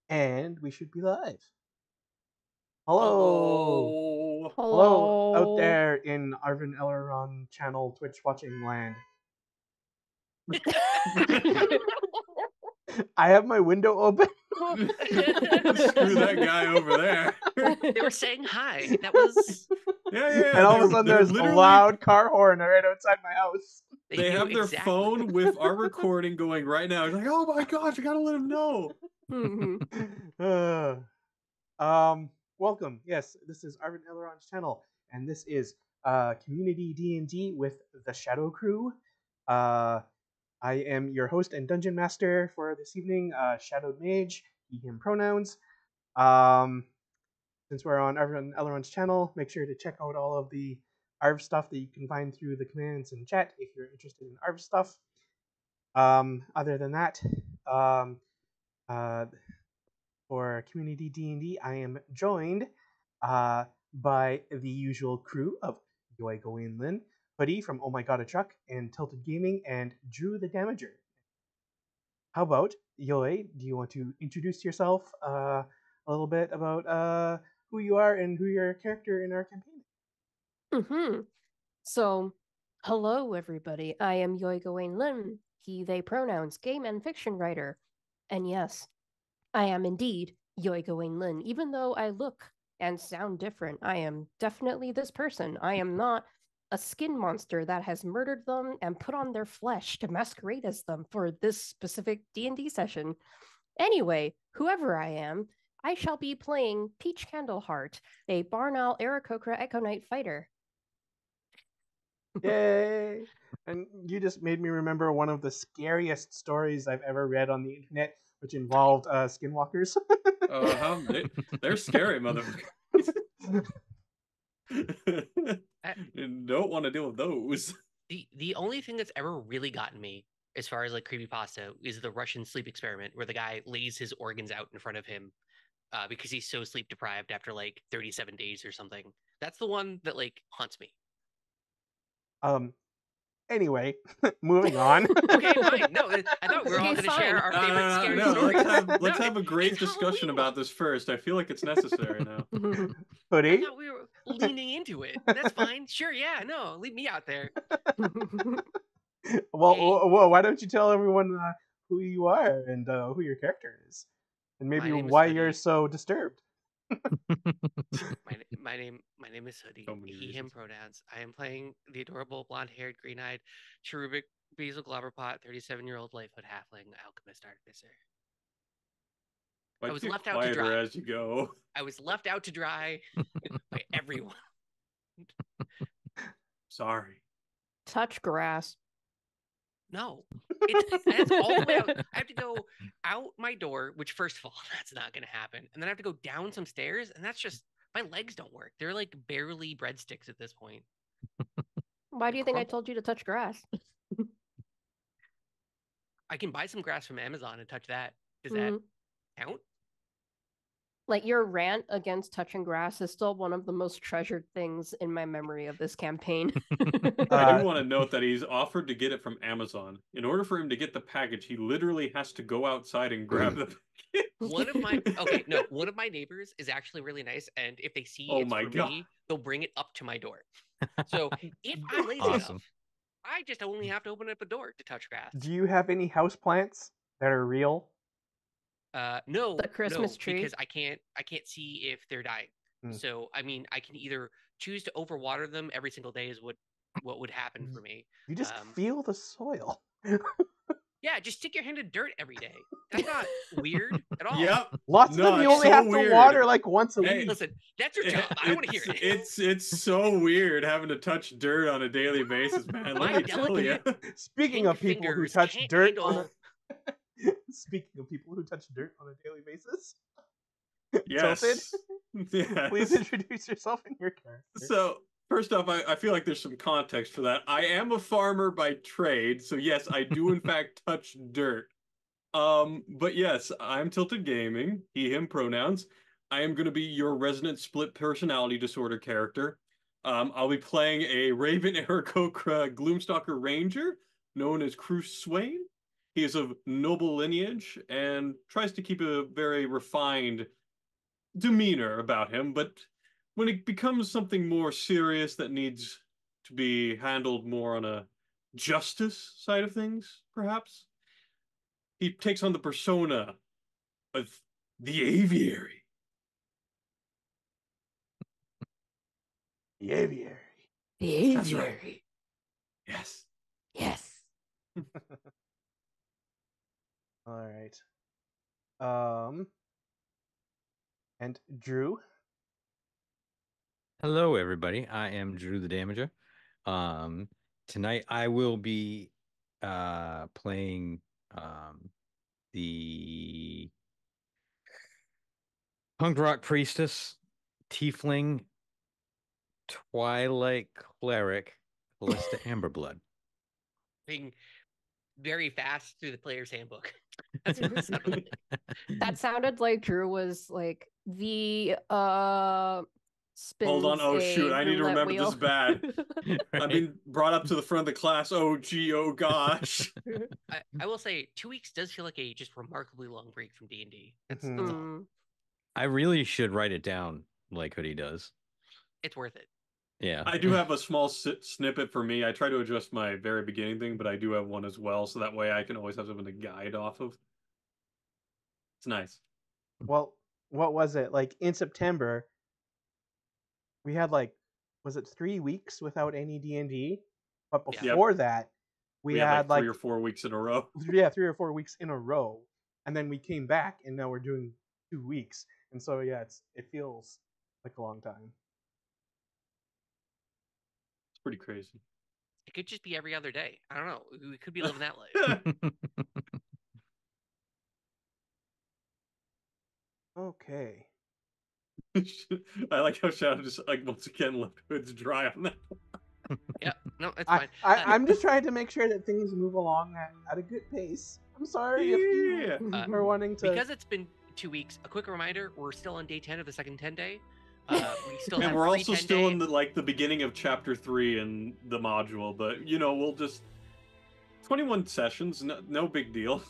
And we should be live. Hello. Hello. Hello out there in Arvin Elleron channel Twitch watching land. I have my window open. Screw that guy over there. They were saying hi. That was... Yeah. And all of a sudden they're there's a loud car horn right outside my house. They have their phone with our recording going right now. It's like, oh my gosh, I gotta let him know. Welcome. Yes, this is Arvin Elleron's channel, and this is Community D&D with the ShadowCrew. I am your host and dungeon master for this evening, Shadowed Mage, he, him pronouns. Since we're on Arvin Elleron's channel, make sure to check out all of the ARV stuff that you can find through the commands in chat if you're interested in ARV stuff. Other than that, for Community D&D, I am joined by the usual crew of Yoi Gawain Lin, Hoodie from Oh My God, a Truck, and Tilted Gaming, and Drew the Damager. How about, Yoi, do you want to introduce yourself a little bit about who you are and who your character in our campaign? So, hello everybody, I am Yoi Gawain Lin, he, they pronouns, game and fiction writer. And yes, I am indeed Yoi Gawain Lin. Even though I look and sound different, I am definitely this person. I am not a skin monster that has murdered them and put on their flesh to masquerade as them for this specific D&D session. Anyway, whoever I am, I shall be playing Peach Candleheart, a Barnal Aarakocra Echo Knight fighter. Yay! And you just made me remember one of the scariest stories I've ever read on the internet, which involved skinwalkers. They're scary, motherfuckers. Don't want to deal with those. The only thing that's ever really gotten me, as far as like creepypasta, is the Russian sleep experiment, where the guy lays his organs out in front of him because he's so sleep deprived after like 37 days or something. That's the one that like haunts me. Anyway, moving on. Okay, fine. No, I thought we were all going to share our favorite scary stories. Let's have a great discussion about this first. I feel like it's necessary now. Hoodie? I thought we were leaning into it. That's fine. Sure, yeah, no, leave me out there. Well, why don't you tell everyone who you are and who your character is, and maybe why you're so disturbed. My name is Hoodie. He, him pronouns. I am playing the adorable blonde-haired, green-eyed, cherubic Basil Gloverpot, 37-year-old Lightfoot halfling alchemist artificer. I was left out to dry. As you go. I was left out to dry by everyone. Sorry. Touch grass. No, that's all the way out. I have to go out my door, which first of all, that's not going to happen. And then I have to go down some stairs, and that's just, my legs don't work. They're like barely breadsticks at this point. Why do you think I told you to touch grass? I can buy some grass from Amazon and touch that. Does that count? Like, your rant against touching grass is still one of the most treasured things in my memory of this campaign. I do want to note that he's offered to get it from Amazon. In order for him to get the package, he literally has to go outside and grab the package. One of my neighbors is actually really nice, and if they see it's for me, they'll bring it up to my door. So if I'm lazy enough, I just only have to open up a door to touch grass. Do you have any houseplants that are real? No, the Christmas tree, because I can't see if they're dying. So I mean, I can either choose to overwater them every single day, is what would happen for me. You just feel the soil. Yeah, just stick your hand in dirt every day. That's not weird at all. Yep. Lots of them you only have to water like once a week. Listen, that's your job. I don't want to hear it. It's so weird having to touch dirt on a daily basis, man. Let me tell you. Speaking of people who touch dirt Speaking of people who touch dirt on a daily basis, yes. Yes. Please introduce yourself and your character. So, first off, I feel like there's some context for that. I am a farmer by trade, so yes, I do in fact touch dirt. But yes, I'm Tilted Gaming, he, him pronouns. I am going to be your resident split personality disorder character. I'll be playing a Raven Aarakocra Gloomstalker Ranger, known as Cruce Swain. He is of noble lineage and tries to keep a very refined demeanor about him, but when it becomes something more serious that needs to be handled more on a justice side of things, perhaps, he takes on the persona of the aviary. The aviary. The That's right. aviary. Yes. Yes. All right. And Drew. Hello, everybody. I am Drew the Damager. Tonight I will be playing the punk rock priestess, tiefling, twilight cleric, Callista Amberblood. Being very fast through the player's handbook. That's what it sounded like. That sounded like Drew was like the spins Hold on. Oh, shoot. a I need to roulette remember wheel. this bad. I've Right? been brought up to the front of the class. Oh, gee. Oh, gosh. I will say 2 weeks does feel like a just remarkably long break from D&D. That's Mhm. all. Mm. I really should write it down like Hoodie does. It's worth it. Yeah. I do have a small snippet for me. I try to adjust my very beginning thing, but I do have one as well, so that way I can always have something to guide off of. It's nice. Well, what was it? Like in September, we had was it 3 weeks without any D&D? But Yeah. before that, we had had like 3 or 4 weeks in a row. yeah, 3 or 4 weeks in a row. And then we came back and now we're doing 2 weeks. And so yeah, it feels like a long time. It's pretty crazy. It could just be every other day. I don't know. We could be living that life. Okay. I like how Shadow just once again left Hood's dry on that. Yeah, no, it's fine. I'm just trying to make sure that things move along at a good pace. I'm sorry if you are wanting to. Because it's been 2 weeks, a quick reminder, we're still on day 10 of the second 10 day. We still have And we're also still in the the beginning of chapter 3 in the module, but we'll just 21 sessions, no big deal.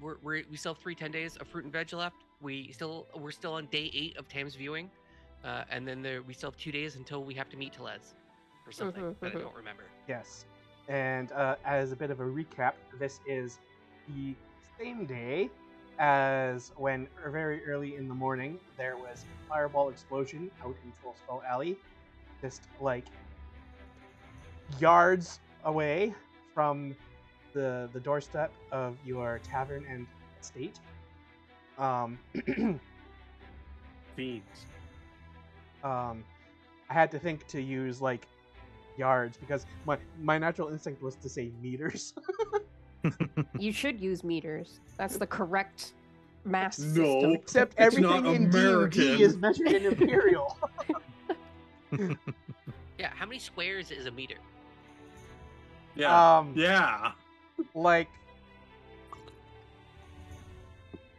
we still have 3 10 days of fruit and veg left. We're still on day 8 of Tam's viewing, and then we still have 2 days until we have to meet Telez for something that I don't remember. Yes, and as a bit of a recap, this is the same day as when very early in the morning there was a fireball explosion out in Troll Skull Alley, just like yards away from the doorstep of your tavern and estate. Fiends. I had to think to use yards because my natural instinct was to say meters. You should use meters. That's the correct mass No. system. Except It's everything not in American. D&D is measured in imperial. Yeah, how many squares is a meter? Yeah. Yeah. Like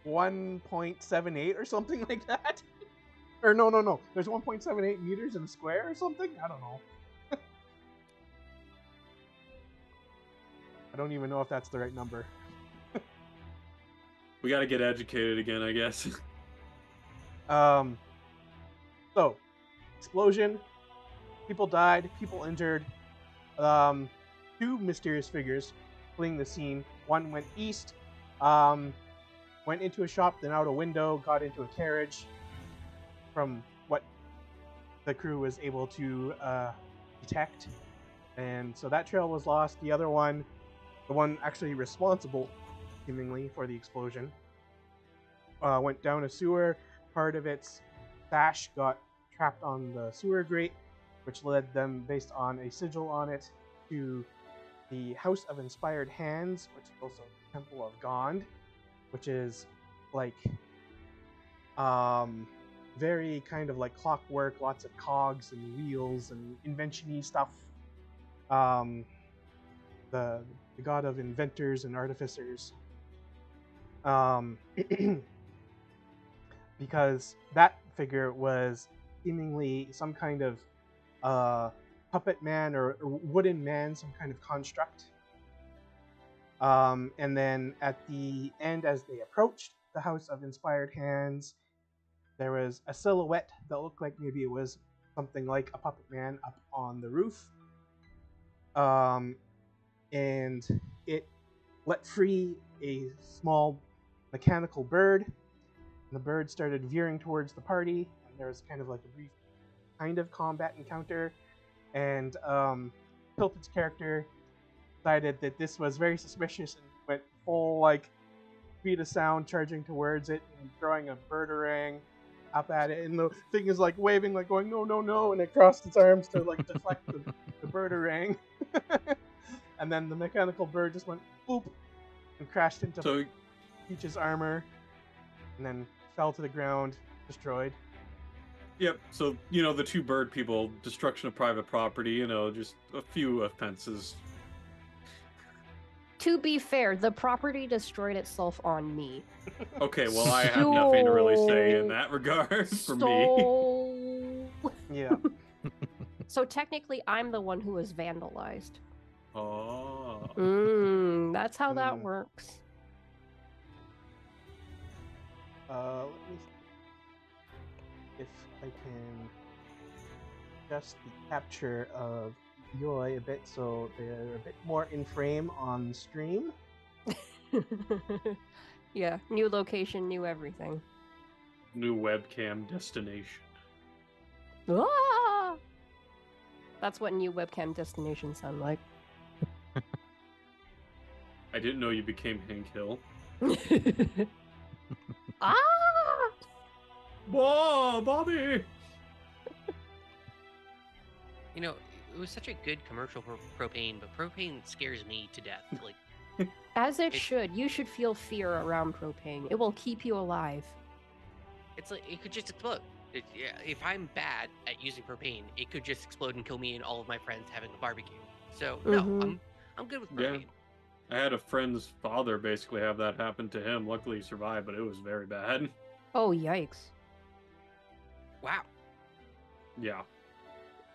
1.78 or something like that. Or no. There's 1.78 meters in a square or something? I don't know. I don't even know if that's the right number. We gotta get educated again, I guess. So, explosion, people died, people injured, 2 mysterious figures fleeing the scene. One went east, went into a shop, then out a window, got into a carriage, from what the crew was able to detect. And so that trail was lost. The other one, the one actually responsible, seemingly, for the explosion, went down a sewer. Part of its sash got trapped on the sewer grate, which led them, based on a sigil on it, to the House of Inspired Hands, which is also the Temple of Gond, which is very kind of like clockwork, lots of cogs and wheels and invention-y stuff. The god of inventors and artificers. Because that figure was seemingly some kind of puppet man or wooden man, some kind of construct. And then at the end, as they approached the House of Inspired Hands, there was a silhouette that looked like maybe it was something like a puppet man up on the roof. And it let free a small mechanical bird. And the bird started veering towards the party, and there was kind of like a brief kind of combat encounter. And Tilted's character decided that this was very suspicious and went full like speed of sound, charging towards it and throwing a birdarang up at it. And the thing is like waving, like going no, no, no, and it crossed its arms to like deflect the birdarang. And then the mechanical bird just went boop and crashed into Peach's armor, and then fell to the ground, destroyed. Yep. So, the two bird people, destruction of private property, just a few offenses. To be fair, the property destroyed itself on me. Okay, well, I have nothing to really say in that regard for me. Yeah. So technically, I'm the one who was vandalized. Oh. That's how that works. Let me see if I can adjust the capture of Yoi a bit so they're a bit more in frame on the stream. Yeah, new location, new everything. New webcam destination. Ah! That's what new webcam destinations sound like. I didn't know you became Hank Hill. Ah! Whoa, Bobby! It was such a good commercial for propane, but propane scares me to death. Like, As it should. You should feel fear around propane. It will keep you alive. it's like it could just explode. If I'm bad at using propane, it could just explode and kill me and all of my friends having a barbecue. So no, I'm good with propane. Yeah. I had a friend's father basically have that happen to him. Luckily he survived, but it was very bad. Oh, yikes. Wow. Yeah.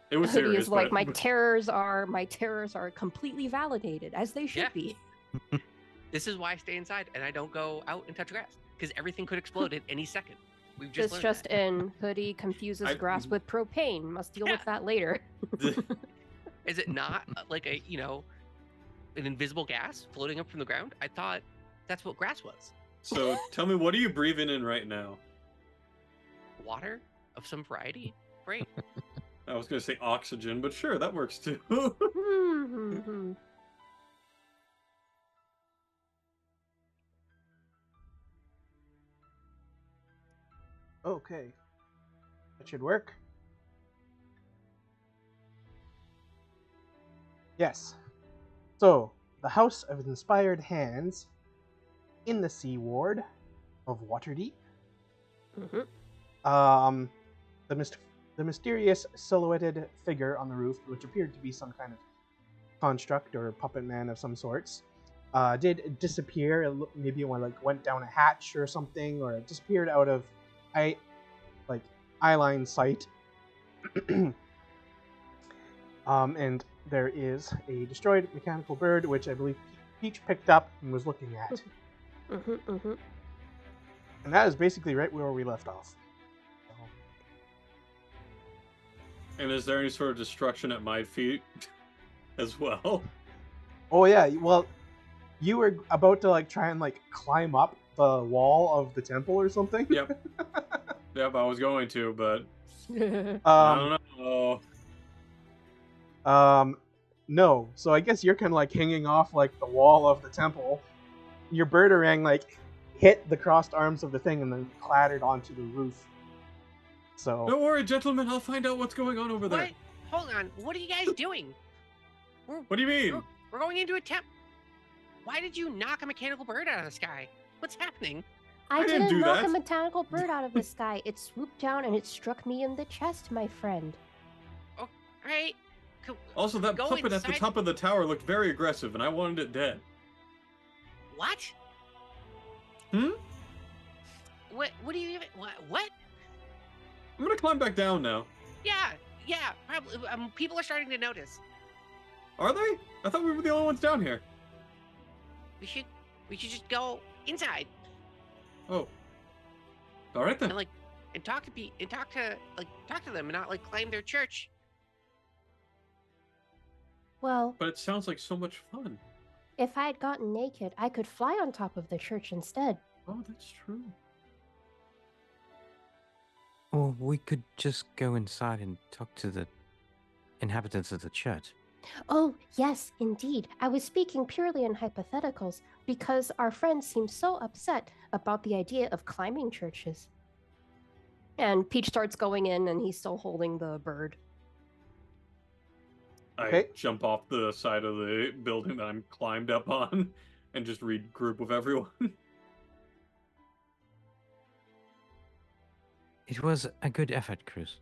It was Hoodie serious. is like, but... my terrors are completely validated, as they should be. This is why I stay inside and I don't go out and touch grass, because everything could explode at any second. We've just This just in, Hoodie confuses grass with propane. Must deal with that later. Is it not like an invisible gas floating up from the ground? I thought that's what grass was. So tell me, what are you breathing in right now? Water of some variety. Great. I was going to say oxygen, but sure, that works too. Okay. That should work. Yes. So, the House of Inspired Hands in the Sea Ward of Waterdeep. The mysterious silhouetted figure on the roof, which appeared to be some kind of construct or puppet man of some sorts, did disappear. Maybe it went down a hatch or something, or it disappeared out of eyeline sight. And there is a destroyed mechanical bird, which I believe Peach picked up and was looking at. And that is basically right where we left off. And is there any sort of destruction at my feet as well? Oh yeah, well, you were about to try and climb up the wall of the temple or something. Yep. Yep, I was going to, but I don't know. No. So I guess you're kind of hanging off the wall of the temple. Your birdarang hit the crossed arms of the thing and then clattered onto the roof. So don't worry, gentlemen. I'll find out what's going on over there. What? Hold on. What are you guys doing? What do you mean? We're going into a temple. Why did you knock a mechanical bird out of the sky? What's happening? I didn't knock a mechanical bird out of the sky. It swooped down and it struck me in the chest, my friend. Oh, right. Also, that puppet at the top of the tower looked very aggressive, and I wanted it dead. What? What do you even... What? I'm gonna climb back down now. Yeah, probably. People are starting to notice. Are they? I thought we were the only ones down here. we should just go inside Oh. All right then. and talk to them and not like climb their church. Well, But it sounds like so much fun. if I had gotten naked, I could fly on top of the church instead. Oh, that's true. Or we could just go inside and talk to the inhabitants of the church. Oh, yes, indeed. I was speaking purely in hypotheticals because our friend seems so upset about the idea of climbing churches. And Peach starts going in and he's still holding the bird. I jump off the side of the building that I'm climbed up on and just regroup with everyone. It was a good effort, Cruz.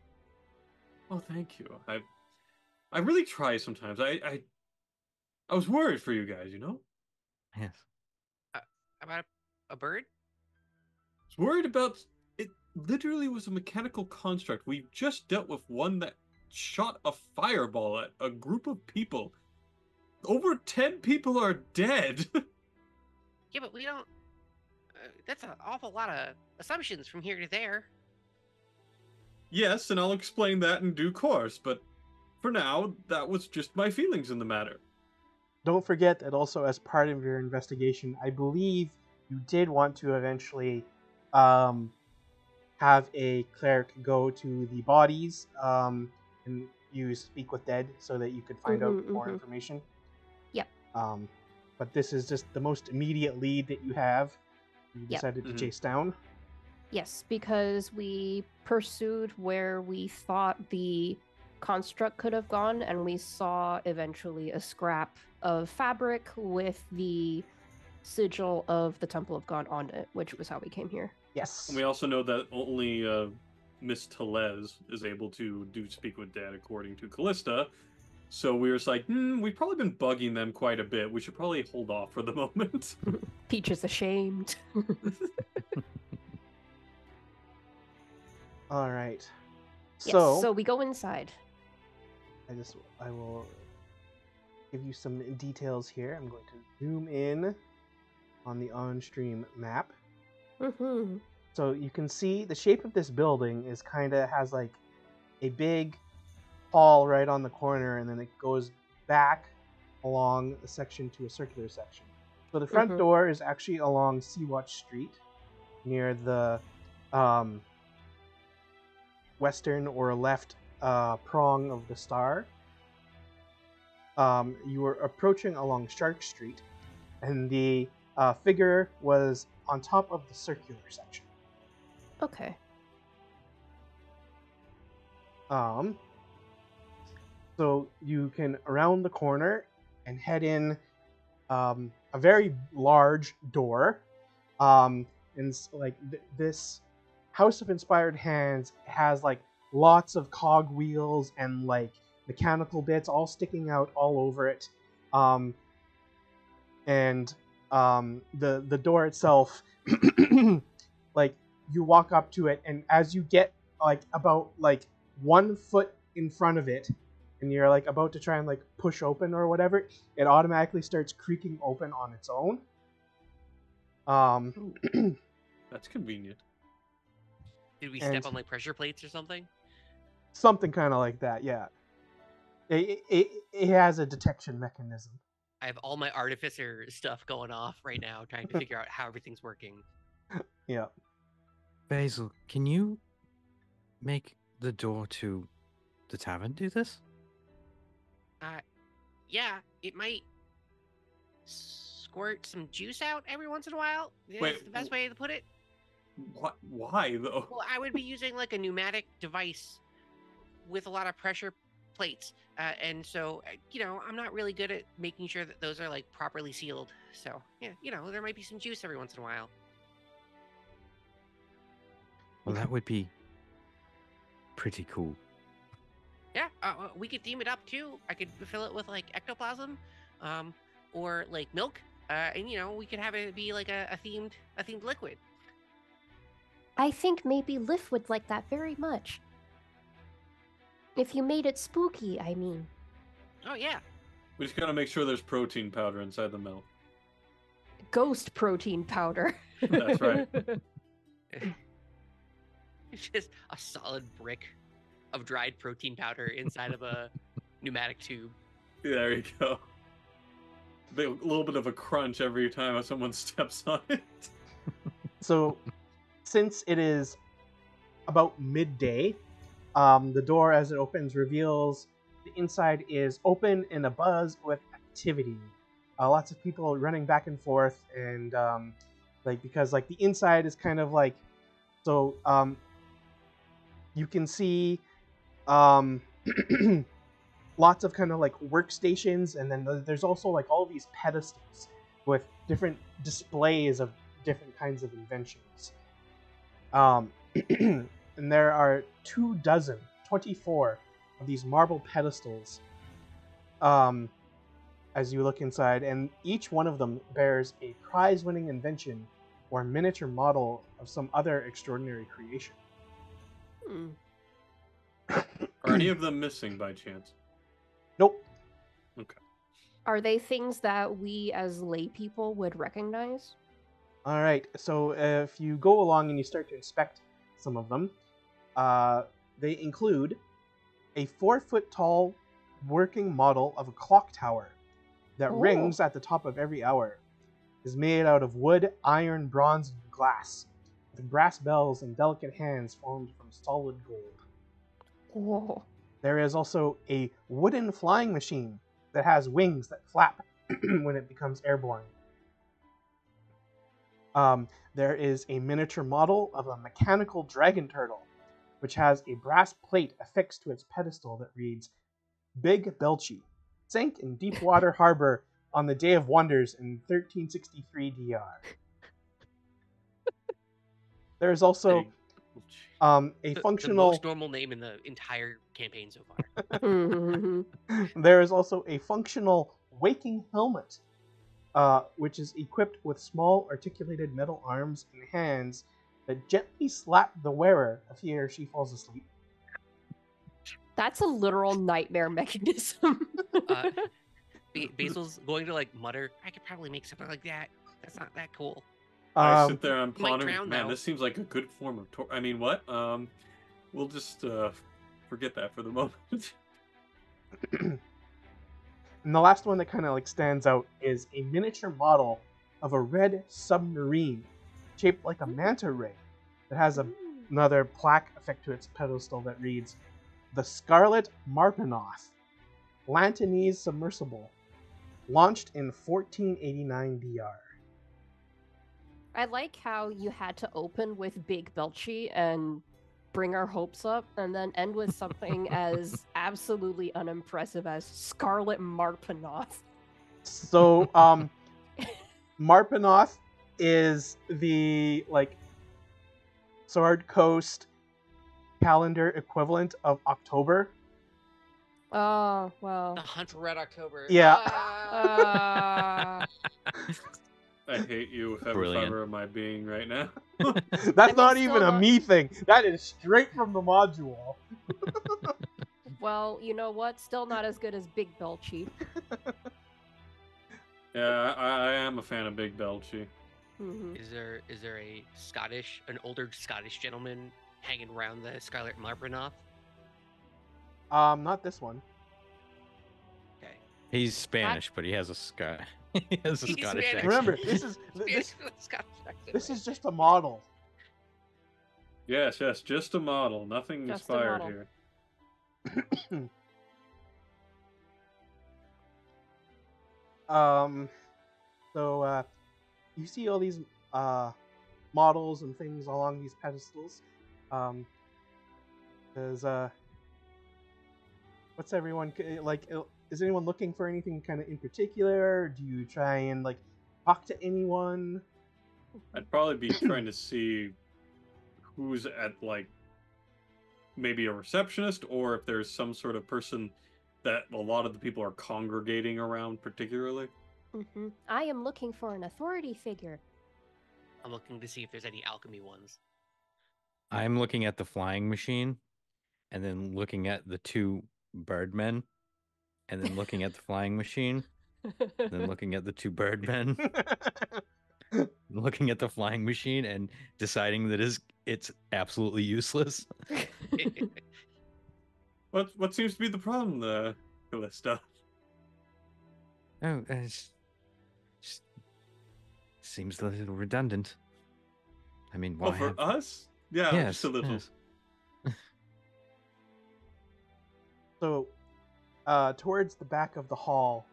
Oh, thank you. I really try sometimes. I was worried for you guys, you know? Yes. About a bird? I was worried about it. Literally was a mechanical construct. We just dealt with one that shot a fireball at a group of people. Over 10 people are dead. Yeah, but we don't. That's an awful lot of assumptions from here to there. Yes, and I'll explain that in due course, but for now, that was just my feelings in the matter. Don't forget that also as part of your investigation, I believe you did want to eventually have a cleric go to the bodies and use Speak with Dead so that you could find out more information. Yep. But this is just the most immediate lead that you have. You Yep. decided to chase down. Yes, because we pursued where we thought the construct could have gone, and we saw eventually a scrap of fabric with the sigil of the Temple of God on it, which was how we came here. Yes. And we also know that only Miss Telez is able to do Speak with Dad according to Callista. So we were just like, we've probably been bugging them quite a bit. We should probably hold off for the moment. Peach is ashamed. All right. Yes, So, so we go inside. I will give you some details here. I'm going to zoom in on the on-stream map. Mm-hmm. So you can see the shape of this building is has like a big hall right on the corner, and then it goes back along a section to a circular section. So the front door is actually along Sea-Watch Street, near the western or left prong of the star. You were approaching along Shark Street, and the figure was on top of the circular section. Okay. So you can around the corner and head in a very large door. And this House of Inspired Hands has like lots of cog wheels and like mechanical bits all sticking out all over it. The door itself, like you walk up to it, and as you get like about like 1 foot in front of it, and you're like about to try and like push open or whatever, it automatically starts creaking open on its own. That's convenient. Did we step on like pressure plates or something? Something kind of like that, yeah. It has a detection mechanism. I have all my artificer stuff going off right now, trying to figure out how everything's working. Yeah. Basil, can you make the door to the tavern do this? Yeah, it might squirt some juice out every once in a while. That's Wait, the best way to put it. What? Why though? Well, I would be using like a pneumatic device with a lot of pressure plates, and so I'm not really good at making sure that those are like properly sealed. So yeah, there might be some juice every once in a while. Well, that would be pretty cool. Yeah, we could theme it up too. I could fill it with like ectoplasm, or like milk, and we could have it be like a themed liquid. I think maybe Liv would like that very much. If you made it spooky, I mean. Oh yeah. We just gotta make sure there's protein powder inside the milk. ghost protein powder. That's right. It's just a solid brick of dried protein powder inside of a pneumatic tube. There you go. A little bit of a crunch every time someone steps on it. So, since it is about midday, the door as it opens reveals the inside is open and abuzz with activity. Lots of people running back and forth, and because the inside is kind of so you can see lots of kind of workstations, and then there's also all these pedestals with different displays of different kinds of inventions. And there are 24 of these marble pedestals as you look inside, and each one of them bears a prize-winning invention or miniature model of some other extraordinary creation. Are any of them missing by chance? Nope. Okay. Are they things that we as lay people would recognize? All right, so if you go along and you start to inspect some of them, they include a 4-foot-tall working model of a clock tower that rings at the top of every hour. It is made out of wood, iron, bronze, and glass, with brass bells and delicate hands formed from solid gold. Whoa. There is also a wooden flying machine that has wings that flap when it becomes airborne. There is a miniature model of a mechanical dragon turtle, which has a brass plate affixed to its pedestal that reads, Big Belchy, sank in Deepwater Harbor on the Day of Wonders in 1363 DR. There is also a functional... The most normal name in the entire campaign so far. There is also a functional waking helmet, which is equipped with small articulated metal arms and hands that gently slap the wearer if he or she falls asleep. That's a literal nightmare mechanism. Basil's going to mutter, I could probably make something like that. That's not that cool. I sit there and might pondering, drown, man, though. this seems like a good form of I mean, what? We'll just forget that for the moment. And the last one that kind of stands out is a miniature model of a red submarine shaped like a manta ray that has another plaque affixed to its pedestal that reads, The Scarlet Marpenoth, Lantanese submersible, launched in 1489 DR. I like how you had to open with Big Belchy and bring our hopes up, and then end with something as absolutely unimpressive as Scarlet Marpenoth. So, Marpenoth is the Sword Coast calendar equivalent of October. Oh, well. The Hunt for Red October. Yeah. I hate you with every Brilliant. fiber of my being right now. That's not still even a not- me thing. That is straight from the module. Well, you know what? Still not as good as Big Belchy. Yeah, I am a fan of Big Belchy. Mhm. Is there an older Scottish gentleman hanging around the Scarlet Marpenoth? Not this one. Okay. He's Spanish, but he has a he has a He's Scottish Spanish. accent. Remember, this is just a model. Yes, just a model. Nothing Just a inspired model. here. So you see all these models and things along these pedestals. What's everyone is anyone looking for anything kind of in particular? Do you try and talk to anyone? I'd probably be trying to see who's at maybe a receptionist, or if there's some sort of person that a lot of the people are congregating around particularly. Mhm. I am looking for an authority figure. I'm looking to see if there's any alchemy ones. I'm looking at the flying machine, and then looking at the two birdmen, and then looking at the flying machine, and then looking at the two birdmen. looking at the flying machine and deciding that it's absolutely useless. What seems to be the problem, Callista? Oh, just seems a little redundant. I mean, Oh, why for have... us? Yeah, Yes, just a little. yes. So, towards the back of the hall,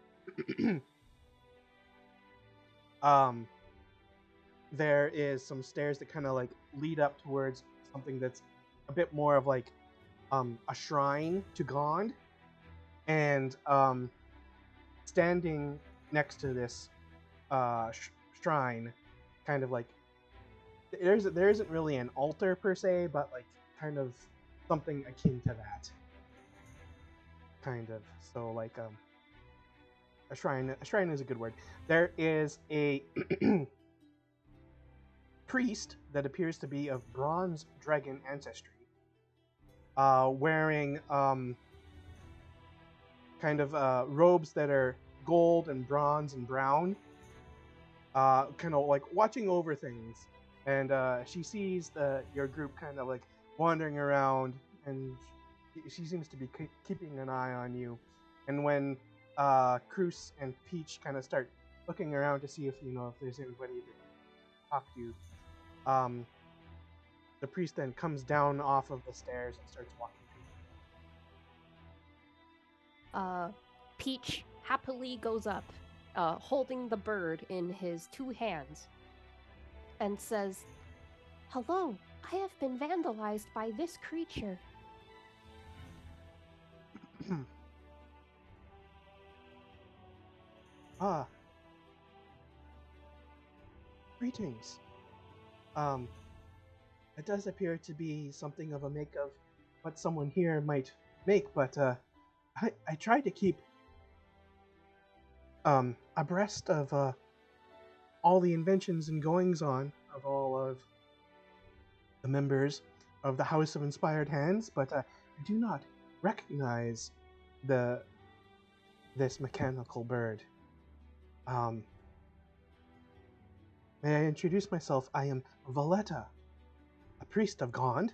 there is some stairs that kind of like lead up towards something that's a bit more of like a shrine to Gond, and standing next to this shrine, kind of like there isn't really an altar per se, but like kind of something akin to that. Kind of. So like a shrine is a good word. There is a priest that appears to be of bronze dragon ancestry, wearing kind of robes that are gold and bronze and brown, kind of like watching over things. And she sees your group kind of like wandering around, and she seems to be keeping an eye on you. And when Cruz and Peach kind of start looking around to see if there's anybody to talk to, the priest then comes down off of the stairs and starts walking through. Peach happily goes up, holding the bird in his two hands, and says, "Hello, I have been vandalized by this creature." Ah. Greetings. It does appear to be something of a make of what someone here might make, but I try to keep abreast of all the inventions and goings on of all of the members of the House of Inspired Hands, but I do not recognize this mechanical bird. May I introduce myself? I am Valletta, a priest of Gond.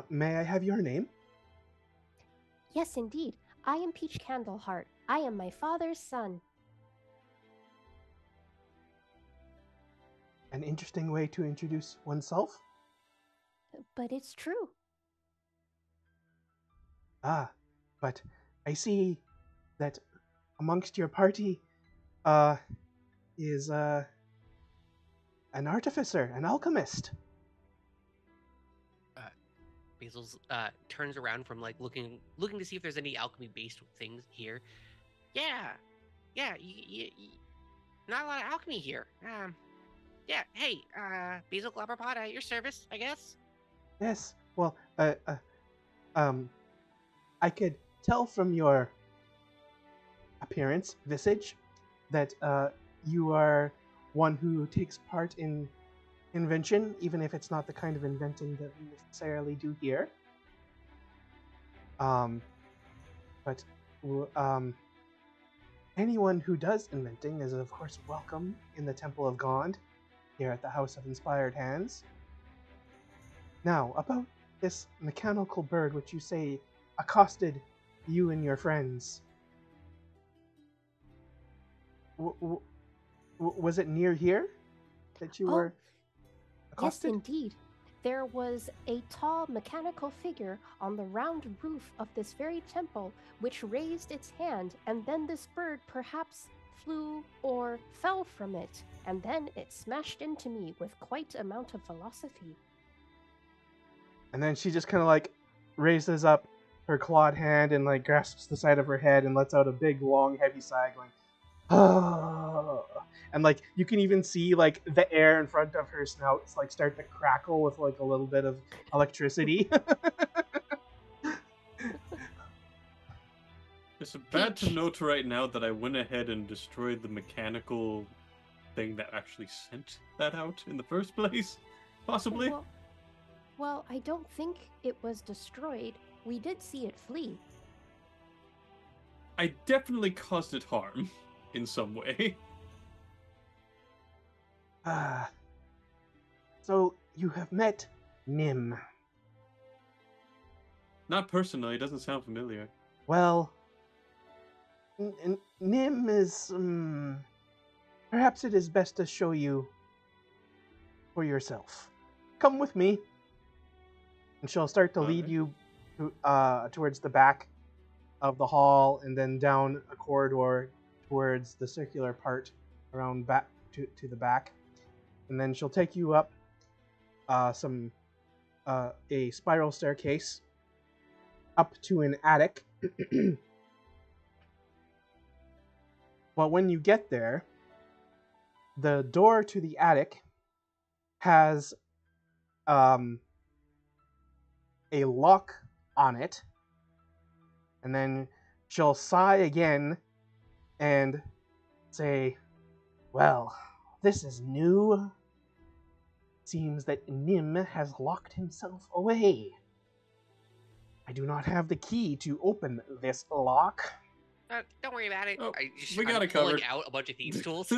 May I have your name? Yes, indeed. I am Peach Candleheart. I am my father's son. An interesting way to introduce oneself. But it's true. Ah, but I see that amongst your party is an artificer, an alchemist. Basil's turns around from like looking to see if there's any alchemy based things here. Yeah, not a lot of alchemy here. Yeah. Hey, Basil Glabberpot, at your service, I guess. Yes. Well, I could tell from your appearance, visage, that you are one who takes part in invention, even if it's not the kind of inventing that we necessarily do here. But anyone who does inventing is, of course, welcome in the Temple of Gond, here at the House of Inspired Hands. Now, about this mechanical bird which you say accosted you and your friends. Was it near here that you were accosted? Yes, indeed. There was a tall mechanical figure on the round roof of this very temple which raised its hand, and then this bird perhaps flew or fell from it, and then it smashed into me with quite amount of velocity. And then she just kind of like raises up her clawed hand and like grasps the side of her head and lets out a big, long, heavy sigh, going, "Oh!" And like you can even see like the air in front of her snout like start to crackle with like a little bit of electricity. It's bad to Peach. note right now that I went ahead and destroyed the mechanical thing that actually sent that out in the first place, possibly. Well, I don't think it was destroyed. We did see it flee. I definitely caused it harm in some way. Ah, so you have met Nim. Not personally, it doesn't sound familiar. Well, Nim is. Perhaps it is best to show you for yourself. Come with me. And she'll start to lead Alright. you towards the back of the hall and then down a corridor towards the circular part around back to the back. And then she'll take you up a spiral staircase up to an attic. Well, when you get there, the door to the attic has a lock on it, and then she'll sigh again and say, "Well, this is new. Seems that Nim has locked himself away. I do not have the key to open this lock." Don't worry about it. Oh, I'm got it pulling covered. out a bunch of thieves' tools.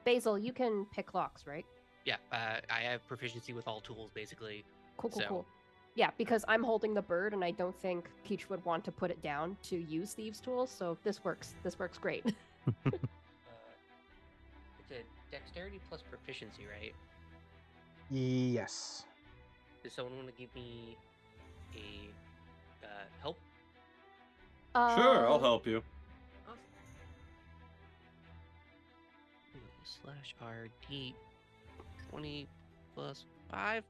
Basil, you can pick locks, right? Yeah, I have proficiency with all tools, basically. Cool. So- Yeah, because I'm holding the bird, and I don't think Peach would want to put it down to use thieves' tools. So this works. This works great. It's a dexterity plus proficiency, right? Yes. Does someone want to give me a help? Sure, I'll help you. Slash RD 20 plus 5.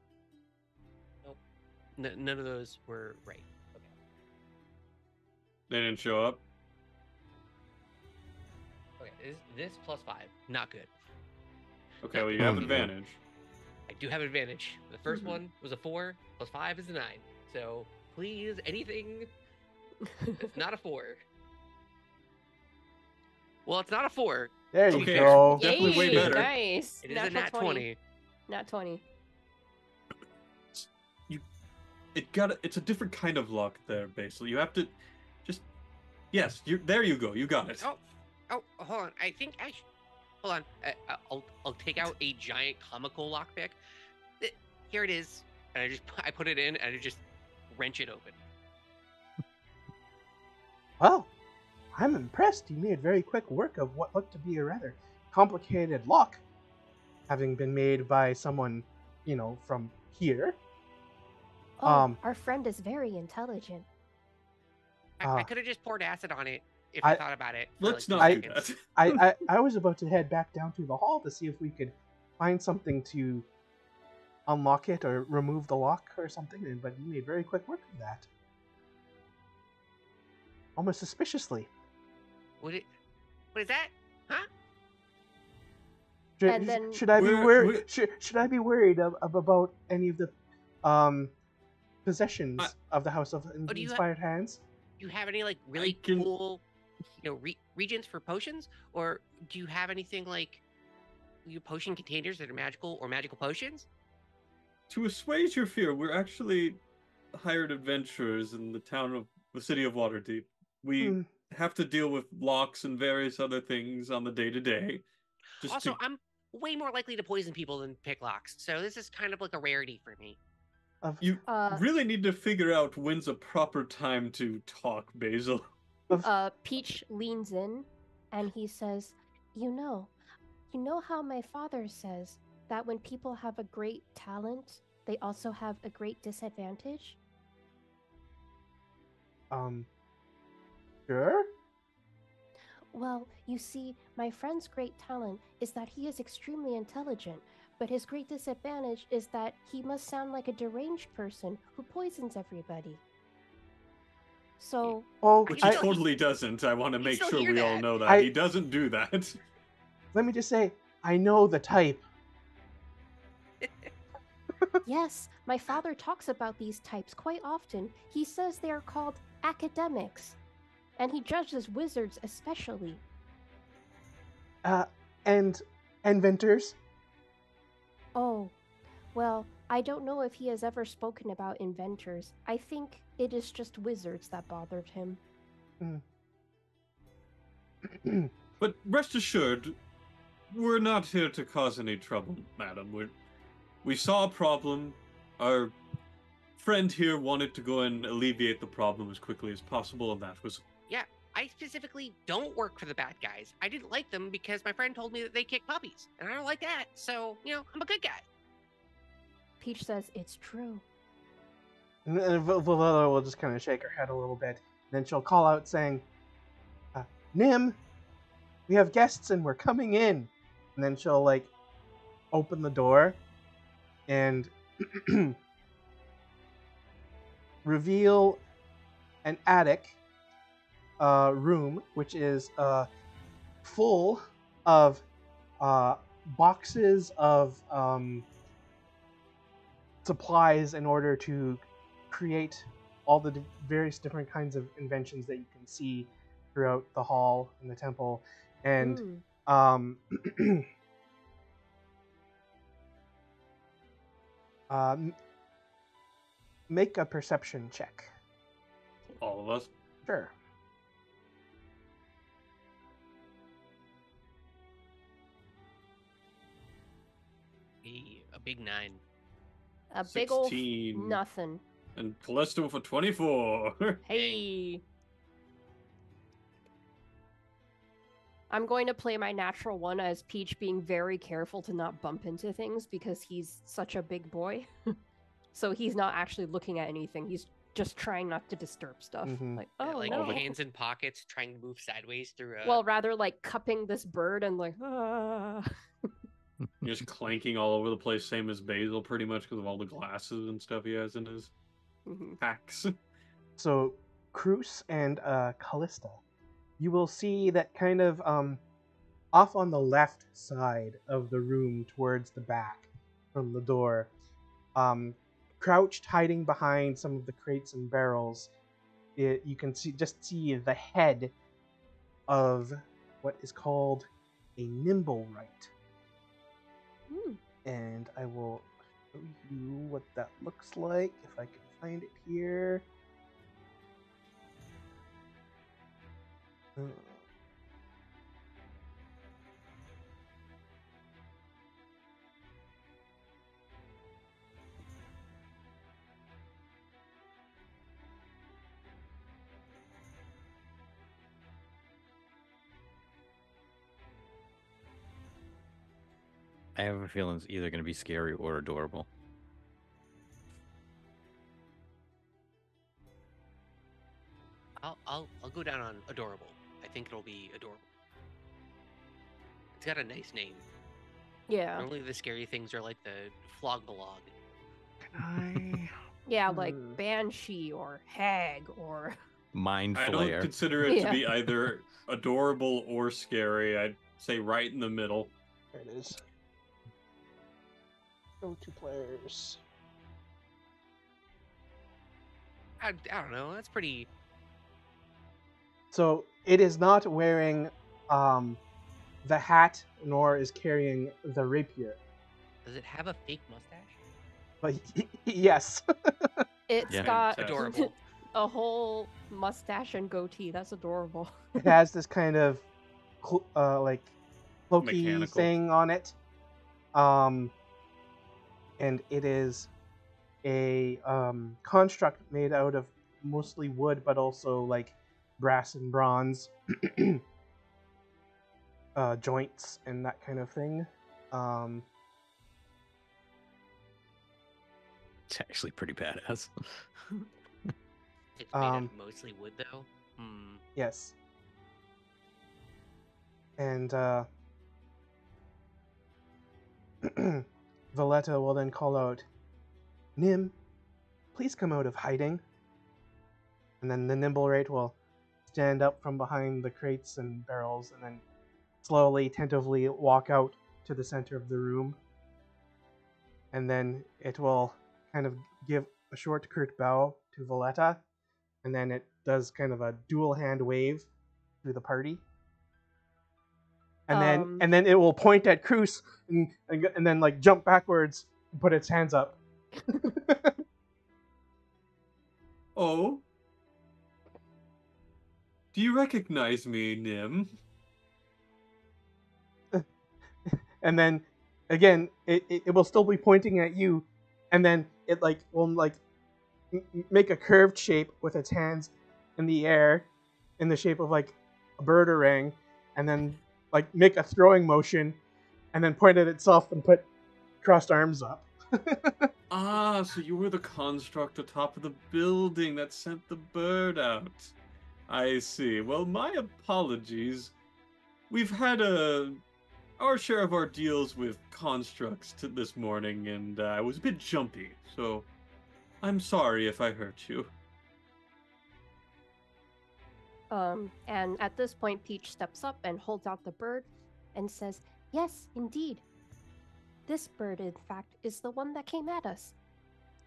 Nope. None of those were right. Okay. They didn't show up. Okay. This plus 5. Not good. Okay, well, you have Oh, no. advantage. I do have advantage. The 1st one was a 4 plus 5 is a 9. So please, anything that's not a 4. Well, it's not a 4. There you Okay. go. Definitely way Yay, better. Nice. It is a nat 20. Nat 20. It's a different kind of lock there, Basil. You have to just... Yes, there you go. You got it. Oh, hold on. I think I should... Hold on. I'll take out a giant comical lockpick. Here it is. And I put it in and I just wrench it open. Well, I'm impressed. You made very quick work of what looked to be a rather complicated lock, having been made by someone, from here. Oh, our friend is very intelligent. I could have just poured acid on it if I- I thought about it. For Let's like not 2 do seconds. that. I was about to head back down to the hall to see if we could find something to unlock it or remove the lock or something, but you made very quick work of that. Almost suspiciously. What is that? Huh? And then- Should I be We're- worried? we're- Should I be worried about any of the possessions of the House of do you Inspired Hands? Do you have any like really can- cool, regions for potions, or do you have anything like potion containers that are magical or magical potions? To assuage your fear, we're actually hired adventurers in the city of Waterdeep. We have to deal with locks and various other things on the day-to-day. Also, I'm way more likely to poison people than pick locks, so this is kind of like a rarity for me. You really need to figure out when's a proper time to talk, Basil. Peach leans in and he says, you know how my father says that when people have a great talent, they also have a great disadvantage? Sure. Well, you see, my friend's great talent is that he is extremely intelligent, but his great disadvantage is that he must sound like a deranged person who poisons everybody. So, Oh, Which I he still- totally doesn't. I want to you make still sure hear we all that. know that. I- He doesn't do that. let me just say, I know the type. yes, my father talks about these types quite often. He says they are called academics, and he judges wizards especially. And inventors. Oh, well, I don't know if he has ever spoken about inventors. I think it is just wizards that bothered him. But rest assured, we're not here to cause any trouble, madam. We saw a problem. Our friend here wanted to go and alleviate the problem as quickly as possible, and that was... Yeah, I specifically don't work for the bad guys. I didn't like them because my friend told me that they kick puppies, and I don't like that. So, I'm a good guy. Peach says it's true. And Valilla will just kind of shake her head a little bit. Then she'll call out saying, Nim, we have guests and we're coming in. And then she'll, like, open the door and reveal an attic room, which is full of boxes of supplies in order to create all the various different kinds of inventions that you can see throughout the hall and the temple. And make a perception check. All of us? Sure. A big 9. A big ol' 16. nothing. And Callisto for 24. Hey. I'm going to play my natural one as Peach, being very careful to not bump into things because he's such a big boy. So he's not actually looking at anything. He's just trying not to disturb stuff. Mhm. Like, oh, like no. hands in pockets, trying to move sideways through. Well, rather like cupping this bird and like, Just clanking all over the place, same as Basil, pretty much, because of all the glasses and stuff he has in his packs. So, Cruz and Callista, you will see that kind of off on the left side of the room towards the back from the door, crouched, hiding behind some of the crates and barrels, you can see the head of what is called a Nimblewright. And I will show you what that looks like if I can find it here. I have a feeling it's either going to be scary or adorable. I'll go down on adorable. I think it'll be adorable. It's got a nice name. yeah. Normally the scary things are like the Flogbalog. Yeah, like Banshee or Hag or... Mind I Flayer. don't consider it Yeah. to be either adorable or scary. I'd say right in the middle. There it is. Go to players. I don't know. That's pretty. So it is not wearing the hat, nor is carrying the rapier. Does it have a fake mustache? But yes. It's Yeah. got Adorable. a whole mustache and goatee. That's adorable. It has this kind of like cloaky Mechanical. thing on it. And it is a construct made out of mostly wood, but also like brass and bronze joints and that kind of thing. It's actually pretty badass. It's made out of mostly wood, though. Yes. And Valletta will then call out, Nim, please come out of hiding. And then the Nimblewright will stand up from behind the crates and barrels and then slowly, tentatively walk out to the center of the room. And then it will kind of give a short, curt bow to Valletta. And then it does kind of a dual hand wave through the party. And then it will point at Cruz and then like jump backwards and put its hands up. Oh? Do you recognize me, Nim? and then again it will still be pointing at you, and then it like will like make a curved shape with its hands in the air in the shape of like a bird orang, and then like make a throwing motion and then point at itself and put crossed arms up. Ah, so you were the construct atop of the building that sent the bird out. I see. Well, my apologies. We've had our share of our deals with constructs this morning, and I was a bit jumpy, so I'm sorry if I hurt you. And at this point, Peach steps up and holds out the bird and says, "Yes, indeed. This bird, in fact, is the one that came at us.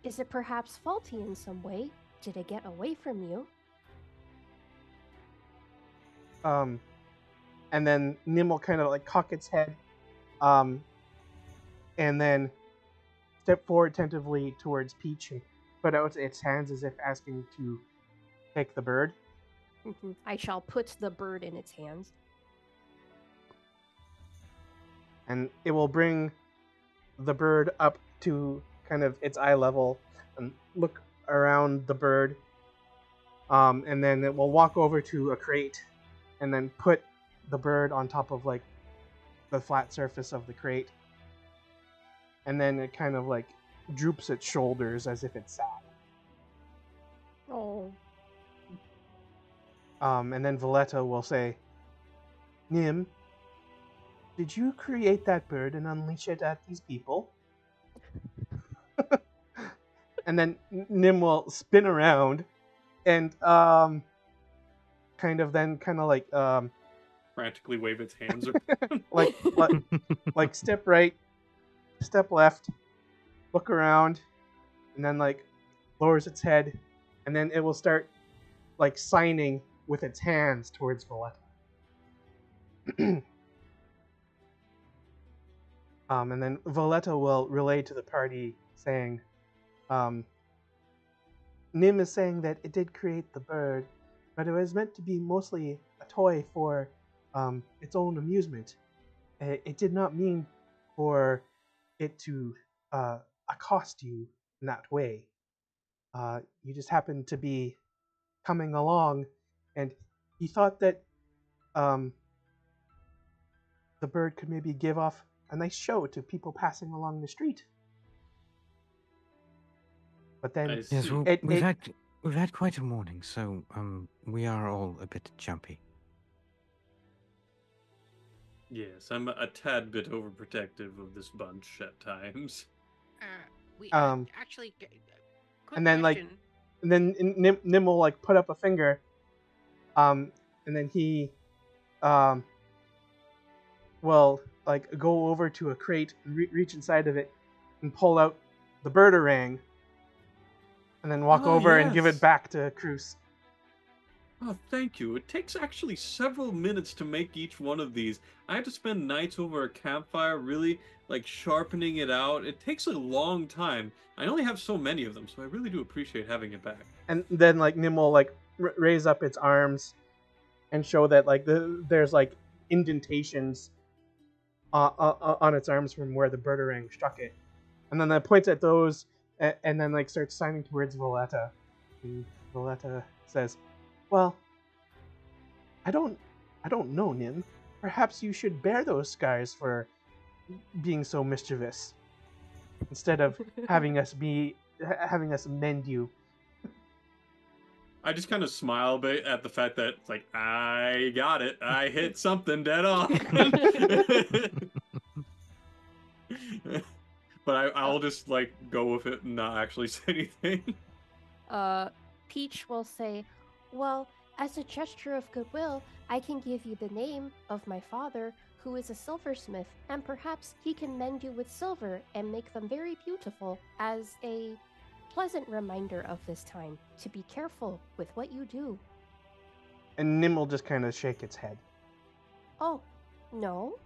Is it perhaps faulty in some way? Did it get away from you?" And then Nim will kind of like cock its head, and then step forward tentatively towards Peach and put out its hands as if asking to take the bird. I shall put the bird in its hands. And it will bring the bird up to kind of its eye level and look around the bird. And then it will walk over to a crate and then put the bird on top of like the flat surface of the crate. And then it kind of like droops its shoulders as if it's sad. Oh. And then Valletta will say, "Nim, did you create that bird and unleash it at these people?" And then Nim will spin around and kind of like Frantically wave its hands. like step right, step left, look around, and then like lowers its head, and then it will start like signing with its hands towards Valletta. And then Valletta will relay to the party saying, Nim is saying that it did create the bird, but it was meant to be mostly a toy for its own amusement. It did not mean for it to accost you in that way. You just happened to be coming along, and he thought that the bird could maybe give off a nice show to people passing along the street. But then Yes, well, we've had quite a morning, so we are all a bit jumpy. Yes, I'm a tad bit overprotective of this bunch at times. We actually. Quick and then question. and then Nim will like put up a finger, and then he will like go over to a crate and reach inside of it and pull out the bird orang, and then walk over and give it back to Cruz. Oh, thank you. It takes actually several minutes to make each one of these. I have to spend nights over a campfire really like sharpening it out. It takes a long time. I only have so many of them, so I really do appreciate having it back. And then like Nim will like raise up its arms and show that like there's like indentations on its arms from where the bird orang struck it. And then it points at those and then like starts signing towards Valletta. And Valletta says, "Well, I don't know, Nim. Perhaps you should bear those scars for being so mischievous, instead of having us mend you." I just kind of smile a bit at the fact that it's like, I got it. I hit something dead on. But I'll just like go with it and not actually say anything. Peach will say, "Well, as a gesture of goodwill, I can give you the name of my father, who is a silversmith, and perhaps he can mend you with silver and make them very beautiful as a pleasant reminder of this time, to be careful with what you do." And Nim will just kind of shake its head. "Oh, no?"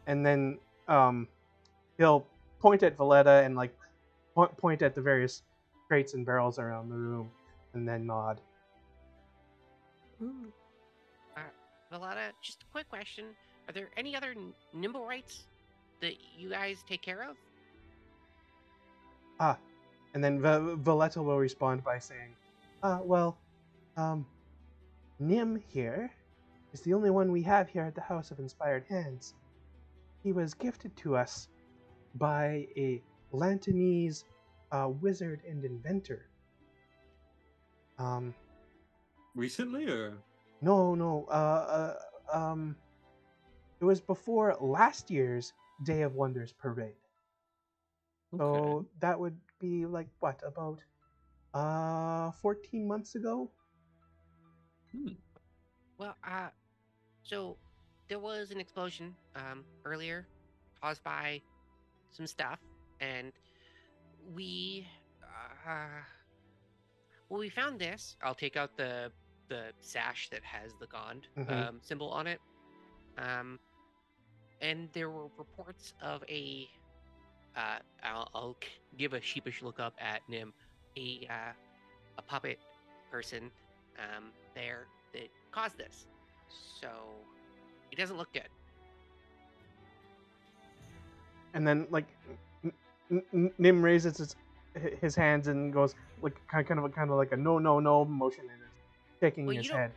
And then he'll point at Valletta and like point at the various crates and barrels around the room, and then nod. Valletta, just a quick question. Are there any other nimble rights that you guys take care of? And then Valletta will respond by saying, well, Nim here is the only one we have here at the House of Inspired Hands. He was gifted to us by a Lantanese wizard and inventor. Recently, or? No, it was before last year's Day of Wonders parade. Okay. So that would be like what, about 14 months ago? Well, so there was an explosion earlier caused by some stuff, and we we found this. I'll take out the sash that has the Gond symbol on it. And there were reports of a I'll give a sheepish look up at Nim, a puppet person there that caused this. So it doesn't look good. And then like Nim raises his hands and goes like kind of like a no motion and is shaking his head.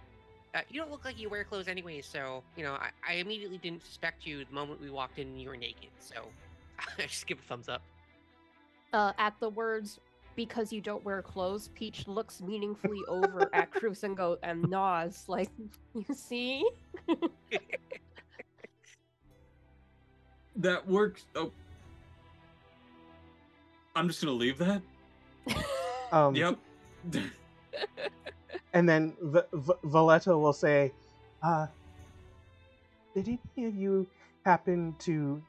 You don't look like you wear clothes anyway, so I immediately didn't suspect you the moment we walked in and you were naked. So I just give a thumbs up. At the words, because you don't wear clothes, Peach looks meaningfully over at Cruz and nods, like, you see? That works. Oh. I'm just gonna leave that. Yep. And then Valletta will say, did any of you happen to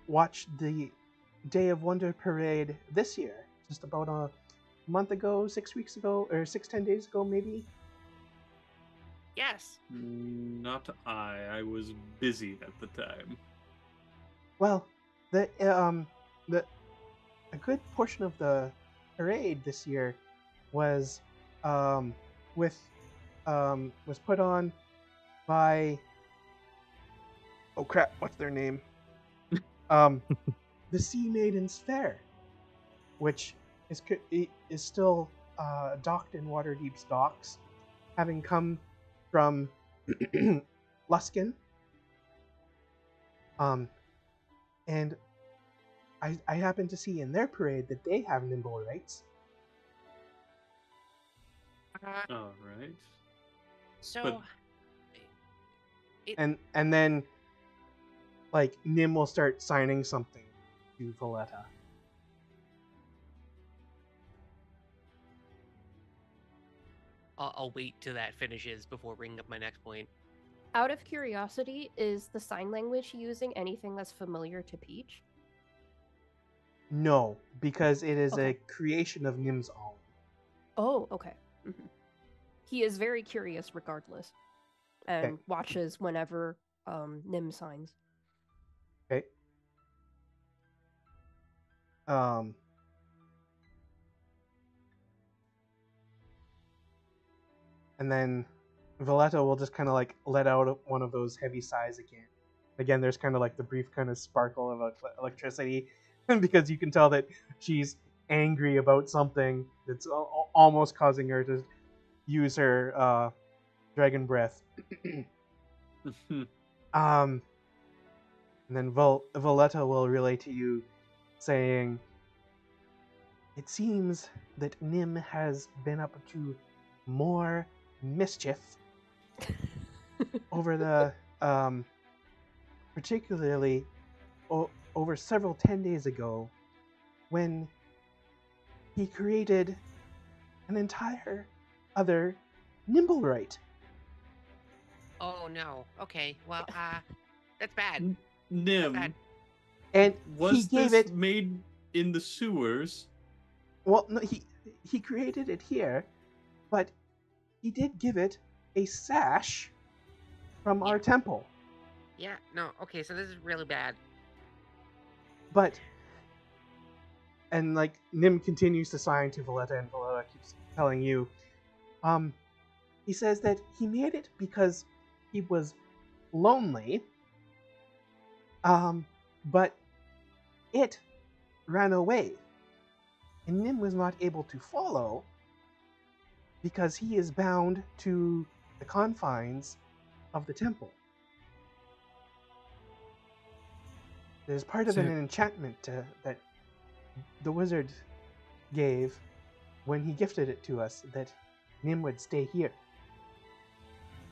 watch the Day of Wonder parade this year? Just about a month ago, 6 weeks ago, or 10 days ago, maybe? Yes. Not I. I was busy at the time. Well, a good portion of the parade this year was was put on by, oh crap, what's their name? The Sea Maidens Fair, which is still docked in Waterdeep's docks, having come from Luskin. And I happen to see in their parade that they have nimble rights. All right. So, and then, like, Nim will start signing something to Valletta. I'll wait till that finishes before bringing up my next point. Out of curiosity, is the sign language using anything that's familiar to Peach? No, because it is a creation of Nim's own. Oh, okay. Mm-hmm. He is very curious regardless, and watches whenever Nim signs. Okay. And then Valletta will just kind of like let out one of those heavy sighs again. Again, there's kind of like the brief kind of sparkle of electricity, because you can tell that she's angry about something that's almost causing her to use her dragon breath. And then Valletta will relay to you, saying, "It seems that Nim has been up to more mischief over the particularly over several 10 days ago, when he created an entire other nimble right." Oh no. Okay. Well, that's bad. Nim. That's bad. And was he gave this it made in the sewers? Well, no, he created it here, but he did give it a sash from our temple. Yeah. No. Okay. So this is really bad. But, and like Nim continues to sign to Valletta, and Valletta keeps telling you, he says that he made it because he was lonely. But it ran away, and Nim was not able to follow because he is bound to the confines of the temple. It is part of an enchantment that the wizard gave when he gifted it to us, that Nim would stay here.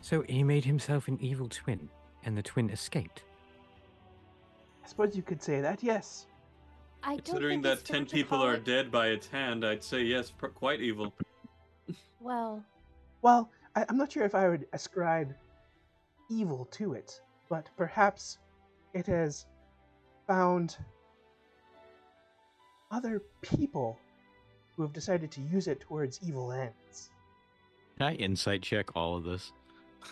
So he made himself an evil twin, and the twin escaped. I suppose you could say that, yes. I don't Considering think it's that fair 10 to people call are it- dead by its hand, I'd say yes, quite evil. Well, Well, I'm not sure if I would ascribe evil to it, but perhaps it has found other people who have decided to use it towards evil ends. Can I insight check all of this?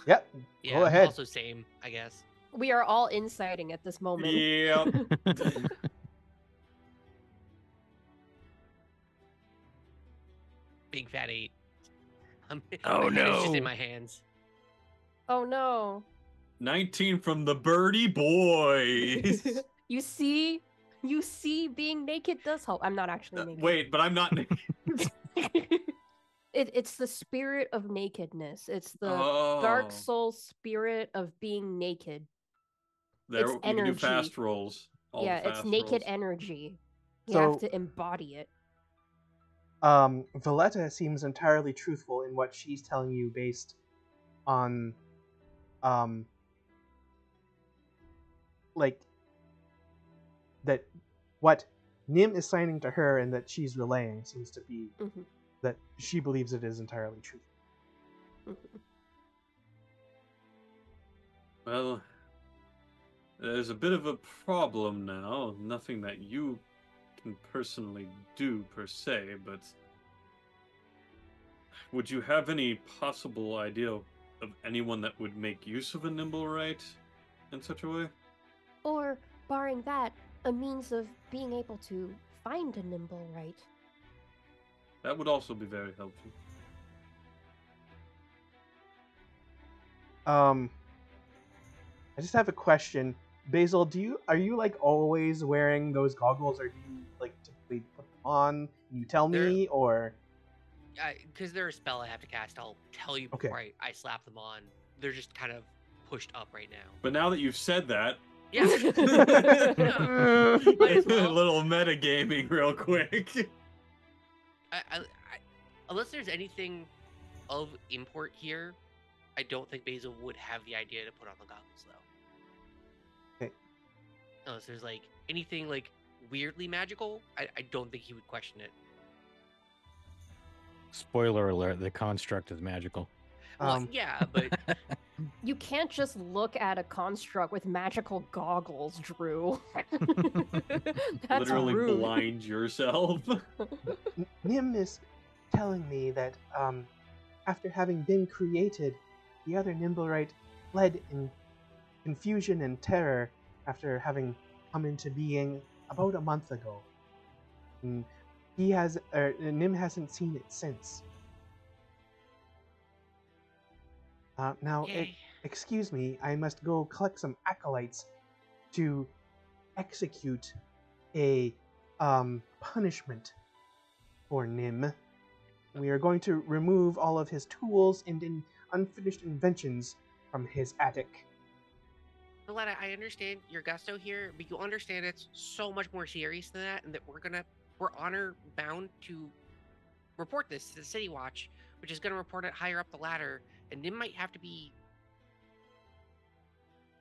Yep, Yeah, go ahead. also same, I guess. we are all inciting at this moment. Yep. Big fat 8. Oh, My head is just in no. my hands. Oh no. 19 from the Birdie Boys. You see being naked does help. I'm not actually naked. Wait, but I'm not. It's the spirit of nakedness. It's the Oh. dark soul spirit of being naked. There, it's you can do energy. fast rolls. All the Yeah, it's fast naked rolls. energy. You So- have to embody it. Valletta seems entirely truthful in what she's telling you based on, like, that what Nim is signing to her and that she's relaying seems to be Mhm. that she believes it is entirely truthful. Well, there's a bit of a problem now. Nothing that you can personally do per se, but would you have any possible idea of anyone that would make use of a nimble right in such a way? Or, barring that, a means of being able to find a nimble right. That would also be very helpful. I just have a question. Basil, are you like always wearing those goggles, or do you like typically put them on and you tell me, or Because they're a spell I have to cast, I'll tell you Okay. before I slap them on. They're just kind of pushed up right now. But now that you've said that, Yeah. Might as well. a little metagaming real quick. I, unless there's anything of import here, I don't think Basil would have the idea to put on the goggles, though. Okay. Unless there's like anything like weirdly magical, I don't think he would question it. Spoiler alert, the construct is magical. Well, yeah, but You can't just look at a construct with magical goggles, Drew. That's Literally rude. blind yourself. Nim is telling me that after having been created, the other Nimblewright fled in confusion and terror after having come into being about a month ago. And Nim hasn't seen it since. Now, okay. excuse me, I must go collect some acolytes to execute a punishment for Nim. We are going to remove all of his tools and unfinished inventions from his attic. Valletta, I understand your gusto here, but you understand it's so much more serious than that, and that we're honor bound to report this to the City Watch, which is gonna report it higher up the ladder, and Nim might have to be,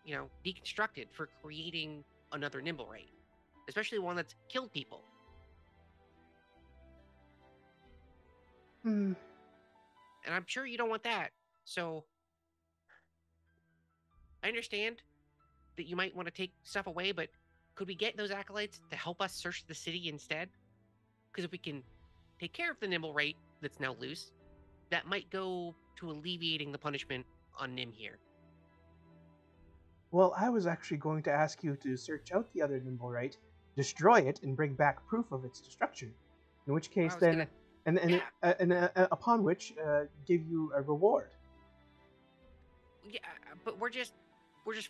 deconstructed for creating another Nimblewright, especially one that's killed people. Hmm. And I'm sure you don't want that. So I understand that you might want to take stuff away, but could we get those acolytes to help us search the city instead? Because if we can take care of the Nimblewright that's now loose, that might go to alleviating the punishment on Nim here. Well, I was actually going to ask you to search out the other Nimblewright, destroy it, and bring back proof of its destruction. In which case, was then, gonna- upon which, give you a reward. Yeah, but we're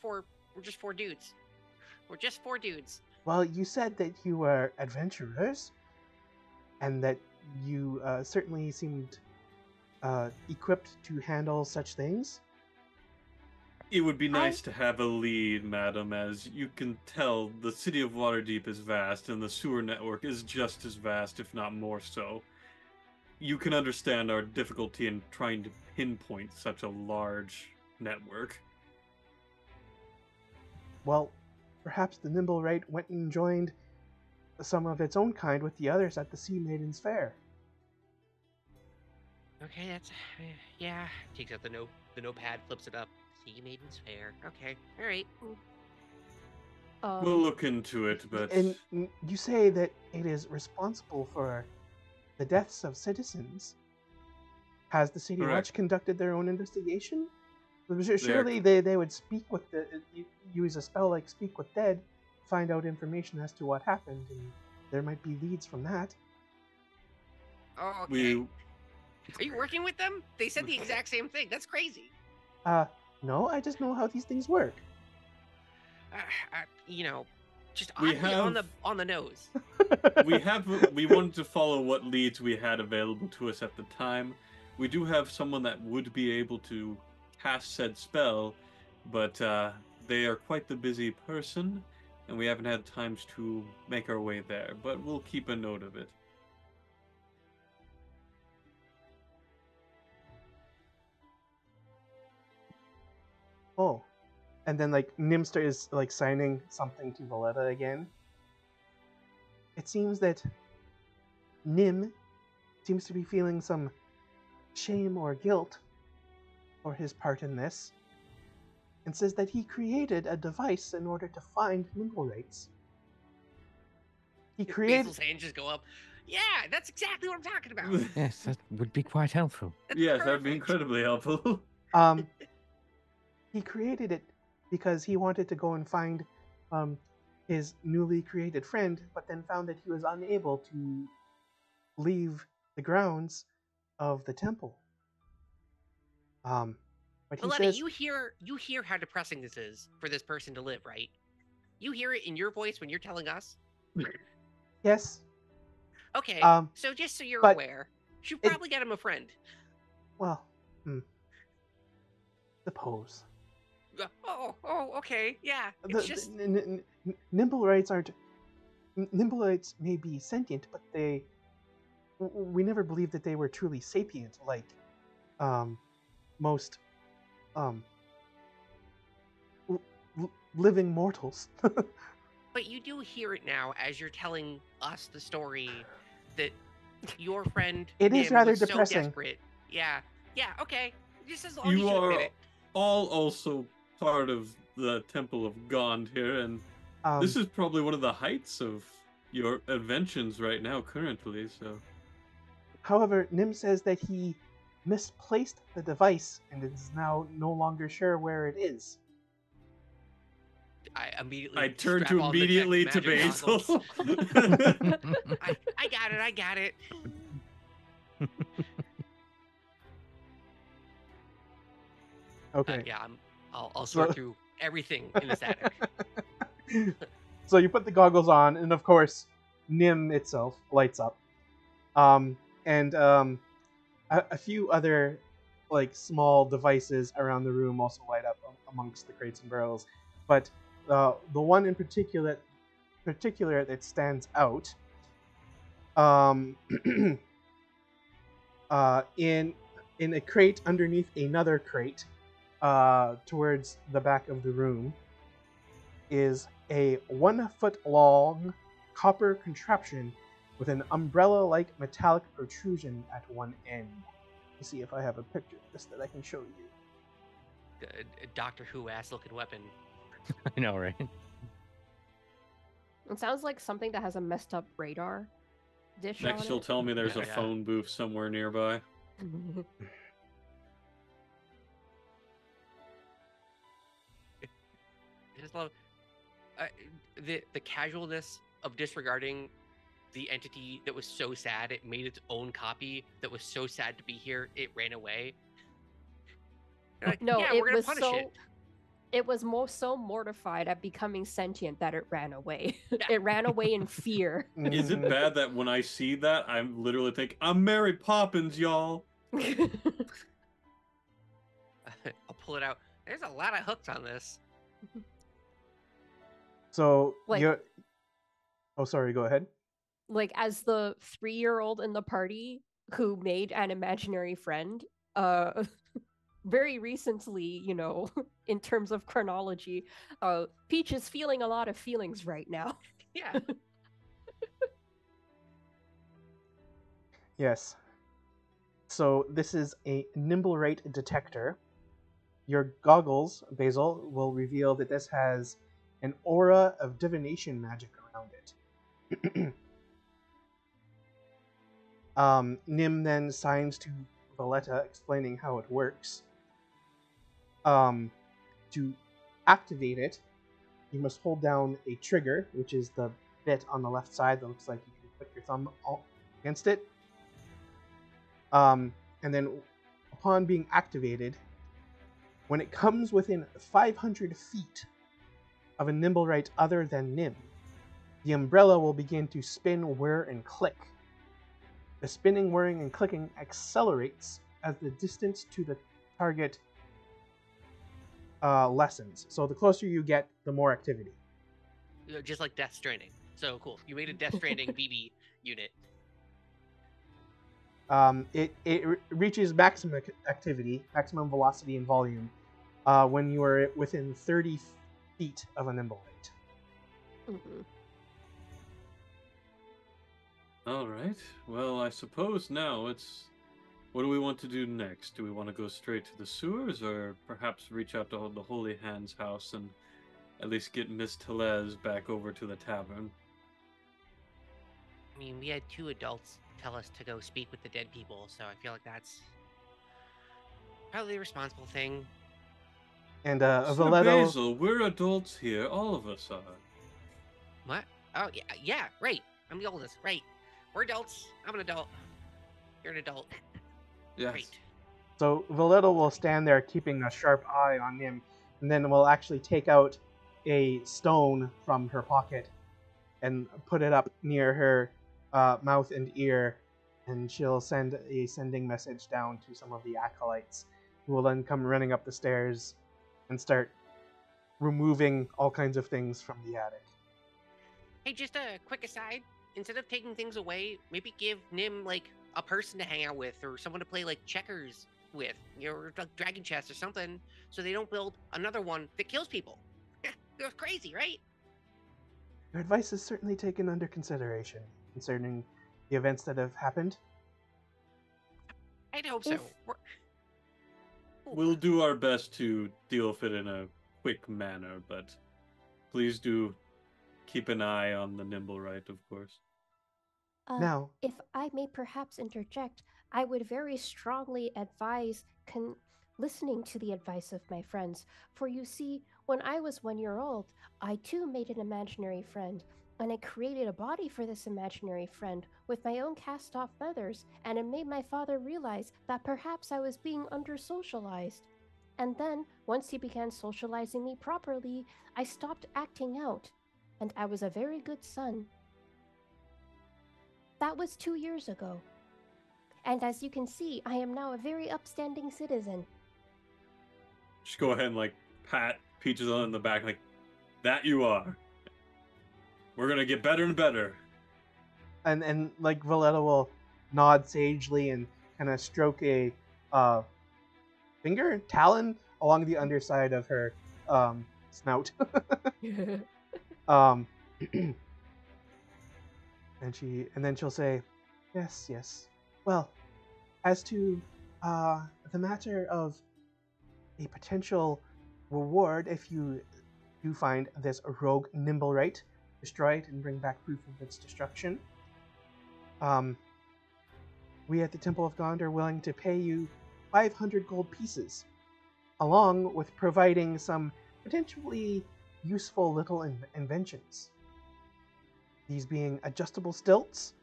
four dudes. We're just four dudes. Well, you said that you were adventurers, and that you certainly seemed equipped to handle such things. It would be nice to have a lead, madam. As you can tell, the city of Waterdeep is vast, and the sewer network is just as vast, if not more so. You can understand our difficulty in trying to pinpoint such a large network. Well, perhaps the Nimble Right went and joined some of its own kind with the others at the Sea Maidens Fair. Okay, that's yeah. Takes out the notepad, flips it up. Sea Maiden's Fair. Okay, all right. We'll look into it, but And you say that it is responsible for the deaths of citizens. Has the City Correct. Watch conducted their own investigation? Surely they would speak with use a spell like Speak with Dead, find out information as to what happened, and there might be leads from that. Oh, okay. Are you working with them? They said the exact same thing. That's crazy. No, I just know how these things work. Just oddly on the nose. we wanted to follow what leads we had available to us at the time. We do have someone that would be able to cast said spell, but they are quite the busy person, and we haven't had times to make our way there, but we'll keep a note of it. Oh, and then like Nimster is like signing something to Valletta again. It seems that Nim seems to be feeling some shame or guilt for his part in this, and says that he created a device in order to find Nimblewraiths. He created. Basil's hands just go up. Yeah, that's exactly what I'm talking about. Yes, that would be quite helpful. Yes, that'd be incredibly helpful. He created it because he wanted to go and find his newly created friend, but then found that he was unable to leave the grounds of the temple. But he Valletta, says, you hear how depressing this is for this person to live, right? You hear it in your voice when you're telling us? yes. Okay, so just so you're but aware, you should probably get him a friend. Well, suppose. Okay, yeah. It's just Nimblewrights aren't. Nimblewrights may be sentient, but we never believed that they were truly sapient, like most living mortals. But you do hear it now as you're telling us the story that your friend It Nim is rather was depressing. so desperate. Yeah, okay. Just as long as You you admit are it. all also part of the Temple of Gond here, and this is probably one of the heights of your inventions right now, currently, so... However, Nim says that he misplaced the device and is now no longer sure where it is. I turned to immediately to Basil. I got it. Okay. Yeah, I'll sort through everything in this attic. So you put the goggles on, and of course, Nim itself lights up. And a few other like small devices around the room also light up amongst the crates and barrels. But the one in particular that stands out, in a crate underneath another crate, towards the back of the room, is a 1 foot long copper contraption with an umbrella-like metallic protrusion at one end. Let's see if I have a picture of this that I can show you. A Doctor Who ass-looking weapon. I know, right? It sounds like something that has a messed up radar dish Next, on you'll it. tell me there's a phone booth somewhere nearby. I just love the casualness of disregarding the entity that was so sad it made its own copy that was so sad to be here it ran away. Like, No, yeah, it we're gonna was punish so. it. It was so mortified at becoming sentient that it ran away. Yeah. It ran away in fear. Is it Mhm. bad that when I see that, I literally think, I'm Mary Poppins, y'all? I'll pull it out. There's a lot of hooks on this. So Like- you. Oh, sorry. Go ahead. Like, as the 3-year-old in the party who made an imaginary friend, very recently, in terms of chronology, Peach is feeling a lot of feelings right now. Yeah. Yes. So this is a Nimblewright detector. Your goggles, Basil, will reveal that this has an aura of divination magic around it. Nim then signs to Valletta explaining how it works. To activate it, you must hold down a trigger, which is the bit on the left side that looks like you can put your thumb against it. And then upon being activated, when it comes within 500 feet of a Nimblewright other than Nim, the umbrella will begin to spin, whir, and click. The spinning, whirring, and clicking accelerates as the distance to the target lessens. So the closer you get, the more activity. Just like Death Stranding. So cool. You made a Death Stranding BB unit. It reaches maximum activity, maximum velocity and volume, when you are within 30 feet of a Nimblewright. Mhm. All right. Well, I suppose now it's... What do we want to do next? Do we want to go straight to the sewers, or perhaps reach out to the Holy Hand's house and at least get Miss Telez back over to the tavern? I mean, we had 2 adults tell us to go speak with the dead people, so I feel like that's probably the responsible thing. And Sir Valletta. Basil, we're adults here. All of us are. What? Oh, yeah, right. I'm the oldest, right. We're adults. I'm an adult. You're an adult. Yes. Great. So Valletta will stand there keeping a sharp eye on him, and then will actually take out a stone from her pocket and put it up near her mouth and ear, and she'll send a sending message down to some of the acolytes, who will then come running up the stairs and start removing all kinds of things from the attic. Hey, just a quick aside. Instead of taking things away, maybe give Nim, like, a person to hang out with or someone to play, like, checkers with, or like Dragon Chess or something, so they don't build another one that kills people. It was crazy, right? Your advice is certainly taken under consideration concerning the events that have happened. I'd hope so. If- We'll do our best to deal with it in a quick manner, but please do keep an eye on the Nimblewright, of course. Now, If I may perhaps interject, I would very strongly advise listening to the advice of my friends. For you see, when I was 1 year old, I too made an imaginary friend, and I created a body for this imaginary friend with my own cast off feathers, and it made my father realize that perhaps I was being under socialized. And then, once he began socializing me properly, I stopped acting out, and I was a very good son. That was 2 years ago. And as you can see, I am now a very upstanding citizen. Just go ahead and, like, pat Peaches on the back, like, that you are. We're gonna get better and better. and like Valletta will nod sagely and kind of stroke a talon along the underside of her snout. um, and then she'll say, yes. Well, as to the matter of a potential reward, if you do find this rogue Nimblewright, destroy it and bring back proof of its destruction. We at the Temple of God are willing to pay you 500 gold pieces, along with providing some potentially useful little inventions. These being adjustable stilts,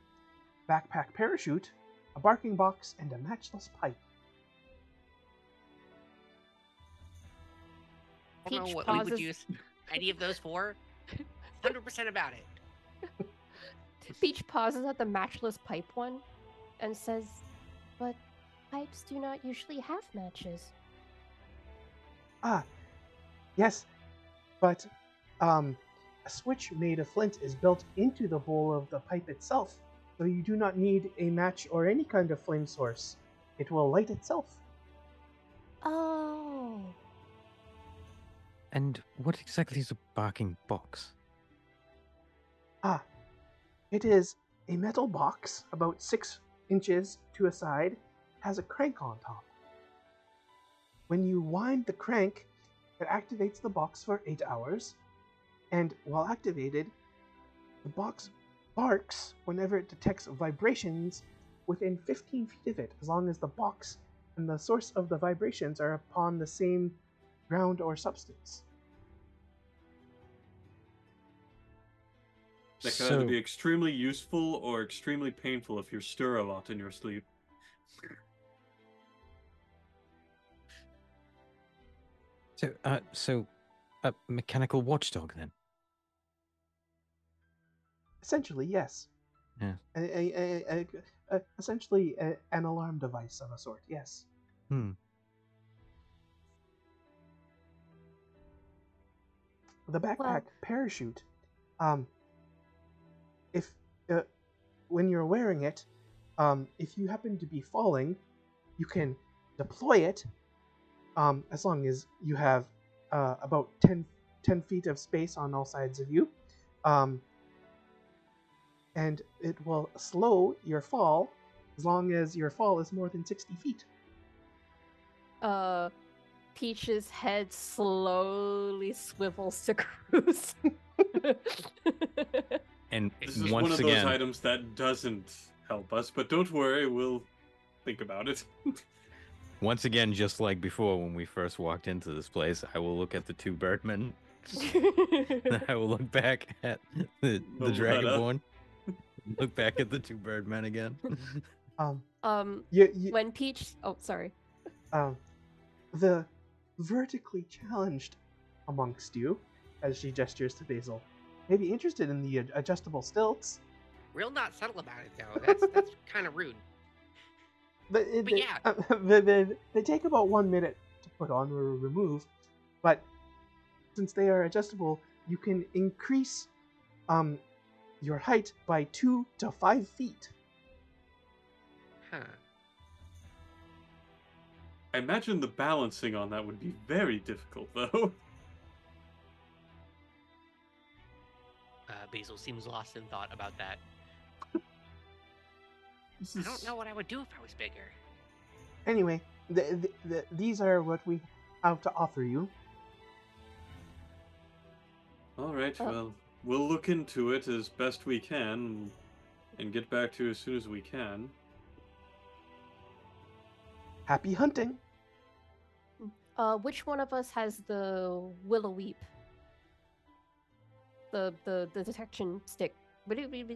backpack parachute, a barking box, and a matchless pipe. I don't know Peach what we would pauses. use any of those for. 100% about it. Peach pauses at the matchless pipe one and says, "But pipes do not usually have matches." Ah, yes, but a switch made of flint is built into the bowl of the pipe itself, so you do not need a match or any kind of flame source. It will light itself. Oh. And what exactly is a barking box? Ah, it is a metal box about 6 inches to a side, has a crank on top. When you wind the crank, it activates the box for 8 hours, and while activated, the box barks whenever it detects vibrations within 15 feet of it, as long as the box and the source of the vibrations are upon the same ground or substance. That can either be extremely useful or extremely painful if you stir a lot in your sleep. So a mechanical watchdog then? Essentially, yes. Yeah. Essentially, an alarm device of a sort, yes. The backpack parachute, if when you're wearing it, if you happen to be falling, you can deploy it, as long as you have about 10 feet of space on all sides of you, and it will slow your fall as long as your fall is more than 60 feet. Peach's head slowly swivels to Cruz. And This is once one of again, those items that doesn't help us, but don't worry, we'll think about it. once again, just like before when we first walked into this place, I will look at the two birdmen. I will look back at the Dragonborn. Look back at the two birdmen again. When Peach, oh sorry, the vertically challenged amongst you, as she gestures to Basil, may be interested in the adjustable stilts. Real not subtle about it though. That's kind of rude. But yeah, They take about 1 minute to put on or remove, but since they are adjustable, you can increase your height by 2 to 5 feet. huh? I imagine the balancing on that would be very difficult, though. Basil seems lost in thought about that. I don't know what I would do if I was bigger. Anyway, these are what we have to offer you. All right, well, we'll look into it as best we can and get back to you as soon as we can. Happy hunting. Which one of us has the willow weep? The detection stick.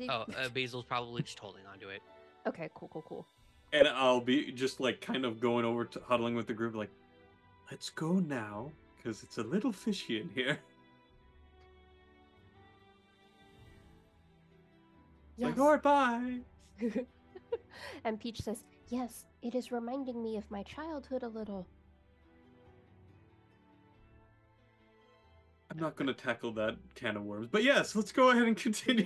Oh, Basil's probably just holding onto it. Okay, cool. And I'll be just like kind of going over to huddling with the group, like, let's go now, because it's a little fishy in here. Yes. Like, alright, bye. And Peach says, "Yes, it is reminding me of my childhood a little." I'm not going to tackle that can of worms, but yes, let's go ahead and continue.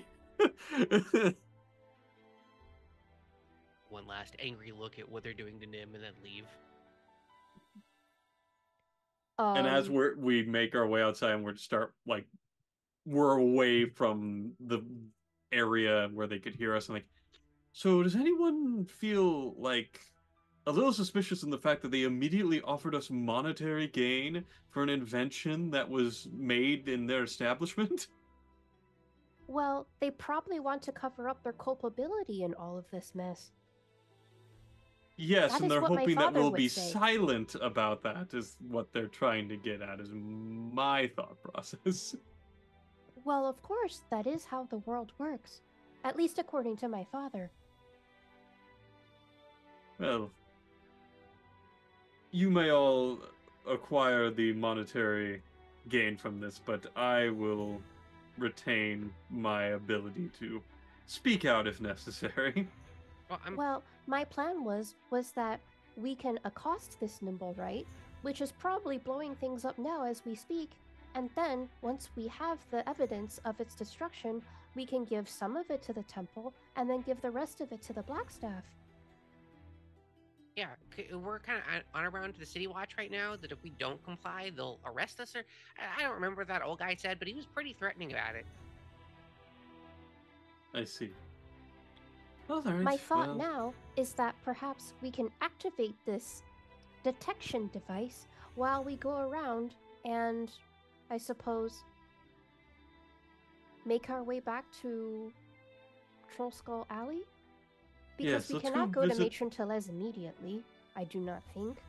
One last angry look at what they're doing to Nim and then leave. And as we make our way outside and we're away from the area where they could hear us, and like, so does anyone feel like a little suspicious in the fact that they immediately offered us monetary gain for an invention that was made in their establishment? Well, they probably want to cover up their culpability in all of this mess. Yes, That and is they're what my hoping that father we'll would be say. silent about that, is what they're trying to get at, is my thought process. Well, of course, that is how the world works. At least according to my father. Well, you may all acquire the monetary gain from this, but I will retain my ability to speak out if necessary. Well, Well, my plan was that we can accost this nimble right, which is probably blowing things up now as we speak, and then once we have the evidence of its destruction, we can give some of it to the temple and then give the rest of it to the Blackstaff. yeah, we're kind of on around to the city watch right now that if we don't comply, they'll arrest us. Or I don't remember what that old guy said, but he was pretty threatening about it. I see. All right, My thought well, now is that perhaps we can activate this detection device while we go around and, I suppose, make our way back to Troll Skull Alley? Because Yes, we let's cannot go go to visit- Matron Tellez immediately, I do not think.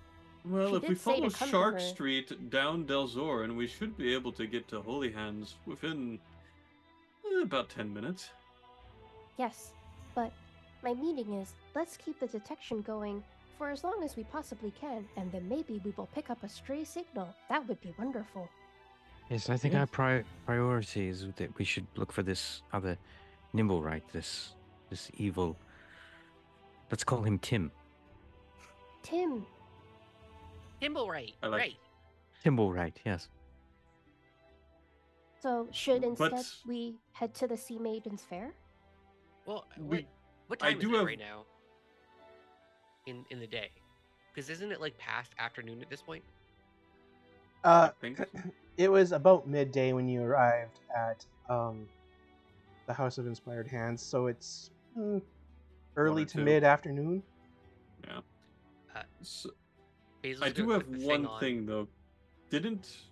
Well, She if we did say follow to come to Shark her. Street down Del Zor, and we should be able to get to Holy Hands within about 10 minutes. Yes, but my meaning is, let's keep the detection going for as long as we possibly can, and then maybe we will pick up a stray signal. That would be wonderful. Yes, I think Yeah. our priority is that we should look for this other nimble right, this evil. Let's call him Tim. Tim, Timble right, I like- right. Timble right, yes. so should instead But- we head to the Sea Maidens Fair? Well, We- what I time do is it have- right now? In the day, because isn't it like past afternoon at this point? I think. It was about midday when you arrived at the House of Inspired Hands, so it's early or to two. mid-afternoon. Yeah. Uh, So, Basil's I do gonna have put the one on. thing though. Didn't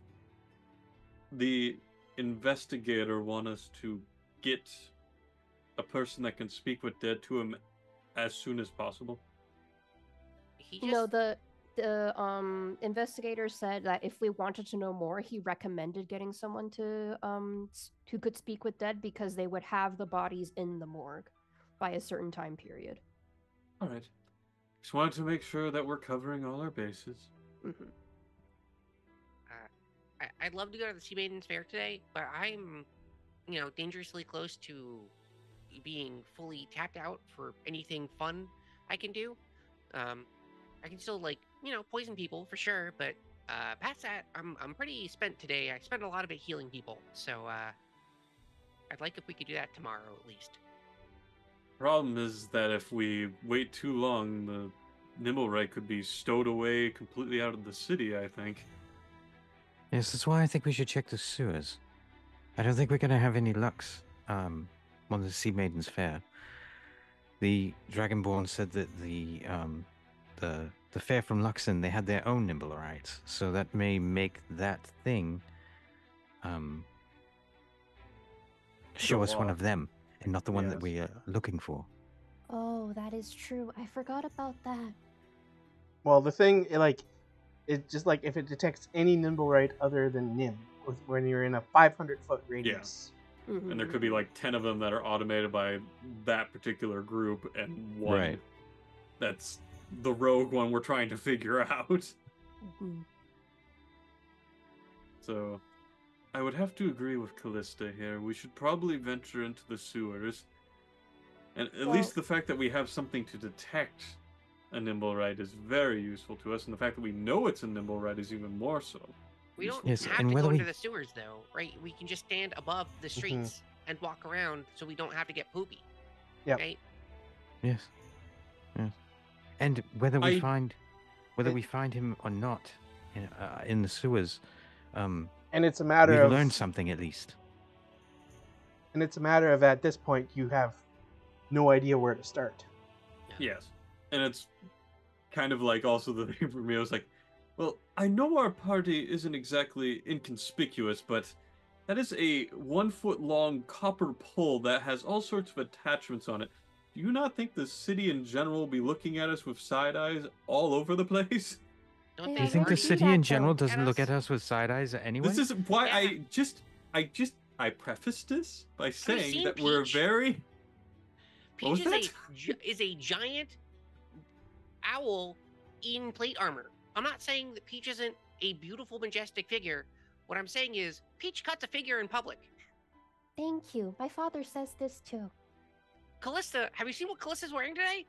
the investigator want us to get a person that can speak with dead to him as soon as possible? He just, No, the investigator said that if we wanted to know more, he recommended getting someone to who could speak with dead because they would have the bodies in the morgue by a certain time period. All right. Just wanted to make sure that we're covering all our bases. Hmm. I'd love to go to the Sea Maidens Fair today, but I'm, dangerously close to being fully tapped out for anything fun I can do. I can still poison people for sure, but past that, I'm pretty spent today. I spent a lot of it healing people, so I'd like if we could do that tomorrow at least. Problem is that if we wait too long, the Nimblewright could be stowed away completely out of the city, I think. Yes, that's why I think we should check the sewers. I don't think we're going to have any lucks on the Sea Maidens Fair. The Dragonborn said that the fair from Luxon, they had their own Nimblerites, so that may make that thing show Go us one off. of them, and not the one that Yes. we are looking for. Oh, that is true. I forgot about that. Well, the thing, it just like if it detects any Nimblewright other than Nim, when you're in a 500-foot radius. And there could be like 10 of them that are automated by that particular group, and one Right. that's the rogue one we're trying to figure out. Mhm. So, I would have to agree with Callista here. We should probably venture into the sewers. And at Well- least the fact that we have something to detect a Nimblewright is very useful to us, and the fact that we know it's a Nimblewright is even more so. We don't Yes, have and to whether go into we- the sewers though, right? We can just stand above the streets and walk around, so we don't have to get poopy. Yep. Right? Yes. Yes. And whether we I- find him or not in the sewers, And it's a matter we've of learned something at least. and it's a matter of at this point you have no idea where to start. Yes. And it's kind of like also the thing for me, I was like, well, I know our party isn't exactly inconspicuous, but that is a 1-foot long copper pole that has all sorts of attachments on it. Do you not think the city in general will be looking at us with side eyes all over the place? Don't Hey, they Do you I think already the do city that, in though. general At doesn't look us? at us with side eyes anyway? This is why Yeah. I prefaced this by saying seen that we're Peach? very. What Peach was is a giant owl in plate armor. I'm not saying that Peach isn't a beautiful, majestic figure, What I'm saying is, Peach cuts a figure in public. Thank you. My father says this too. Callista, have you seen what Callista's wearing today?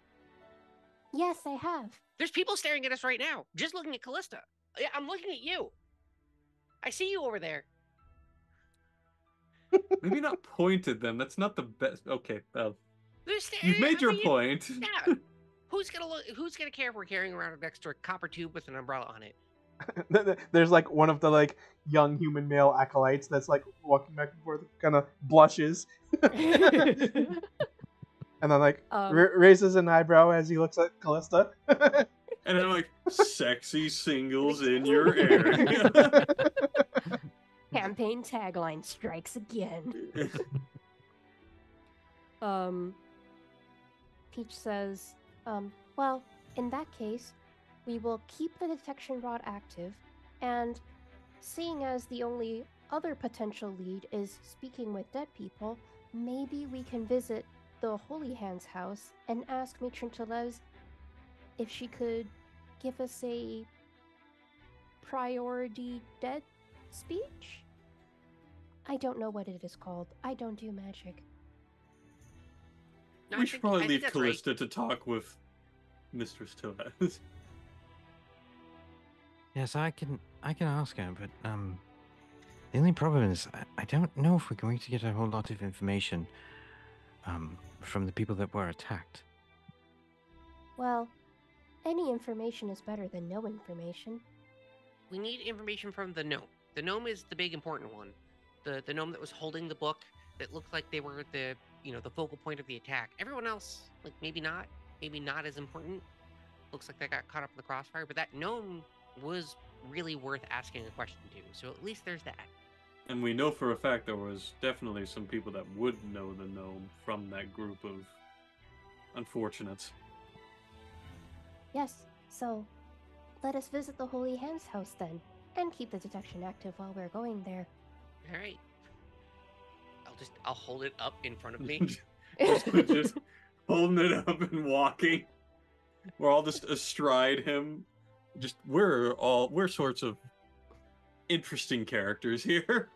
Yes, I have. There's people staring at us right now, just looking at Callista. Yeah, I'm looking at you. I see you over there. Maybe not point at them. That's not the best. Okay, you've I made your mean, point. Yeah. Who's gonna care if we're carrying around an extra copper tube with an umbrella on it? There's like one of the like young human male acolytes that's like walking back and forth, kind of blushes, and then like raises an eyebrow as he looks at Callista. And I'm like, sexy singles in your area. Campaign tagline strikes again. Peach says, well, in that case, we will keep the detection rod active, and seeing as the only other potential lead is speaking with dead people, maybe we can visit the Holy Hands house and ask Matron Therese if she could give us a priority dead speech? I don't know what it is called. I don't do magic. No, We should probably leave Callista to talk with Mistress Therese. Yes, I can ask her, but the only problem is I don't know if we're going to get a whole lot of information from the people that were attacked. Well, any information is better than no information. We need information from the gnome. The gnome is the big important one. The gnome that was holding the book that looked like they were the focal point of the attack. Everyone else, like maybe not as important. Looks like they got caught up in the crossfire, but that gnome was really worth asking a question to. So at least there's that. And we know for a fact there was definitely some people that would know the gnome from that group of unfortunates. Yes, so let us visit the Holy Hands house then, and keep the detection active while we're going there. All right. I'll hold it up in front of me. just holding it up and walking. We're all just astride him. We're sorts of interesting characters here.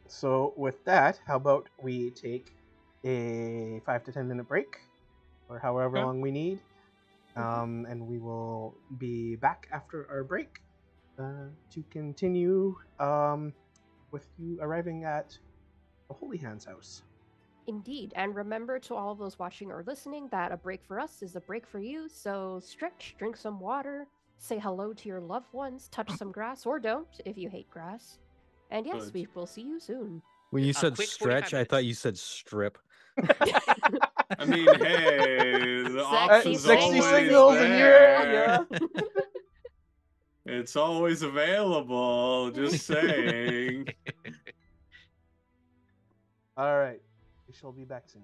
So with that, how about we take a 5 to 10 minute break, or however long we need, and we will be back after our break to continue with you arriving at the Holy Hands house. Indeed, and remember to all of those watching or listening that a break for us is a break for you, so stretch, drink some water, say hello to your loved ones, touch some grass, or don't if you hate grass. And yes, we will see you soon. When you said stretch, I thought you said strip. I mean, hey, the option's sexy always signals there. in your area. It's always available, just saying. All right, we shall be back soon.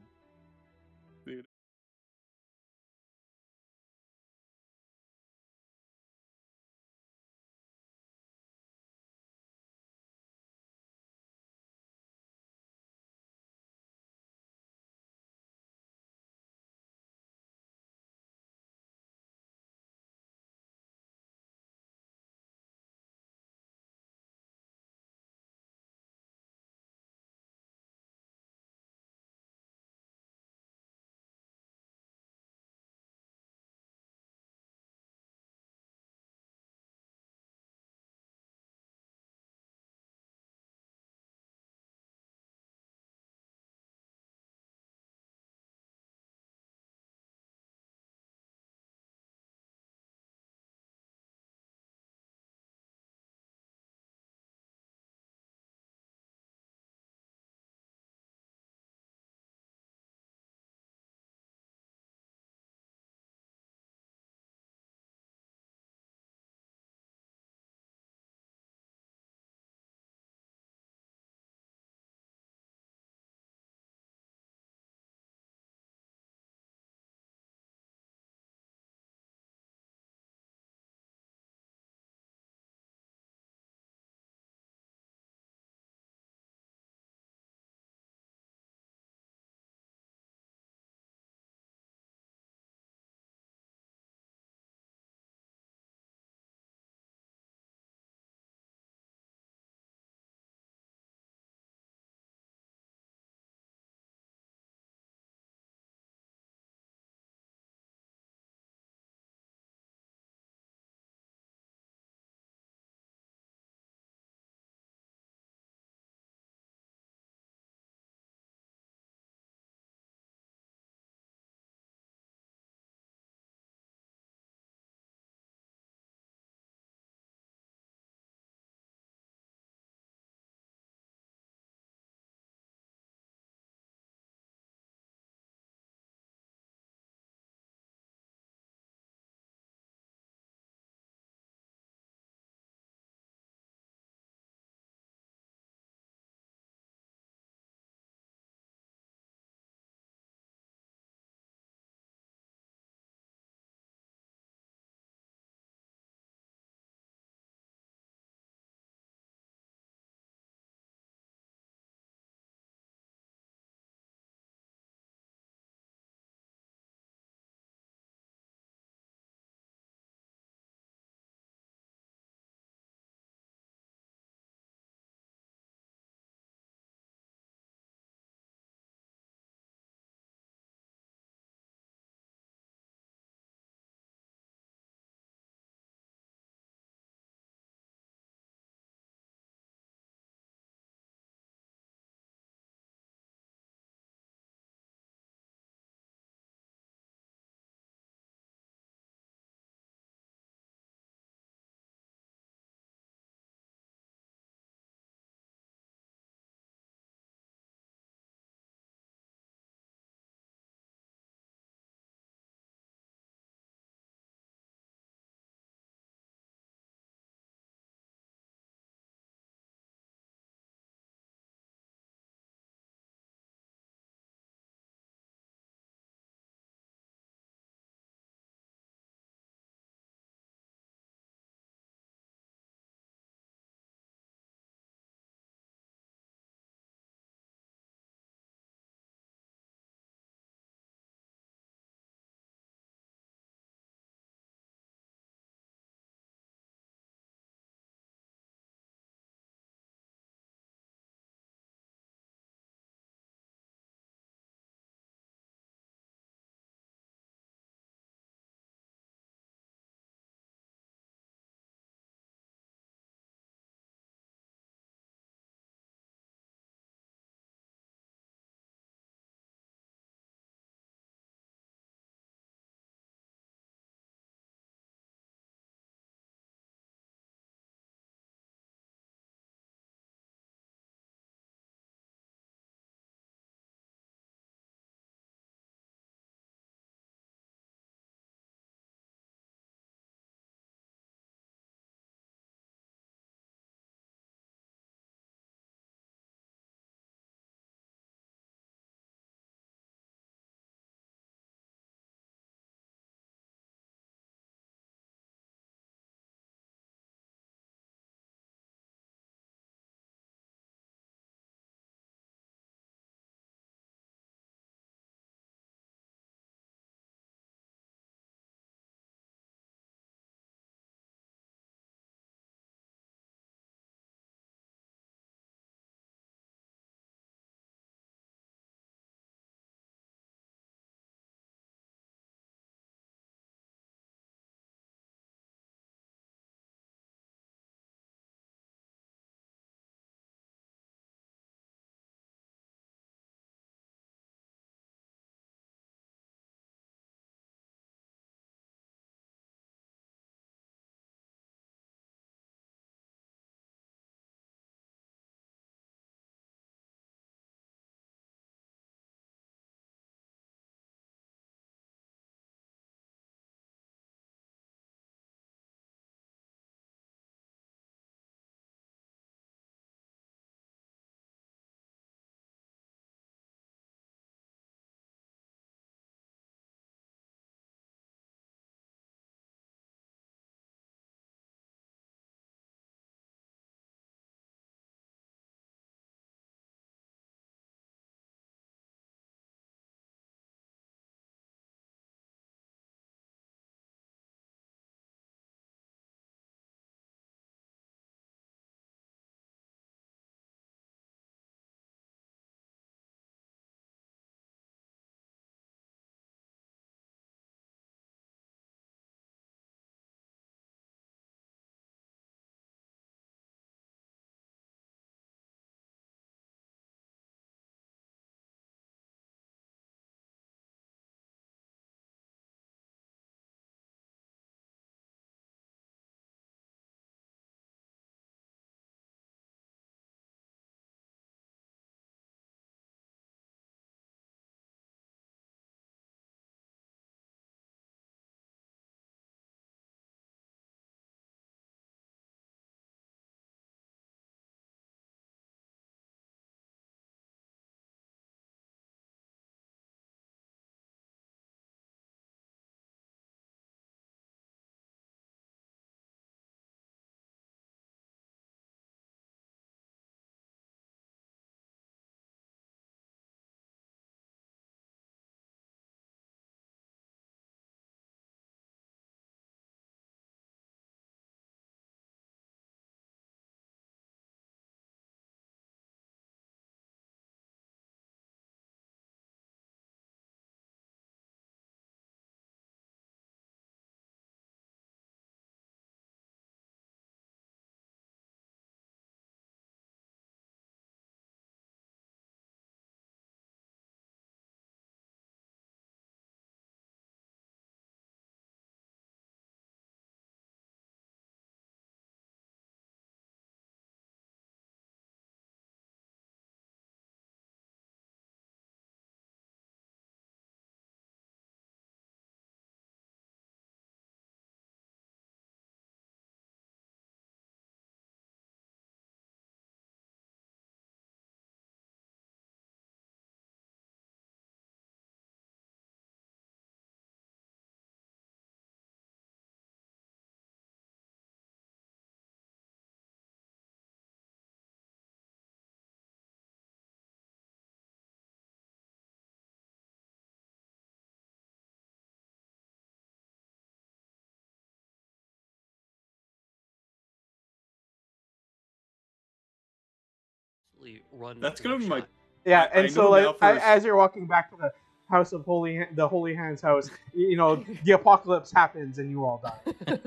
absolutely run. That's gonna be my. one-shot. Yeah, I and so know like now for a as you're walking back to the house of the Holy Hands house, the apocalypse happens and you all die.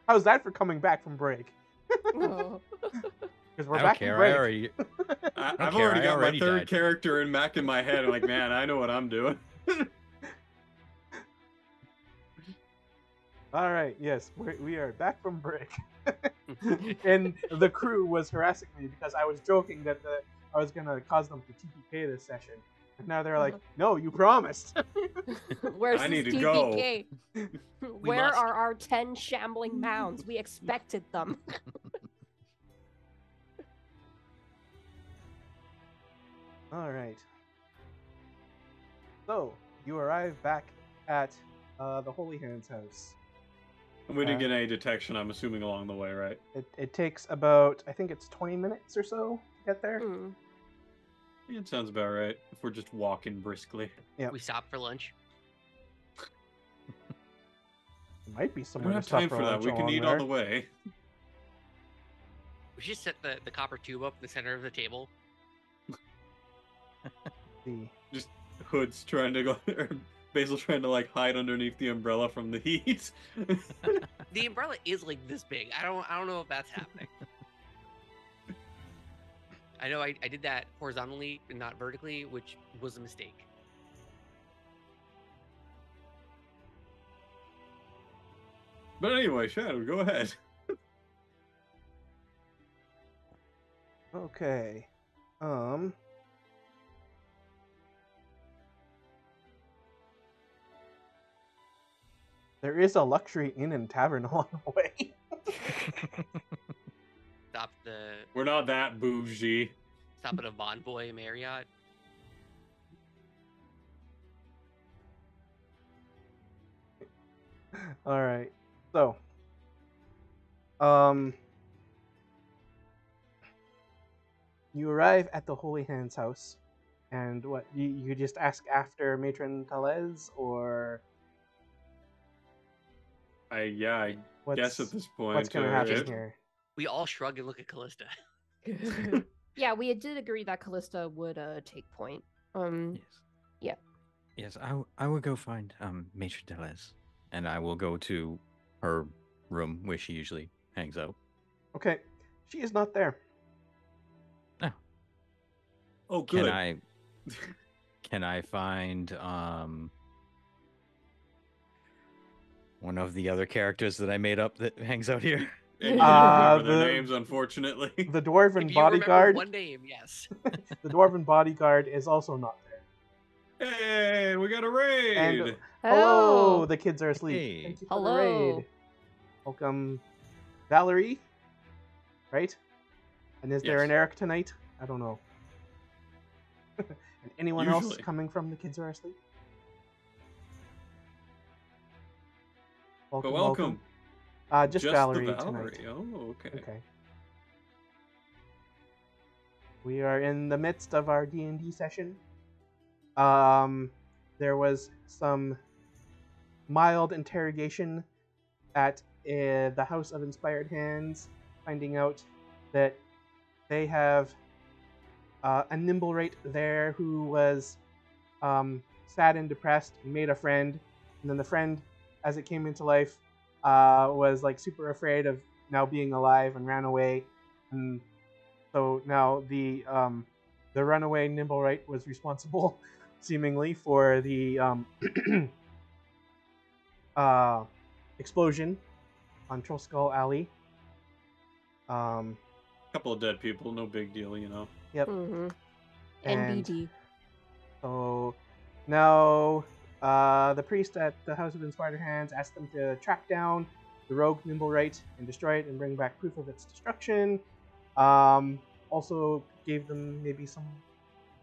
How's that for coming back from break? Oh. Because we're I don't back care. from break. I've care, already I got my already third died. character in back in my head. I'm like, man, I know what I'm doing. All right, yes, we are back from break. And the crew was harassing me because I was joking that I was going to cause them to TPK this session. And now they're like, no, you promised. Where's I this need to go. TPK? Where must. are our 10 shambling mounds? We expected them. All right. So, you arrive back at the Holy Hands house. We didn't get any detection, I'm assuming, along the way, right? It takes about, I think it's 20 minutes or so to get there. Mm. Yeah, it sounds about right. If we're just walking briskly. Yep. We stopped for lunch. There might be We somewhere don't to have time stop for that. lunch We can along eat there. on the way. We should set the copper tube up in the center of the table. See. Just Hood's trying to go, or Basil trying to like hide underneath the umbrella from the heat. The umbrella is like this big. I don't know if that's happening. I know I did that horizontally and not vertically, which was a mistake. But anyway, Shadow, go ahead. Okay. There is a luxury inn and tavern along the way. We're not that bougie. Stop at a Bonvoy Marriott. All right. So, you arrive at the Holy Hands house, and what you just ask after Matron Thalez, or I guess at this point. what's gonna happen it- here? We all shrug and look at Callista. Yeah, we did agree that Callista would take point. Yes. Yeah. Yes, I will go find Matron Deleuze, and I will go to her room where she usually hangs out. Okay, she is not there. Oh, good. Can I find one of the other characters that I made up that hangs out here? And you don't remember the- their names, unfortunately. The dwarven If you remember bodyguard. one name, yes. The dwarven bodyguard is also not there. Hey, we got a raid. And hello, the kids are asleep. Hey. Thank you for Hello. the raid. Welcome, Valerie. Right? And is there Yes. an Eric tonight? I don't know. And anyone else Usually. coming from the kids are asleep? But welcome. Just the Valerie Valerie. tonight. Oh, okay. Okay. We are in the midst of our D&D session. There was some mild interrogation at the House of Inspired Hands, finding out that they have a Nimblewright there who was sad and depressed and made a friend, and then the friend, as it came into life, was like super afraid of now being alive and ran away, and so now the runaway Nimblewright was responsible, seemingly, for the explosion on Trollskull Alley. Couple of dead people, no big deal, you know. Yep. Mm-hmm. And NBD. so now the priest at the House of Inspired Hands asked them to track down the rogue Nimblewright and destroy it and bring back proof of its destruction. Also gave them maybe some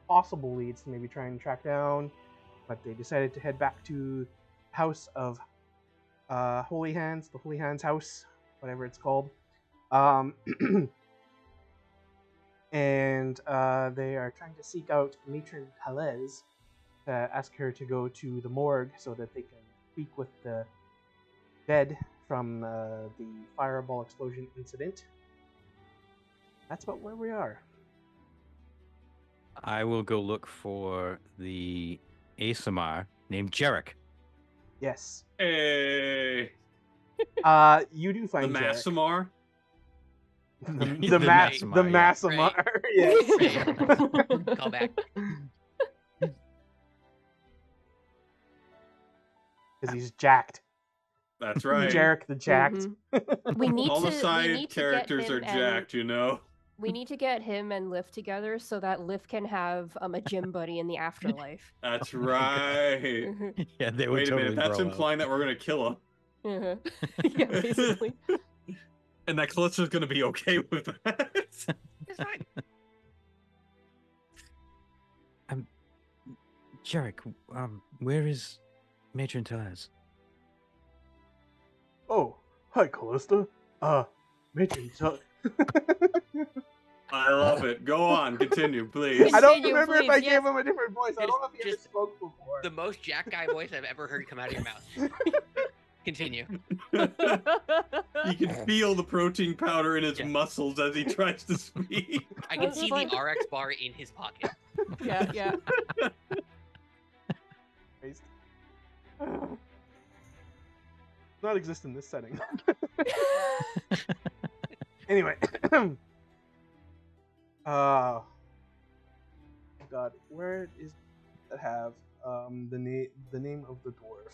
possible leads to maybe try and track down, but they decided to head back to House of Holy Hands, the Holy Hands House, whatever it's called. And they are trying to seek out Matron Thalez to ask her to go to the morgue so that they can speak with the dead from the fireball explosion incident. That's about where we are. I will go look for the ASMR named Jarek. Yes. Hey, You do the find Jarek. Massamar. The Massamar, yeah. Massamar. Yes. Right. Call back. Because he's jacked. That's right. Jarek the jacked. We need All to the side we need to get characters him are jacked, you know. We need to get him and Liv together so that Liv can have a gym buddy in the afterlife. That's Oh my God. right. Yeah, they would Wait a totally minute, that's bro up. implying that we're gonna kill him. Yeah, basically. And that Callista's gonna be okay with that. It's fine. Jarek, where is Matron Tellez? Oh, hi, Callista. Matron, I love it. Go on, continue, please. I don't Continue, remember if I please, gave yes. him a different voice. I don't know if he ever Just spoke before. The most Jack guy voice I've ever heard come out of your mouth. Continue. You can feel the protein powder in his Yeah. muscles as he tries to speak. I can That's see fine. the RX bar in his pocket. Yeah. Christ. Not exist in this setting. Anyway. God, where is that have the name of the dwarf?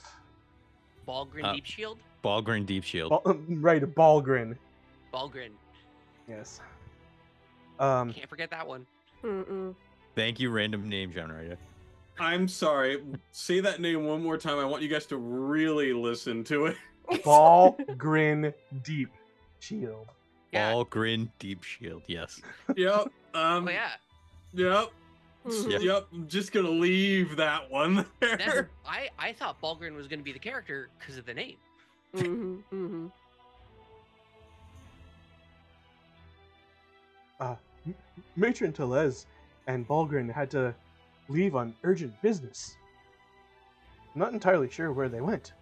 Balgrin Deep Shield? Balgrin Deep Shield. Right, Balgrin. Balgrin. Yes. Can't forget that one. Thank you, random name generator. I'm sorry. Say that name one more time. I want you guys to really listen to it. Balgrin Deep Shield. Yeah. Balgrin Deep Shield, yes. Yep. Oh yeah. Yep. Yeah. Yep. I'm just gonna leave that one there. That's I thought Balgrin was gonna be the character because of the name. Matron Tellez and Balgrin had to leave on urgent business. I'm not entirely sure where they went.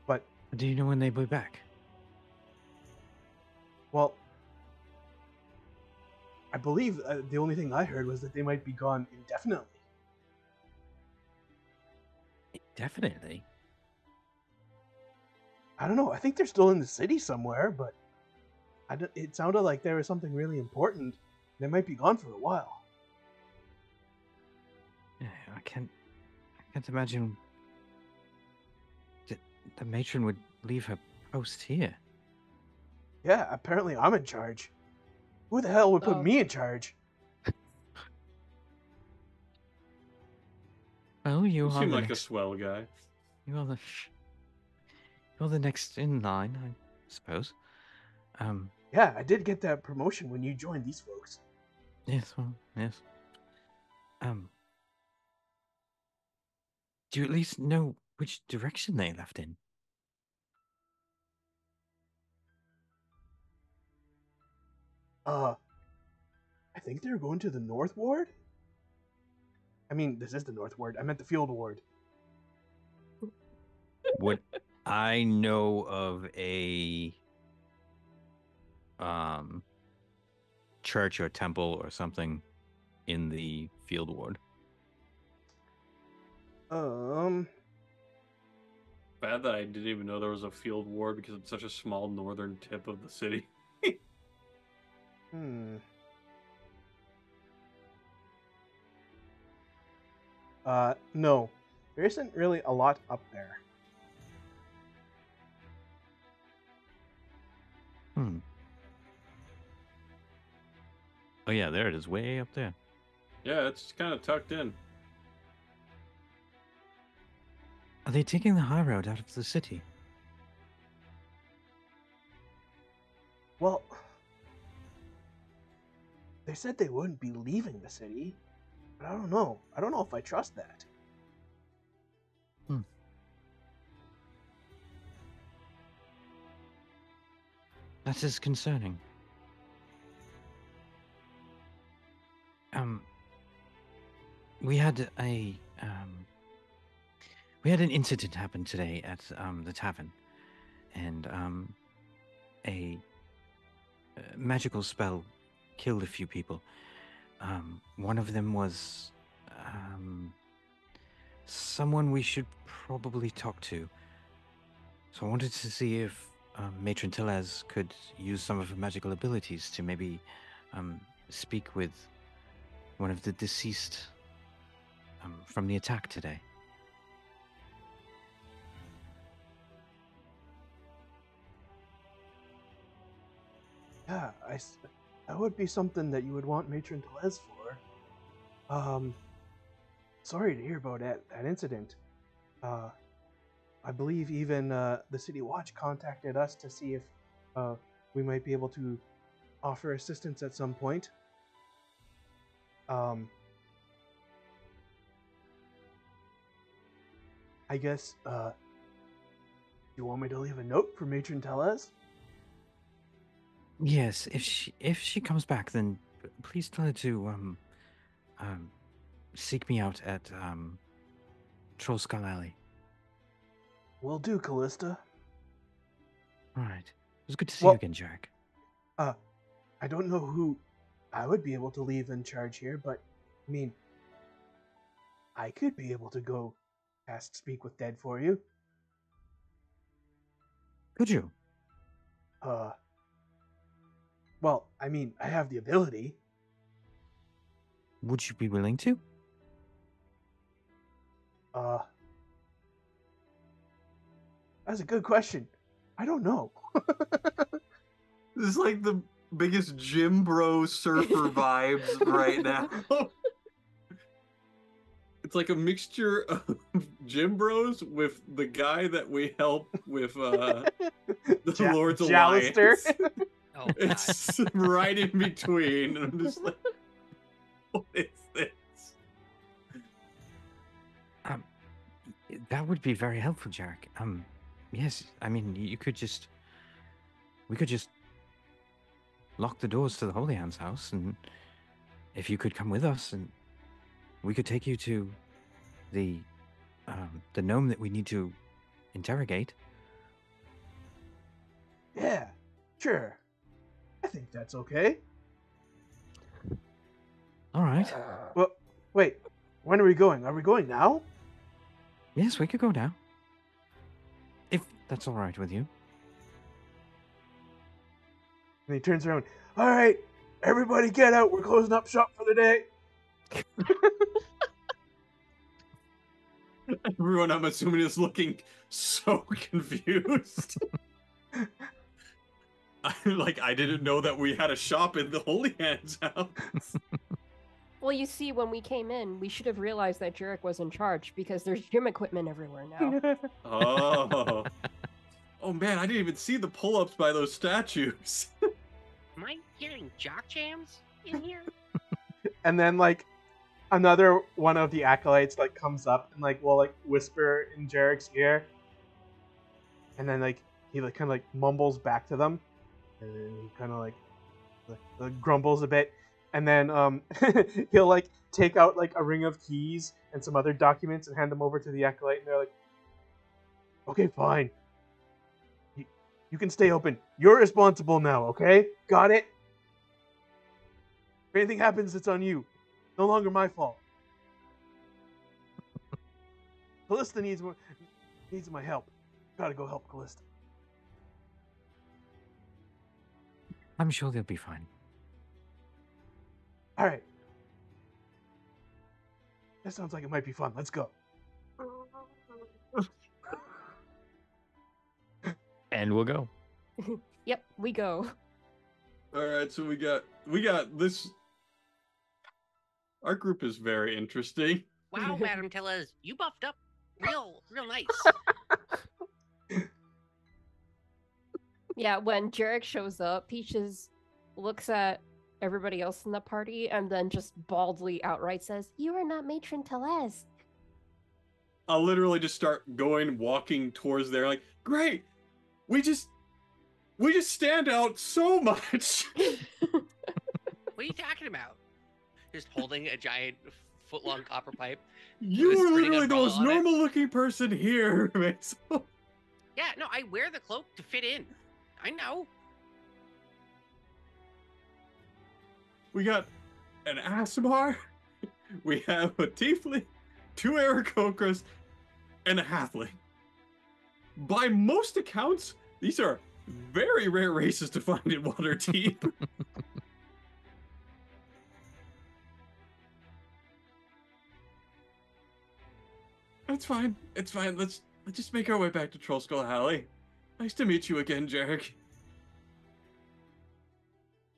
But, Do you know when they'll be back? well, I believe the only thing I heard was that they might be gone indefinitely. Definitely. I don't know. I think they're still in the city somewhere, but it sounded like there was something really important. They might be gone for a while. Yeah, I can't imagine the matron would leave her post here. Yeah, apparently I'm in charge. Who the hell would put Oh. me in charge? Well, You you are seem the like a next, swell guy. you're the next in line, I suppose. Yeah, I did get that promotion when you joined these folks. Yes, well, yes. Do you at least know which direction they left in? I think they're going to the North Ward? I mean, this is the North Ward. I meant the Field Ward. What I know of a church or temple or something in the field ward. Bad that I didn't even know there was a field war because it's such a small northern tip of the city. No. There isn't really a lot up there. Oh yeah, there it is, way up there. Yeah, it's kind of tucked in. Are they taking the high road out of the city? Well, they said they wouldn't be leaving the city, but I don't know. I don't know if I trust that. That is concerning. We had an incident happen today at the tavern, and a magical spell killed a few people. one of them was someone we should probably talk to. So I wanted to see if Matron Tellez could use some of her magical abilities to maybe speak with one of the deceased from the attack today. Yeah, that would be something that you would want Matron Tellez for. Sorry to hear about that incident. I believe even the City Watch contacted us to see if we might be able to offer assistance at some point. I guess, you want me to leave a note for Matron Tellez? Yes, if she comes back, then please tell her to seek me out at Troll Skull Alley. Will do, Callista. All right. It was good to see you again, Jack. I don't know who I would be able to leave in charge here, but, I mean, I could be able to go cast Speak with Dead for you. Could you? Well, I mean, I have the ability. Would you be willing to? That's a good question. I don't know. This is like the biggest gym bro surfer vibes right now. It's like a mixture of gym bros with the guy that we help with the Lord's Jallister. Alliance. Oh, God. It's right in between. I'm just like, what is this? That would be very helpful, Jack. Yes, I mean, we could just lock the doors to the Holy Hand's house, and if you could come with us, and we could take you to the gnome that we need to interrogate. Yeah, sure. I think that's okay. All right. Well, wait. When are we going? Are we going now? Yes, we could go now. If that's all right with you. And he turns around. All right, everybody get out. We're closing up shop for the day. Everyone, I'm assuming, is looking so confused. I didn't know that we had a shop in the Holy Hand's house. Well, you see, when we came in, we should have realized that Jarek was in charge because there's gym equipment everywhere now. Oh. Oh man, I didn't even see the pull-ups by those statues. Am I hearing jock jams in here? And then like another one of the acolytes like comes up and like will like whisper in Jarek's ear, and then like he like kind of like mumbles back to them, and then he kind of like grumbles a bit, and then he'll like take out like a ring of keys and some other documents and hand them over to the acolyte, and they're like, "Okay, fine. You can stay open. You're responsible now, okay? Got it? If anything happens, it's on you. No longer my fault. Callista needs my help. Gotta go help Callista." I'm sure they'll be fine. All right. That sounds like it might be fun. Let's go. And we'll go. Yep, we go. All right, so we got this. Our group is very interesting. Wow, Madam Tellez, you buffed up real nice. Yeah, when Jarek shows up, Peaches looks at everybody else in the party and then just baldly outright says, "You are not Matron Tellez." I'll literally just start walking towards there, like, great, we just stand out so much. What are you talking about? Just holding a giant foot-long copper pipe. You With a are sprinting literally the umbrella most on it. normal-looking person here, Mason. Yeah, no, I wear the cloak to fit in. I know. We got an Asimar, we have a Tiefling, 2 Aarakocras, and a Halfling. By most accounts, these are very rare races to find in Waterdeep. It's fine. It's fine. Let's just make our way back to Trollskull Alley. Nice to meet you again, Jarek.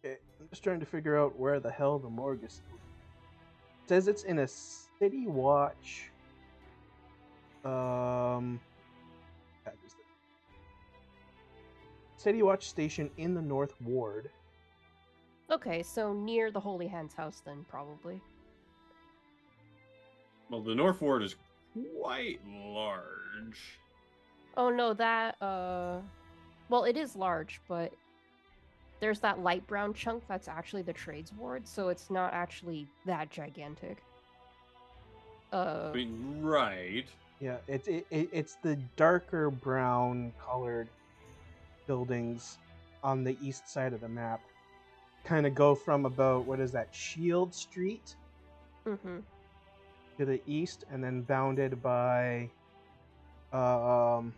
Okay, I'm just trying to figure out where the hell the morgue is. It says it's in a city watch. City watch station in the North Ward. Okay, so near the Holy Hands house then, probably. Well, the North Ward is quite large. Oh no, that well, it is large, but there's that light brown chunk that's actually the trades ward, so it's not actually that gigantic. I mean, right. Yeah, it's the darker brown colored buildings on the east side of the map. Kind of go from about, what is that, Shield Street Mm-hmm. to the east, and then bounded by Troll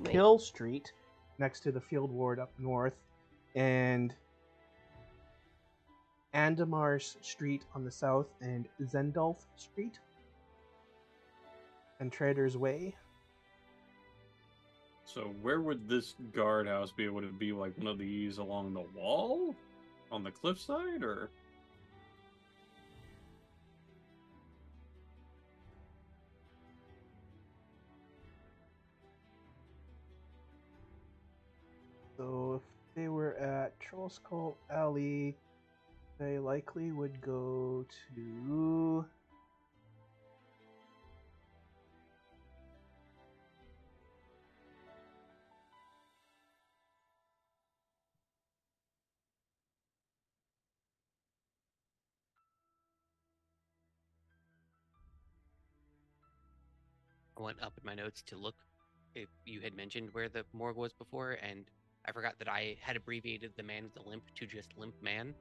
Kill Street next to the Field Ward up north, and Andamars Street on the south, and Zendolf Street and Trader's Way. So where would this guardhouse be? Would it be like one of these along the wall? On the cliffside, or? So if they were at Trollskull Alley, they likely would go to... I went up in my notes to look if you had mentioned where the morgue was before, and I forgot that I had abbreviated the man with the limp to just Limp Man.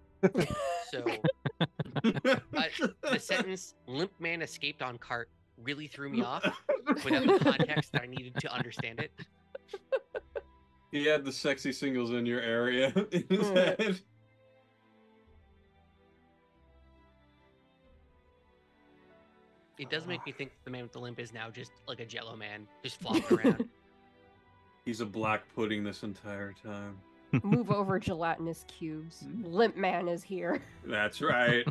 So the sentence "Limp Man escaped on cart" really threw me off without the context that I needed to understand it. He had the sexy singles in your area in his head. It does make me think the man with the limp is now just like a Jello man, just flopping around. He's a black pudding this entire time. Move over, gelatinous cubes. Limp Man is here. That's right.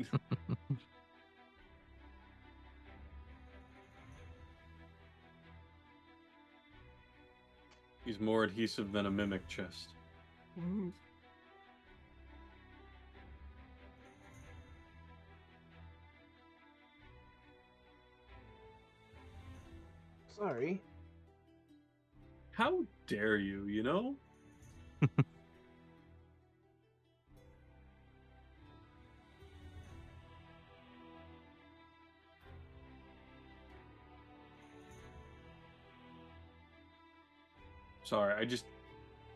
He's more adhesive than a mimic chest. Mm. Sorry. How dare you, you know? Sorry,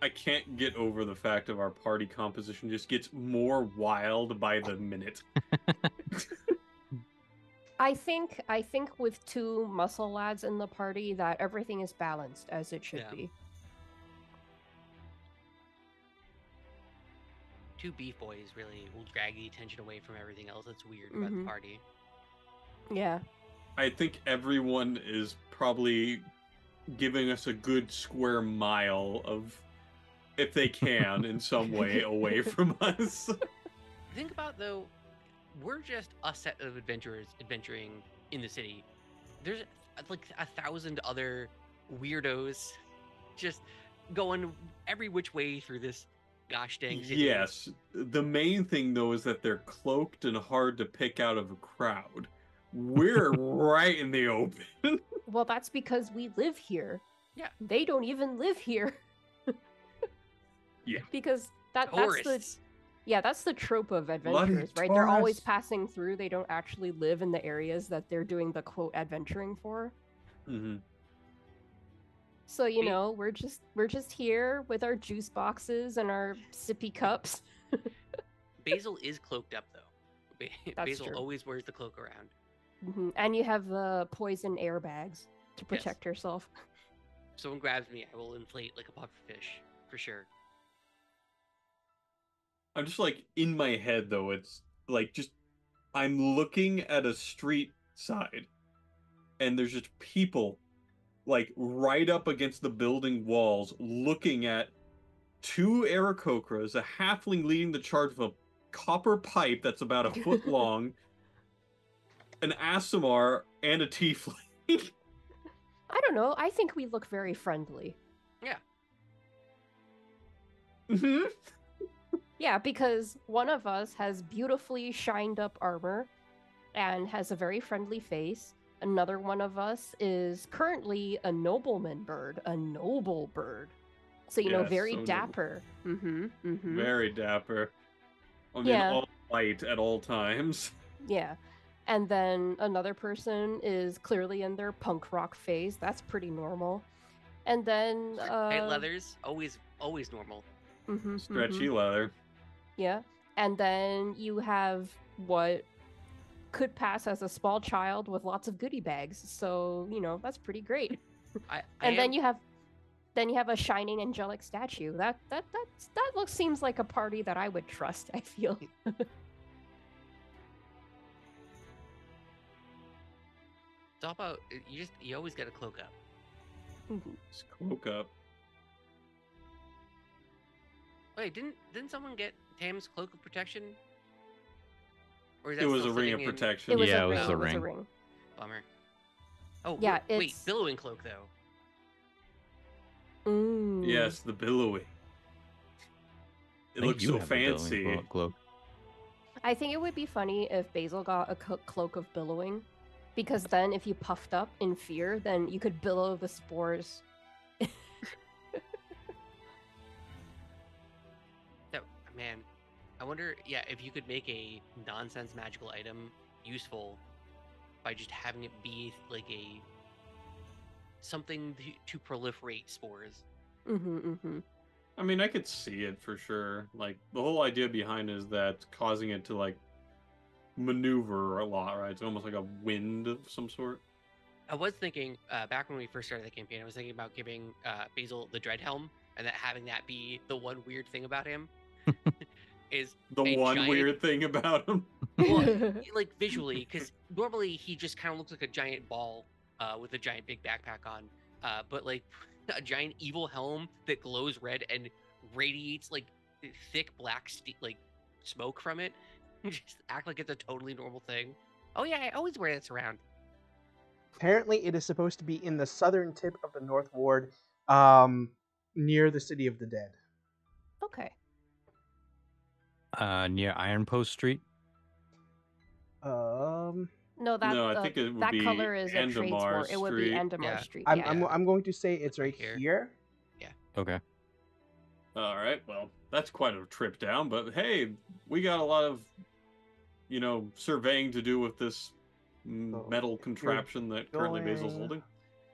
I can't get over the fact of our party composition just gets more wild by the minute. I think with 2 muscle lads in the party that everything is balanced as it should be. 2 beef boys really will drag the attention away from everything else that's weird about the party. Yeah. I think everyone is probably giving us a good square mile of, if they can, in some way, away from us. Think about, though, we're just a set of adventurers adventuring in the city. There's like 1,000 other weirdos just going every which way through this gosh dang city. Yes. The main thing, though, is that they're cloaked and hard to pick out of a crowd. We're right in the open. Well, that's because we live here. Yeah. They don't even live here. Yeah. Because that's the trope of Bloody adventurers, right? They're always tourists. passing through. They don't actually live in the areas that they're doing the quote adventuring for. Mm-hmm. So, you know, we're just here with our juice boxes and our sippy cups. Basil is cloaked up though. That's Basil true. always wears the cloak around. And you have the poison airbags to protect yourself. If someone grabs me, I will inflate like a pufferfish for sure. I'm just like in my head though. It's like just I'm looking at a street side, and there's just people like right up against the building walls, looking at two Aarakocras, a halfling leading the charge with a copper pipe that's about a foot long, an Aasimar, and a tiefling. I don't know. I think we look very friendly. Yeah. Mm-hmm. Yeah, because one of us has beautifully shined up armor and has a very friendly face. Another one of us is currently a nobleman bird, a noble bird. So, you know, Yes, very so noble. dapper. Very dapper. I mean, Yeah. all light at all times. Yeah. And then another person is clearly in their punk rock phase. That's pretty normal. And then Tight leathers, always normal. Stretchy leather. Yeah. And then you have what could pass as a small child with lots of goodie bags. So, you know, that's pretty great. Then you have a shining angelic statue. That seems like a party that I would trust, I feel. It's all about you always got to cloak up. Just cloak up. Wait, didn't someone get Tam's cloak of protection? Or is It was a ring of protection. It was Yeah, a it was ring. a It was a ring. ring. Bummer. Oh Yeah, wait, it's- billowing cloak though. Mm. Yes, the billowy. It looks so fancy. Cloak. I think it would be funny if Basil got a cloak of billowing, because then if you puffed up in fear, then you could billow the spores. That man, I wonder. Yeah, if you could make a nonsense magical item useful by just having it be like a something to proliferate spores. I mean, I could see it for sure. Like, the whole idea behind it is that causing it to, like, maneuver a lot, right? It's almost like a wind of some sort. I was thinking, back when we first started the campaign, I was thinking about giving Basil the Dread Helm, and that having that be the one weird thing about him. Is The a one giant- weird thing about him. Well, like visually, because normally he just kind of looks like a giant ball with a giant big backpack on, but like a giant evil helm that glows red and radiates like thick black like smoke from it. Just act like it's a totally normal thing. Oh yeah, I always wear this around. Apparently, it is supposed to be in the southern tip of the North Ward, near the City of the Dead. Okay. Near Iron Post Street. No, that No, I think it would that be color is a Endemar Tradesmore. It would be Street. Endemar Yeah. Street. I'm going to say it's right Right here. Okay. All right, well, that's quite a trip down, but hey, we got a lot of, surveying to do with this metal contraption that currently Basil's going- holding.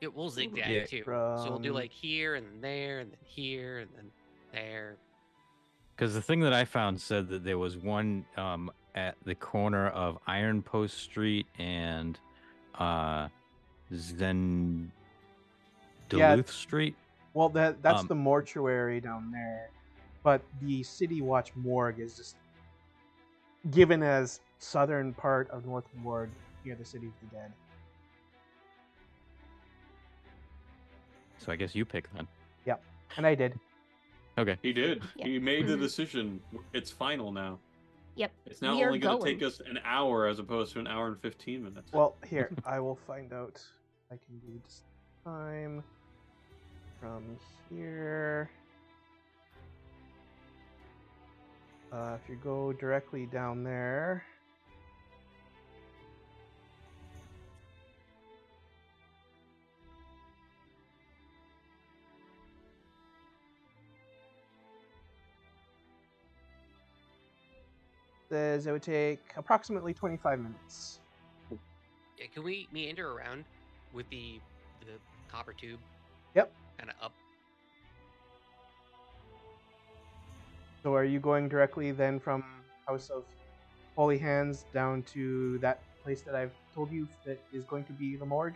Yeah, we'll zigzag Yeah. too. So we'll do From- like here and then there and then here and then there. Because the thing that I found said that there was one at the corner of Iron Post Street and Duluth Yeah. Street. Well, that's Um, the mortuary down there, but the City Watch morgue is just given as southern part of North Ward near the City of the Dead. So I guess you pick then. And I did. Okay. He did. Yeah. He made the Mhm. decision. It's final now. Yep. It's now We are only going to going. take us an hour as opposed to an hour and 15 minutes. Well, here, I will find out. I can do this time from here. If you go directly down there. Says it would take approximately 25 minutes. Yeah, can we meander around with the copper tube? Yep. Kind of up. So are you going directly then from House of Holy Hands down to that place that I've told you that is going to be the morgue?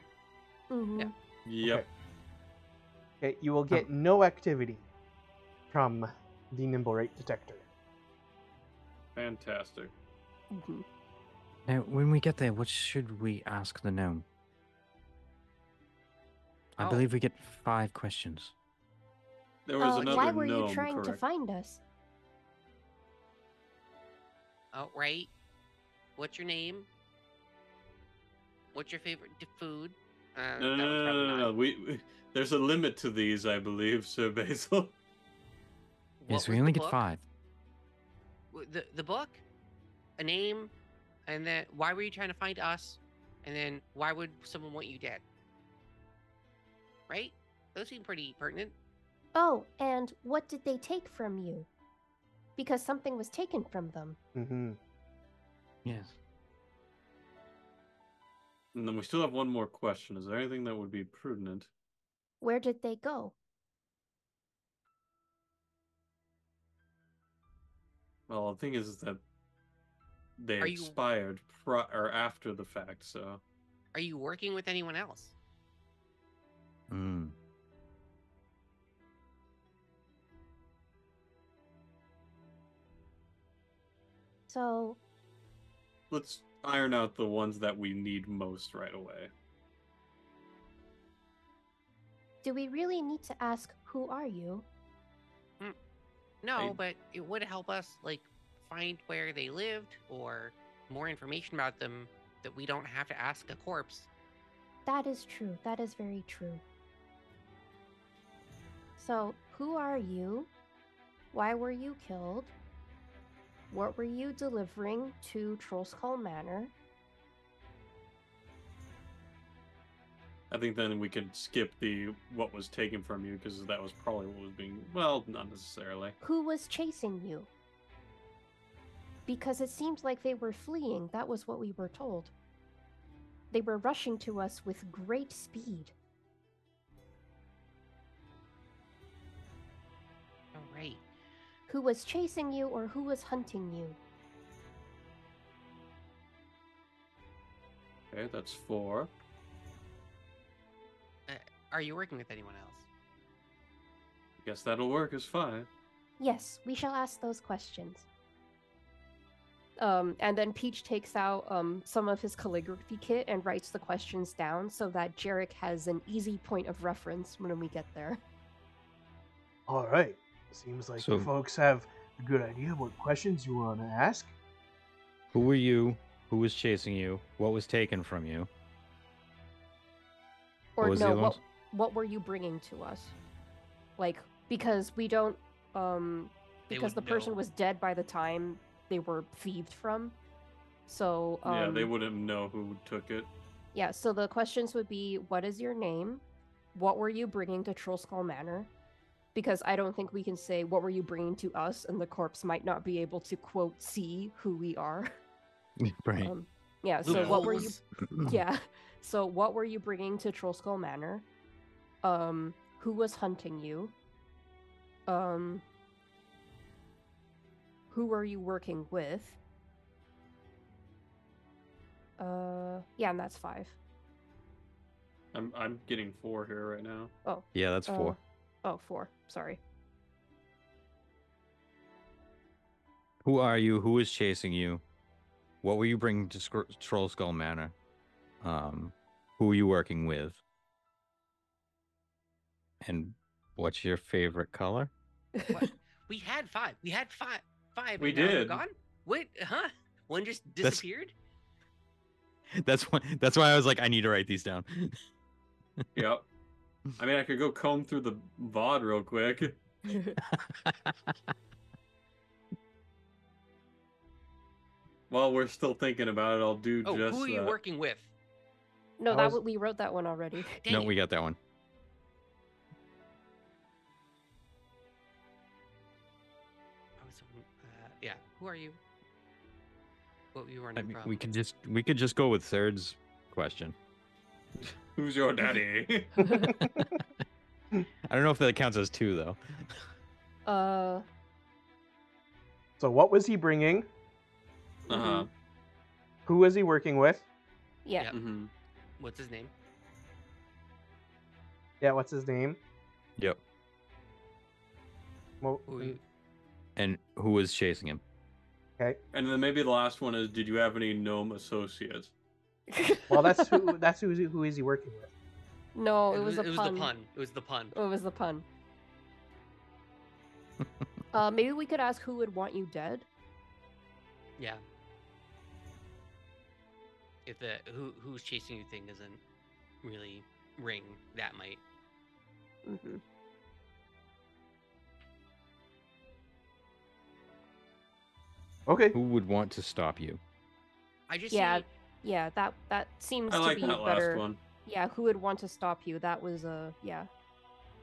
Mm-hmm. Yep. Okay. Okay, you will get no activity from the nimble rate detector. Fantastic. Mm-hmm. Now, when we get there, what should we ask the gnome? I Oh. believe we get 5 questions. There was Why another were you gnome, trying to correct? find us? Oh, right. What's your name? What's your favorite food? No, That one's probably not. There's a limit to these, I believe, Sir Basil. What Yes, we was only the get book? 5. The book, a name, and then why were you trying to find us? And then why would someone want you dead? Right? Those seem pretty pertinent. Oh, and what did they take from you? Because something was taken from them. Mm-hmm. Yes. And then we still have one more question. Is there anything that would be prudent? Where did they go? Well, the thing is that they Are you- expired or after the fact, so... Are you working with anyone else? Mm. So, Let's iron out the ones that we need most right away. do we really need to ask, who are you? No, I- but it would help us like find where they lived or more information about them that we don't have to ask a corpse. That is true. That is very true. So, who are you? Why were you killed? What were you delivering to Trollskull Manor? I think then we could skip the what was taken from you, because that was probably what was being... Well, not necessarily. Who was chasing you? Because it seemed like they were fleeing. That was what we were told. They were rushing to us with great speed. Oh, right. Who was chasing you or who was hunting you? Okay, that's 4. Are you working with anyone else? I guess that'll work as 5. Yes, we shall ask those questions. And then Peach takes out some of his calligraphy kit and writes the questions down so that Jarek has an easy point of reference when we get there. All right. Seems like So- you folks have a good idea what questions you want to ask. Who were you? Who was chasing you? What was taken from you? Or What was the no, other ones? what were you bringing to us? Like, because we don't because the would person know. was dead by the time they were thieved from. So Yeah, they wouldn't know who took it. yeah, so the questions would be, what is your name? What were you bringing to Trollskull Manor? Because I don't think we can say, what were you bringing to us? And the corpse might not be able to, quote, see who we are. Right. Yeah, so what were you... Loopholes. Yeah, so what were you bringing to Trollskull Manor? Who was hunting you? Who were you working with? Yeah, and that's 5. I'm getting 4 here right now. Oh, Yeah, that's 4. 4. Sorry. Who are you? Who is chasing you? What were you bringing to Trollskull Manor? Who were you working with? And what's your favorite color? What? We had 5. We had 5. 5. We and now they're did. gone? Wait, huh? One just That's- disappeared? That's why I was like, I need to write these down. Yep. I mean, I could go comb through the VOD real quick. While we're still thinking about it, I'll do Oh, just who are you that. working with? No, I was- we wrote that one already. Dang No, it. we got that one. Yeah. Who are you? What were you I running mean, from? we could just go with Third's question. Who's your daddy? I don't know if that counts as 2 though. So what was he bringing? Uh-huh. Who was he working with? Yeah. Yep. Mm-hmm. What's his name? Yeah, what's his name? Yep. Well, And who was chasing him? okay. And then maybe the last one is, did you have any gnome associates? Well, that's who is he working with? No, it was a It was pun. the pun. It was the pun. It was the pun. Maybe we could ask who would want you dead. Yeah. If the who's chasing you thing doesn't really ring, that might. Mm-hmm. Okay. Who would want to stop you? I just Yeah, see, yeah. That seems I to like be that better. last one. Yeah, who would want to stop you? That was yeah.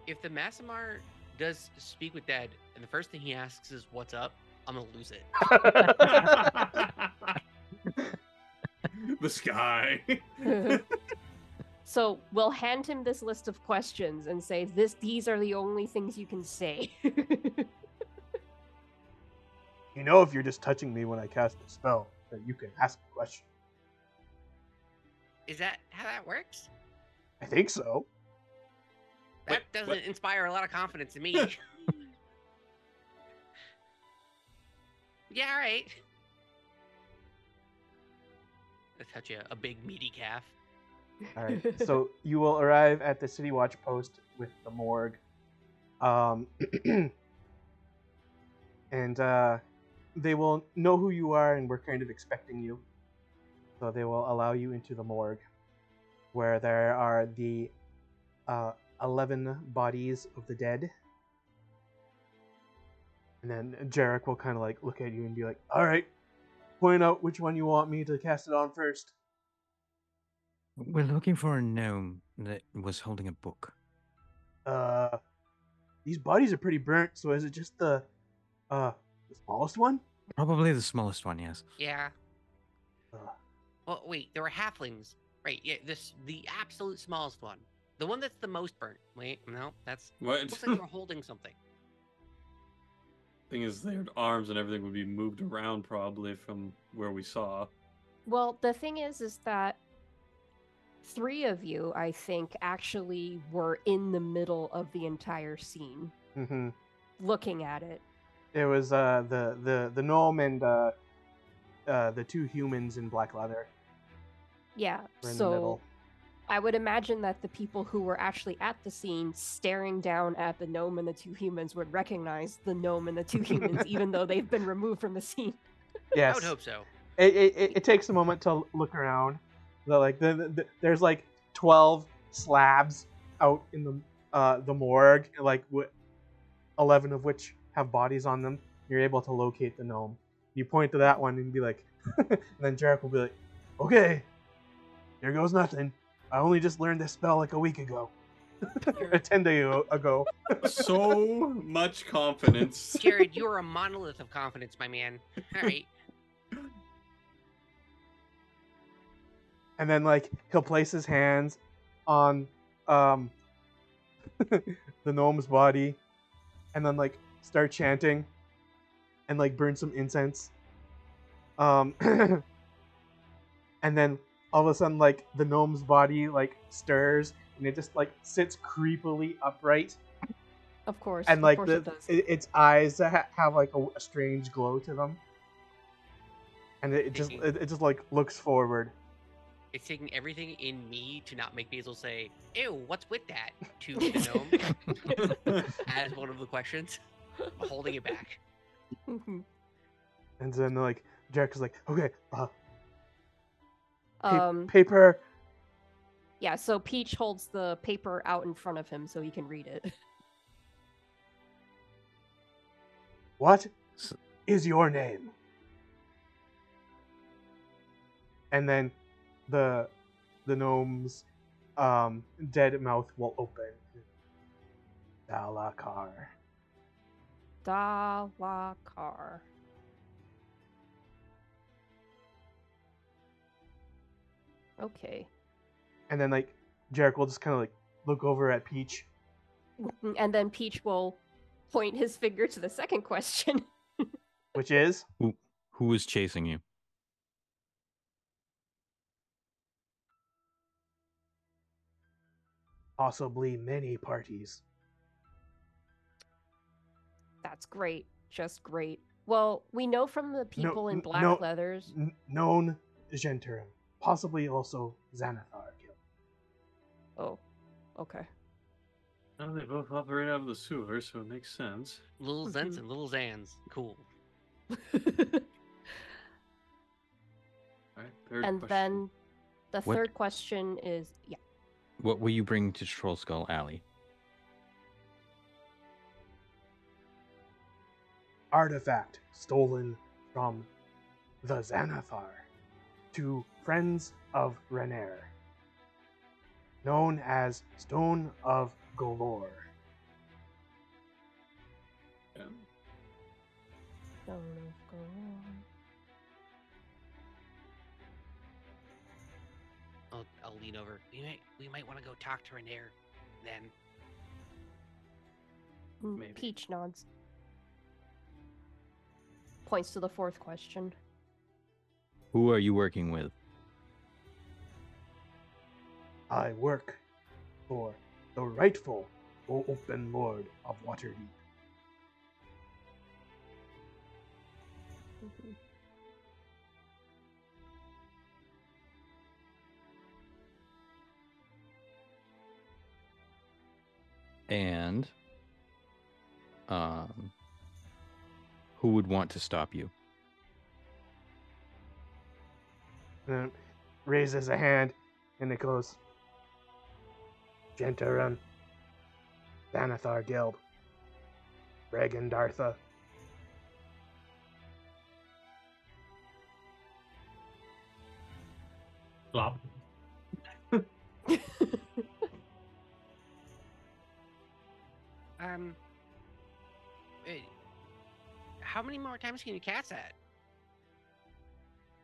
if the Masamar does speak with Dad, and the first thing he asks is "What's up?" I'm gonna lose it. The sky. So we'll hand him this list of questions and say these are the only things you can say. You know, if you're just touching me when I cast a spell, then you can ask a question. Is that how that works? I think so. That Wait, doesn't what? inspire a lot of confidence in me. Yeah, all right. I touch a big meaty calf. All right. So you will arrive at the City Watch post with the morgue, and they will know who you are, and we're kind of expecting you. So they will allow you into the morgue, where there are the 11 bodies of the dead. And then Jarek will kind of like look at you and be like, "All right, point out which one you want me to cast it on first." We're looking for a gnome that was holding a book. These bodies are pretty burnt. So is it just the smallest one? Probably the smallest one, yes. Yeah. Uh, Well, wait, there were halflings. Right, yeah, the absolute smallest one. The one that's the most burnt. Wait, no, that's What? looks like they're holding something. Thing is, their arms and everything would be moved around probably from where we saw. Well, the thing is that 3 of you, I think, actually were in the middle of the entire scene, mm-hmm. looking at it. It was the gnome and the 2 humans in black leather Yeah, were in the so middle. I would imagine that the people who were actually at the scene staring down at the gnome and the 2 humans would recognize the gnome and the 2 humans, even though they've been removed from the scene. Yes. I would hope so. It takes a moment to look around. There's like 12 slabs out in the morgue, like 11 of which have bodies on them. You're able to locate the gnome. You point to that one and be like, and then Jarek will be like, "Okay, here goes nothing. I only just learned this spell like a week ago, or 10 days ago." So much confidence. Jared, you are a monolith of confidence, my man. All right. And then like he'll place his hands on the gnome's body, and then like start chanting, and like burn some incense. And then all of a sudden, like the gnome's body like stirs, and it just like sits creepily upright, Of course, and of like course it does. its eyes have like a strange glow to them, and it just like looks forward. It's taking everything in me to not make Basil say, "Ew, what's with that?" to the gnome as one of the questions, holding it back. And then like Jack is like, "Okay, Um, paper." yeah, so Peach holds the paper out in front of him so he can read it. What S- is your name? And then the gnome's dead mouth will open. Dalakar. Dalakar. Okay. And then like Jarek will just kind of like look over at Peach. And then Peach will point his finger to the second question. Which is Who was chasing you? possibly many parties. That's great. Just great. Well, we know from the people in black leathers. Known Genterim, possibly also Xanathar Guild. Oh, okay. Oh, they both operate out of the sewer, so it makes sense. Little Zents and little Zans. Cool. All right, third And question. then the What- third question is, yeah. What will you bring to Troll Skull Alley? Artifact stolen from the Xanathar to Friends of Renair, known as Stone of Galore. Yeah. I'll lean over. We might want to go talk to Renair then. Maybe. Peach nods. Points to the fourth question. Who are you working with? I work for the rightful Open Lord of Waterdeep. And who would want to stop you? And raises a hand, and it goes, Genterim, Xanathar Guild, Regan Dartha. Flop. How many more times can you cast that?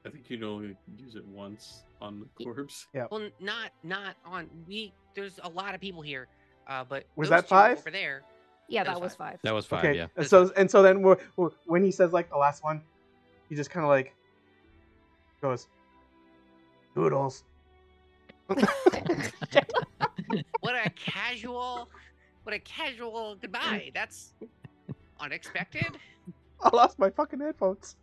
I think you'd only use it once on the corpse. Well, not on. There's a lot of people here, but Was those that two 5? over there? Yeah, That that was was 5. That was 5, Okay, yeah. and so then when he says like the last one, he just kind of like goes, Toodles. What a casual goodbye. That's unexpected. I lost my fucking headphones.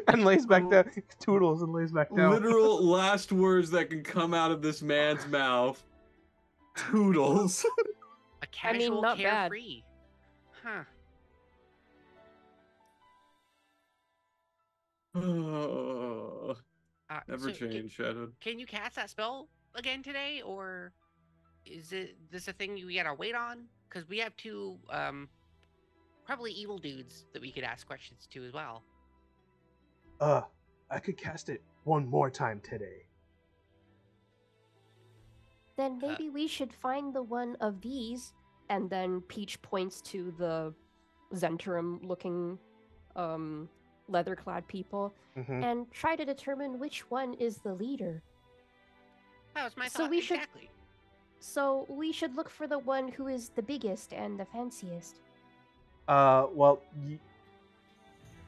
And lays back down. Toodles and lays back down. Literal last words that can come out of this man's mouth. Toodles. A casual, not bad. carefree. Huh. Oh, never So change, Shadow. Can you cast that spell again today, or is this a thing we gotta wait on? Because we have two probably evil dudes that we could ask questions to as well. I could cast it one more time today. Then maybe we should find the one of these. And then Peach points to the Zentrum-looking leather-clad people Mm-hmm. and try to determine which one is the leader. That was my So thought. we should- Exactly. So we should look for the one who is the biggest and the fanciest. Well,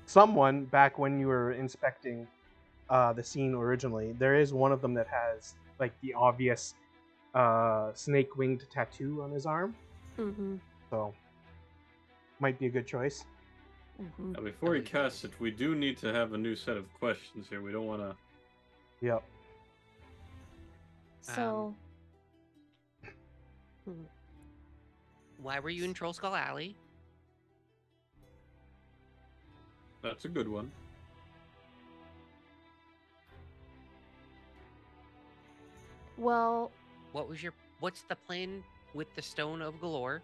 someone back when you were inspecting the scene originally, there is one of them that has like the obvious snake-winged tattoo on his arm. Mm-hmm. So might be a good choice. Mm-hmm. Now, before he casts it, we do need to have a new set of questions here. We don't want to. Yep. So. Why were you in Troll Skull Alley? That's a good one. Well, What's the plan with the Stone of Galore?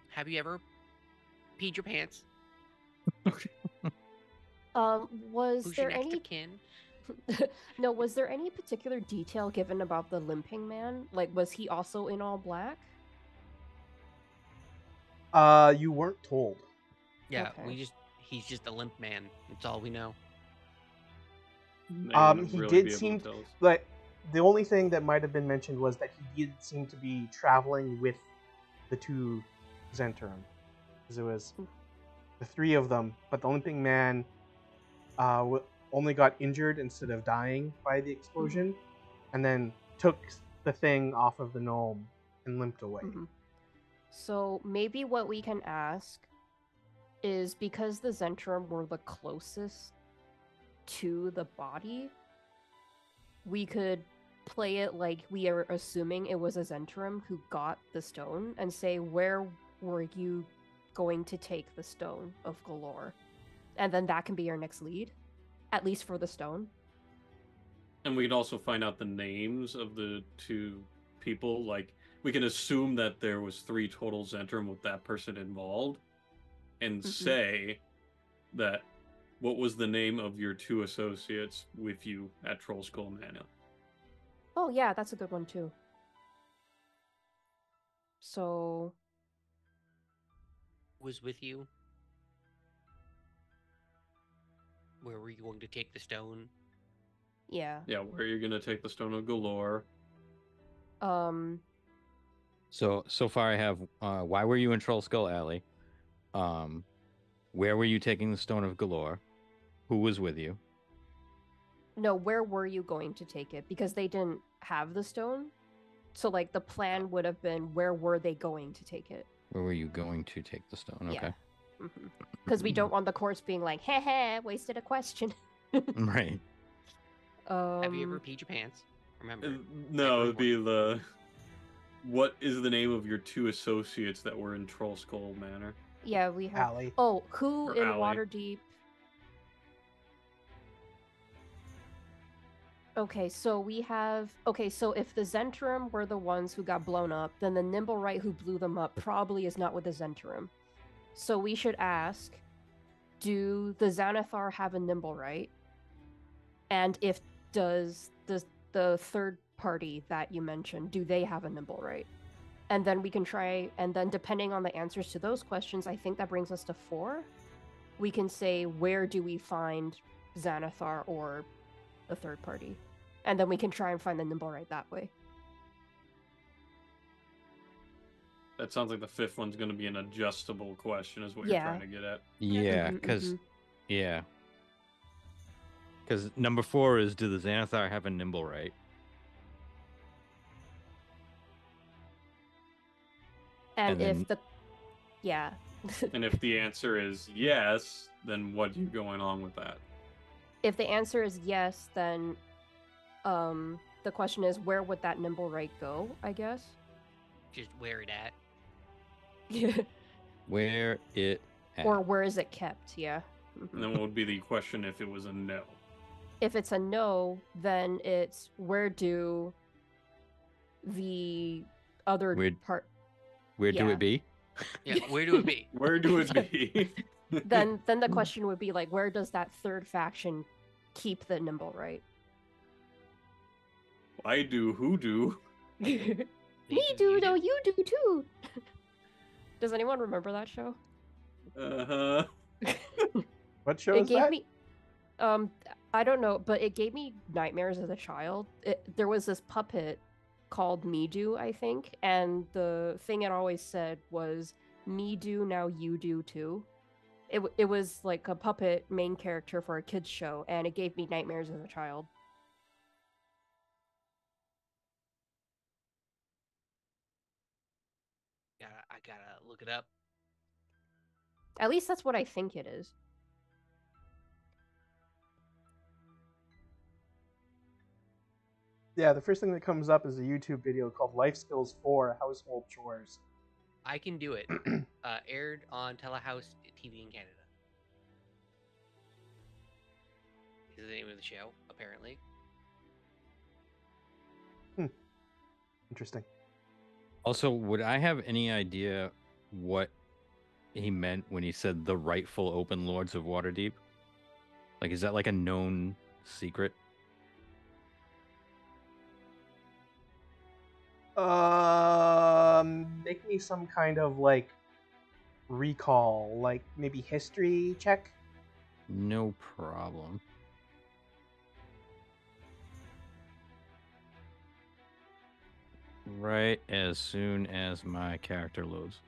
Have you ever peed your pants? was Who's your there next any of kin? No, was there any particular detail given about the limping man? Like, was he also in all black? You weren't told. Yeah, Okay. he's just a limp man. That's all we know. They wouldn't He really did be able seem to tell us. like the only thing that might have been mentioned was that he did seem to be traveling with the two Zentrum, because it was the three of them. But the limping man only got injured instead of dying by the explosion, and then took the thing off of the gnome and limped away. So maybe what we can ask is, because the Zentrum were the closest to the body, we could play it like we are assuming it was a Zentrum who got the stone and say, where were you going to take the stone of Galore? And then that can be our next lead, at least for the stone. And we can also find out the names of the two people. Like, we can assume that there was 3 total Zentrum with that person involved, and say that what was the name of your 2 associates with you at Troll Skull Manor. Oh yeah, that's a good one too. So, Was with you? Where were you going to take the stone? yeah. Yeah, where are you going to take the Stone of Galore? So far I have why were you in Troll Skull Alley? Where were you taking the Stone of Galore? Who was with you? No, where were you going to take it? Because they didn't have the stone. So, like, the plan would have been, where were they going to take it? Where were you going to take the stone? Okay. Because we don't want the course being like, heh heh, wasted a question. Right. Have you ever peed your pants? Remember? No, it'd be the... What is the name of your 2 associates that were in Troll Skull Manor? Yeah, we have... Allie. Oh, who Or in Allie. Waterdeep... Okay, so we have... Okay, so if the Zentrum were the ones who got blown up, then the Nimblewright who blew them up probably is not with the Zentrum. So we should ask, do the Xanathar have a Nimblewright? And if does the third party that you mentioned, do they have a Nimblewright? And then we can try, and then depending on the answers to those questions, I think that brings us to 4. We can say, where do we find Xanathar or the third party? And then we can try and find the Nimblewright that way. That sounds like the 5th one's going to be an adjustable question, is what Yeah. you're trying to get at. Yeah, because yeah. Because number 4 is, do the Xanathar have a Nimblewright? And then- if the... Yeah. And if the answer is yes, then what are you going on with that? If the answer is yes, then the question is, where would that Nimblewright go, I guess? Just wear it at. Where it at? Or where is it kept? Yeah. And then what would be the question if it was a no? If it's a no, then it's, where do the other part... Where do yeah. it be? Yeah, where do it be? Where do it be? then the question would be, like, where does that third faction keep the Nimblewright? I do, who do? Me You do, no, you do too. Does anyone remember that show? Uh-huh. What show It is gave that? me, I don't know, but it gave me nightmares as a child. There was this puppet called Me Do, I think, and the thing it always said was, "Me do, now you do too." It was like a puppet main character for a kids show, and it gave me nightmares as a child. I gotta look it up. At least that's what I think it is. Yeah, the first thing that comes up is a YouTube video called Life Skills 4 Household Chores. I Can Do It. Aired on Telehouse TV in Canada. Is the name of the show, apparently. Interesting. Also, would I have any idea what he meant when he said the rightful open lords of Waterdeep? Like, is that like a known secret? Make me some kind of, like, recall, like maybe history check. No problem. Right as soon as my character loads.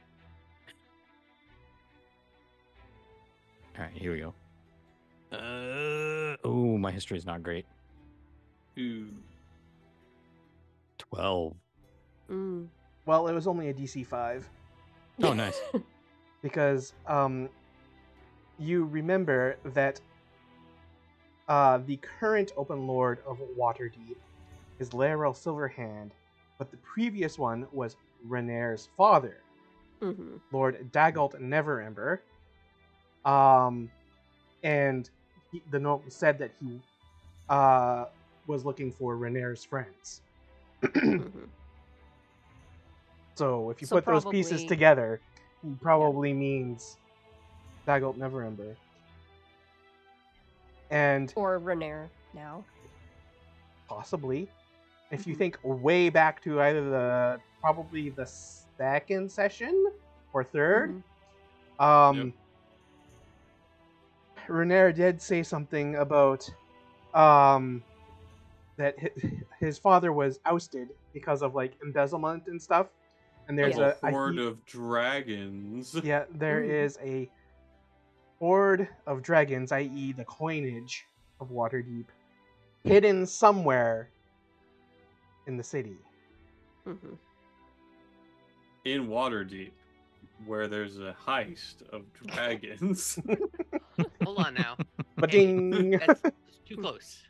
All right, here we go. Oh, my history is not great. Ooh. 12. Mm. Well, it was only a DC 5 Oh, nice. because you remember that the current Open Lord of Waterdeep is Laeral Silverhand, but the previous one was Renair's father, Mm-hmm. Lord Dagult Neverember. And the note said that he was looking for Renair's friends. Mm-hmm. So if you So put those pieces probably- together, he probably means Dagult Neverember. And Or Renair now. possibly, if you Mhm. think way back to either probably the second session or third, Mhm. Renair did say something about that his father was ousted because of like embezzlement and stuff. And there's Of a horde of dragons. yeah, there Ooh. is a horde of dragons, i.e., the coinage of Waterdeep, hidden somewhere in the city. Mhm. In Waterdeep, where there's a heist of dragons. Hold on now. But Hey, ding! that's too close.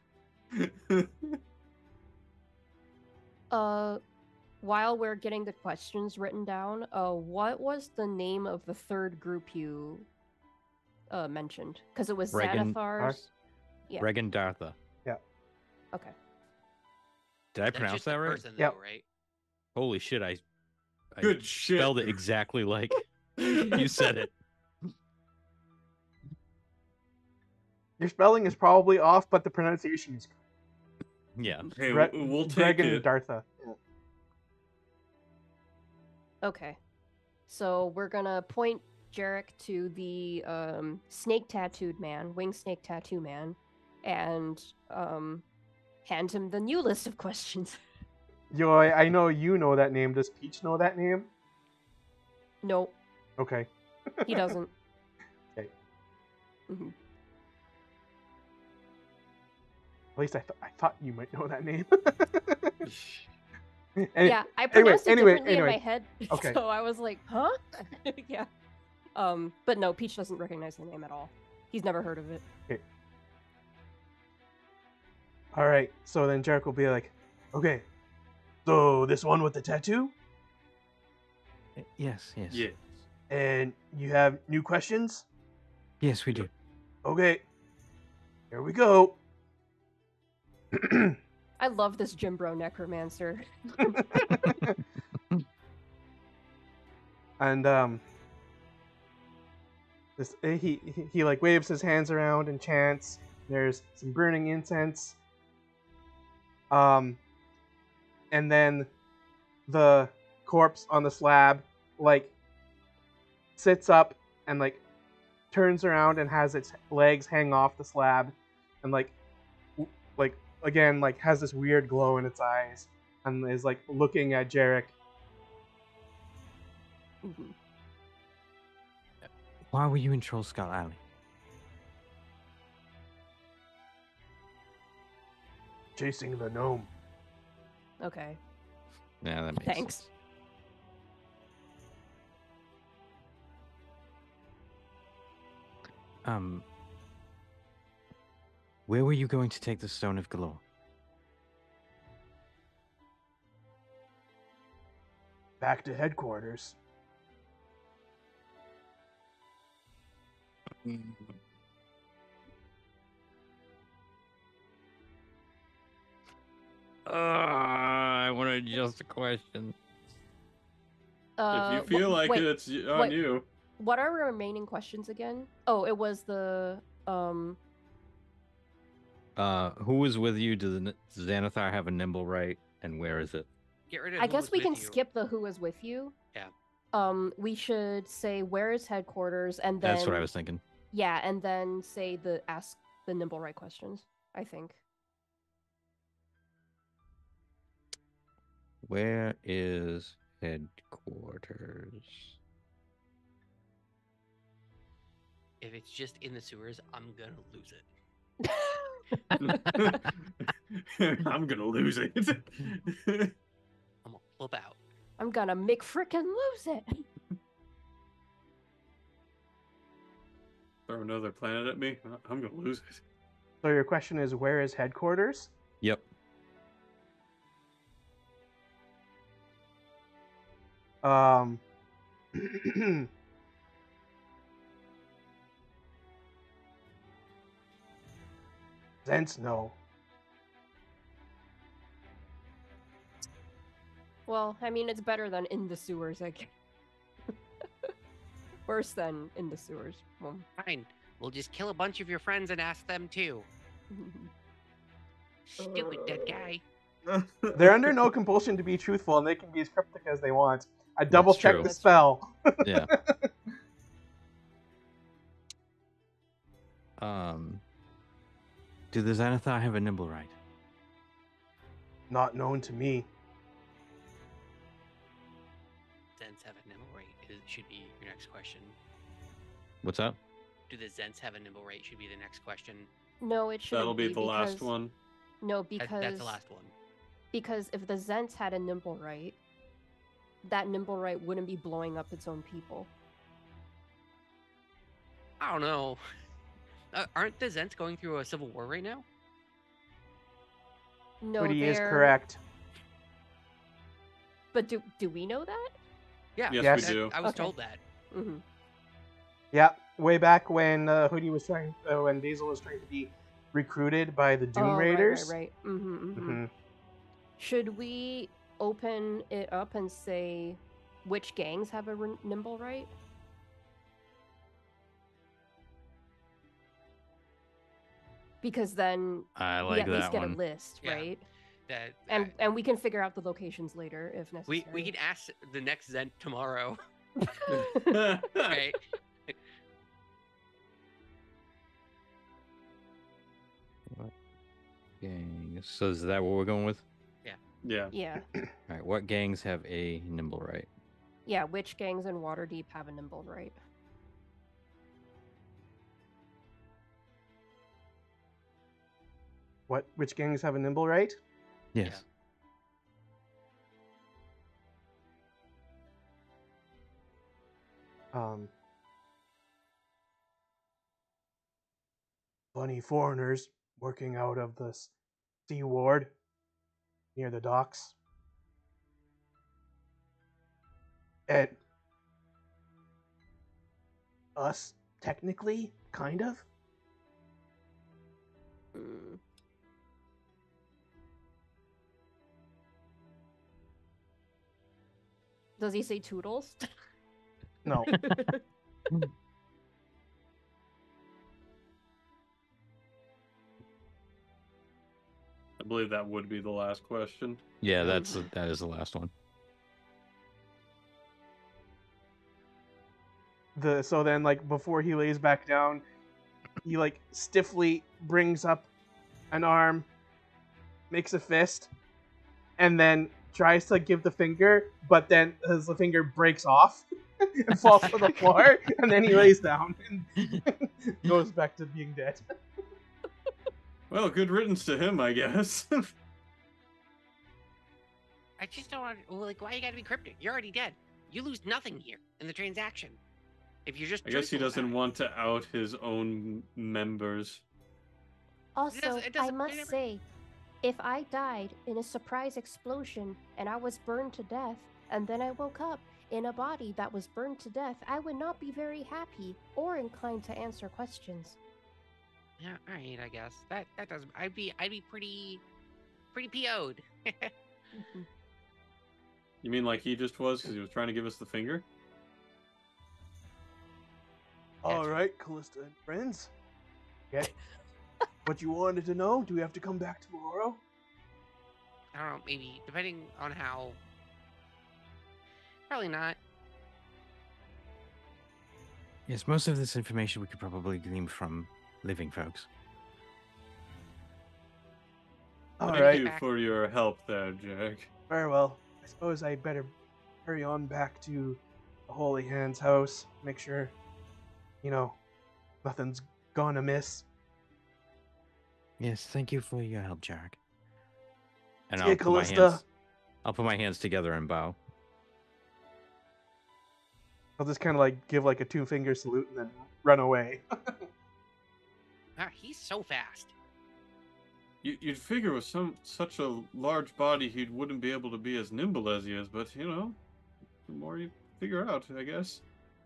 While we're getting the questions written down, what was the name of the third group you mentioned? Because it was Regan- Xanathar's. Yeah. Regan Dartha. Okay. Did I That's pronounce just that a right? person, though, Yep. right? Holy shit, I Good shit. spelled it exactly like you said it. Your spelling is probably off, but the pronunciation is Yeah. Hey, correct. we'll take Dragon it. Dartha. Okay. So we're gonna point Jarek to the snake tattooed man, wing snake tattoo man, and hand him the new list of questions. Yo, I know you know that name. Does Peach know that name? Nope, Okay. he doesn't. Okay. Mhm. At least I thought you might know that name. Yeah, I pronounced it anyway, differently in my head, Okay. so I was like, huh? Yeah. But no, Peach doesn't recognize the name at all. He's never heard of it. All right. So then Jarek will be like, okay. So this one with the tattoo, Yes, yes. Yeah. and you have new questions. Yes, we do. Okay. Here we go. I love this Jim Bro necromancer. And this he like waves his hands around and chants. There's some burning incense. And then the corpse on the slab like sits up and like turns around and has its legs hang off the slab, and like again like has this weird glow in its eyes and is like looking at Jarek. Mhm. Why were you in Troll Skull Alley? Chasing the gnome. Okay. Yeah, that makes Thanks. sense. Where were you going to take the Stone of Galore? Back to headquarters. I want to adjust a question. If you feel like wait, it, it's on wait. you. What are our remaining questions again? Oh, it was the Who was with you? Does Xanathar have a nimble right? And where is it? Get rid of I who guess was we with can you. skip the who is with you. Yeah. We should say where is headquarters and then That's what I was thinking. Yeah, and then say ask the nimble right questions, I think. Where is headquarters? if it's just in the sewers, I'm gonna lose it. I'm gonna lose it. I'm gonna flip out. I'm gonna make frickin' lose it. Throw another planet at me. I'm gonna lose it. So your question is, where is headquarters? Yep. Zents, no. Well, I mean, it's better than in the sewers, I guess. Worse than in the sewers. Well, Fine. We'll just kill a bunch of your friends and ask them too. Stupid dead guy. They're under no compulsion to be truthful, and they can be as cryptic as they want. I double-checked true. the That's spell. Yeah. Do the Xanathar have a nimble right? Not known to me. Zents have a nimble rate. It should be your next question. What's up? Do the Zents have a nimble rate? Should be the next question. no, it shouldn't That'll be the last because- one. No, because That's the last one. Because if the Zents had a nimble right, that nimble right wouldn't be blowing up its own people. I don't know. Aren't the Zents going through a civil war right now? No, But he is they're- correct. But do we know that? Yeah. Yes, Yes. we do. I was Okay. told that. Mm-hmm. Yeah, way back when Hoodie was trying, when Basil was trying to be recruited by the Doom Raiders. Right. Mm-hmm, mm-hmm. Mhm. Should we open it up and say which gangs have a nimble right? Because then I we like at least that get one. a list, Yeah. right? That And we can figure out the locations later if necessary. we can ask the next Zent tomorrow. Right. Gangs. So is that what we're going with? Yeah. Yeah. All right. What gangs have a nimble right? Yeah, which gangs in Waterdeep have a nimble right? Which gangs have a nimble right? Yes. Funny foreigners working out of the sea ward near the docks. And us, technically, kind of. Mm. Does he say Toodles? No. I believe that would be the last question. Yeah, that is the last one. So then, like, before he lays back down, he, like, stiffly brings up an arm, makes a fist, and then tries to give the finger, but then his finger breaks off and falls to the floor, and then he lays down and goes back to being dead. Well, good riddance to him, I guess. I just don't like why you gotta be cryptic. You're already dead. You lose nothing here in the transaction. If you're just I guess he truthful doesn't about it. want to out his own members. Also, it I doesn't- must it never- say, if I died in a surprise explosion and I was burned to death, and then I woke up in a body that was burned to death, I would not be very happy or inclined to answer questions. Yeah, all right, I guess that doesn't. I'd be pretty PO'd. Mhm. You mean like he just was because he was trying to give us the finger? All right, Callista and friends. Get what you wanted to know? Do we have to come back tomorrow? I don't know, maybe depending on how. Probably not. Yes, most of this information we could probably glean from living folks. All Thank right, you for your help there, Jack. very well. I suppose I better hurry on back to the Holy Hand's house. Make sure, Nothing's gonna miss. Yes, thank you for your help, Jarek. And See ya, Callista. I'll put my hands together and bow. I'll just kind of like give like a 2-finger salute and then run away. He's so fast. You'd figure with such a large body, he wouldn't be able to be as nimble as he is, but you know, the more you figure out, I guess.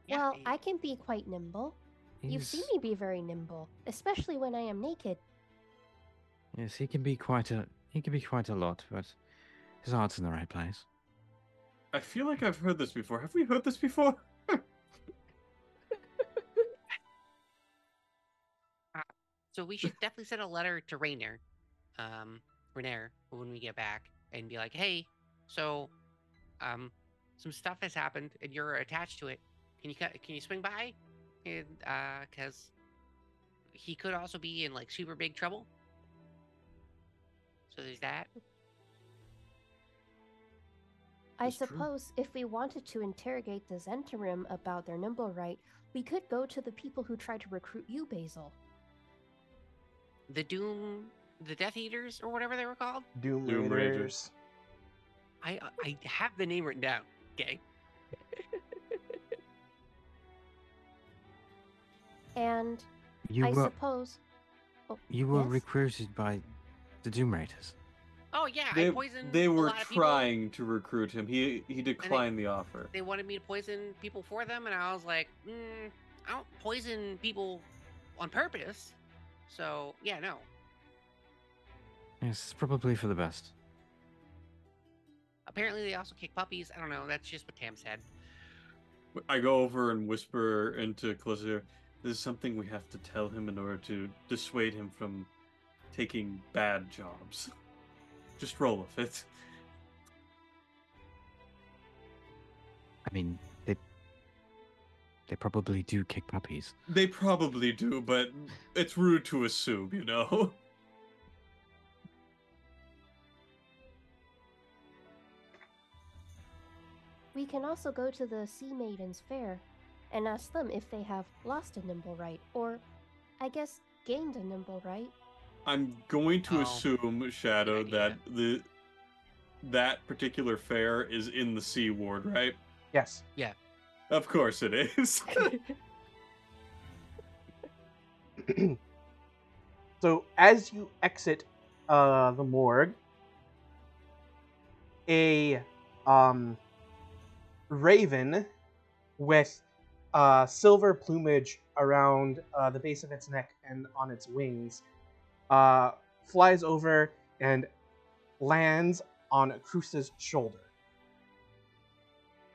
Yeah, Well, I can be quite nimble. You've seen me be very nimble, especially when I am naked. Yes, he can be quite a lot, but his heart's in the right place. I feel like I've heard this before. Have we heard this before? So we should definitely send a letter to Rainier, when we get back, and be like, hey, so, some stuff has happened, and you're attached to it. Can you swing by? And because he could also be in like super big trouble. So there's that. I That's true. suppose if we wanted to interrogate the Zentarim about their nimble right, we could go to the people who tried to recruit you, Basil. The Death Eaters, or whatever they were called. Doom Doom Raiders. I have the name written down. Okay. And You I were suppose... Oh, you were yes? recruited by the Doom Raiders. Oh yeah, They, I poisoned they a were lot of people. trying to recruit him. He declined the offer. They wanted me to poison people for them, and I was like, I don't poison people on purpose. So yeah, no. Yes, it's probably for the best. Apparently, they also kick puppies. I don't know. That's just what Tam said. I go over and whisper into Callista, this is something we have to tell him in order to dissuade him from taking bad jobs. Just roll with it. I mean, they probably do kick puppies. They probably do, but it's rude to assume, you know? We can also go to the Sea Maidens Fair and ask them if they have lost a nimble right, or, I guess, gained a nimble right. I'm going to Oh, assume, Shadow, good that idea. that particular fair is in the Sea Ward, right? Yes. Yeah. Of course it is. So as you exit the morgue, a raven with silver plumage around the base of its neck and on its wings flies over and lands on Cruce's shoulder.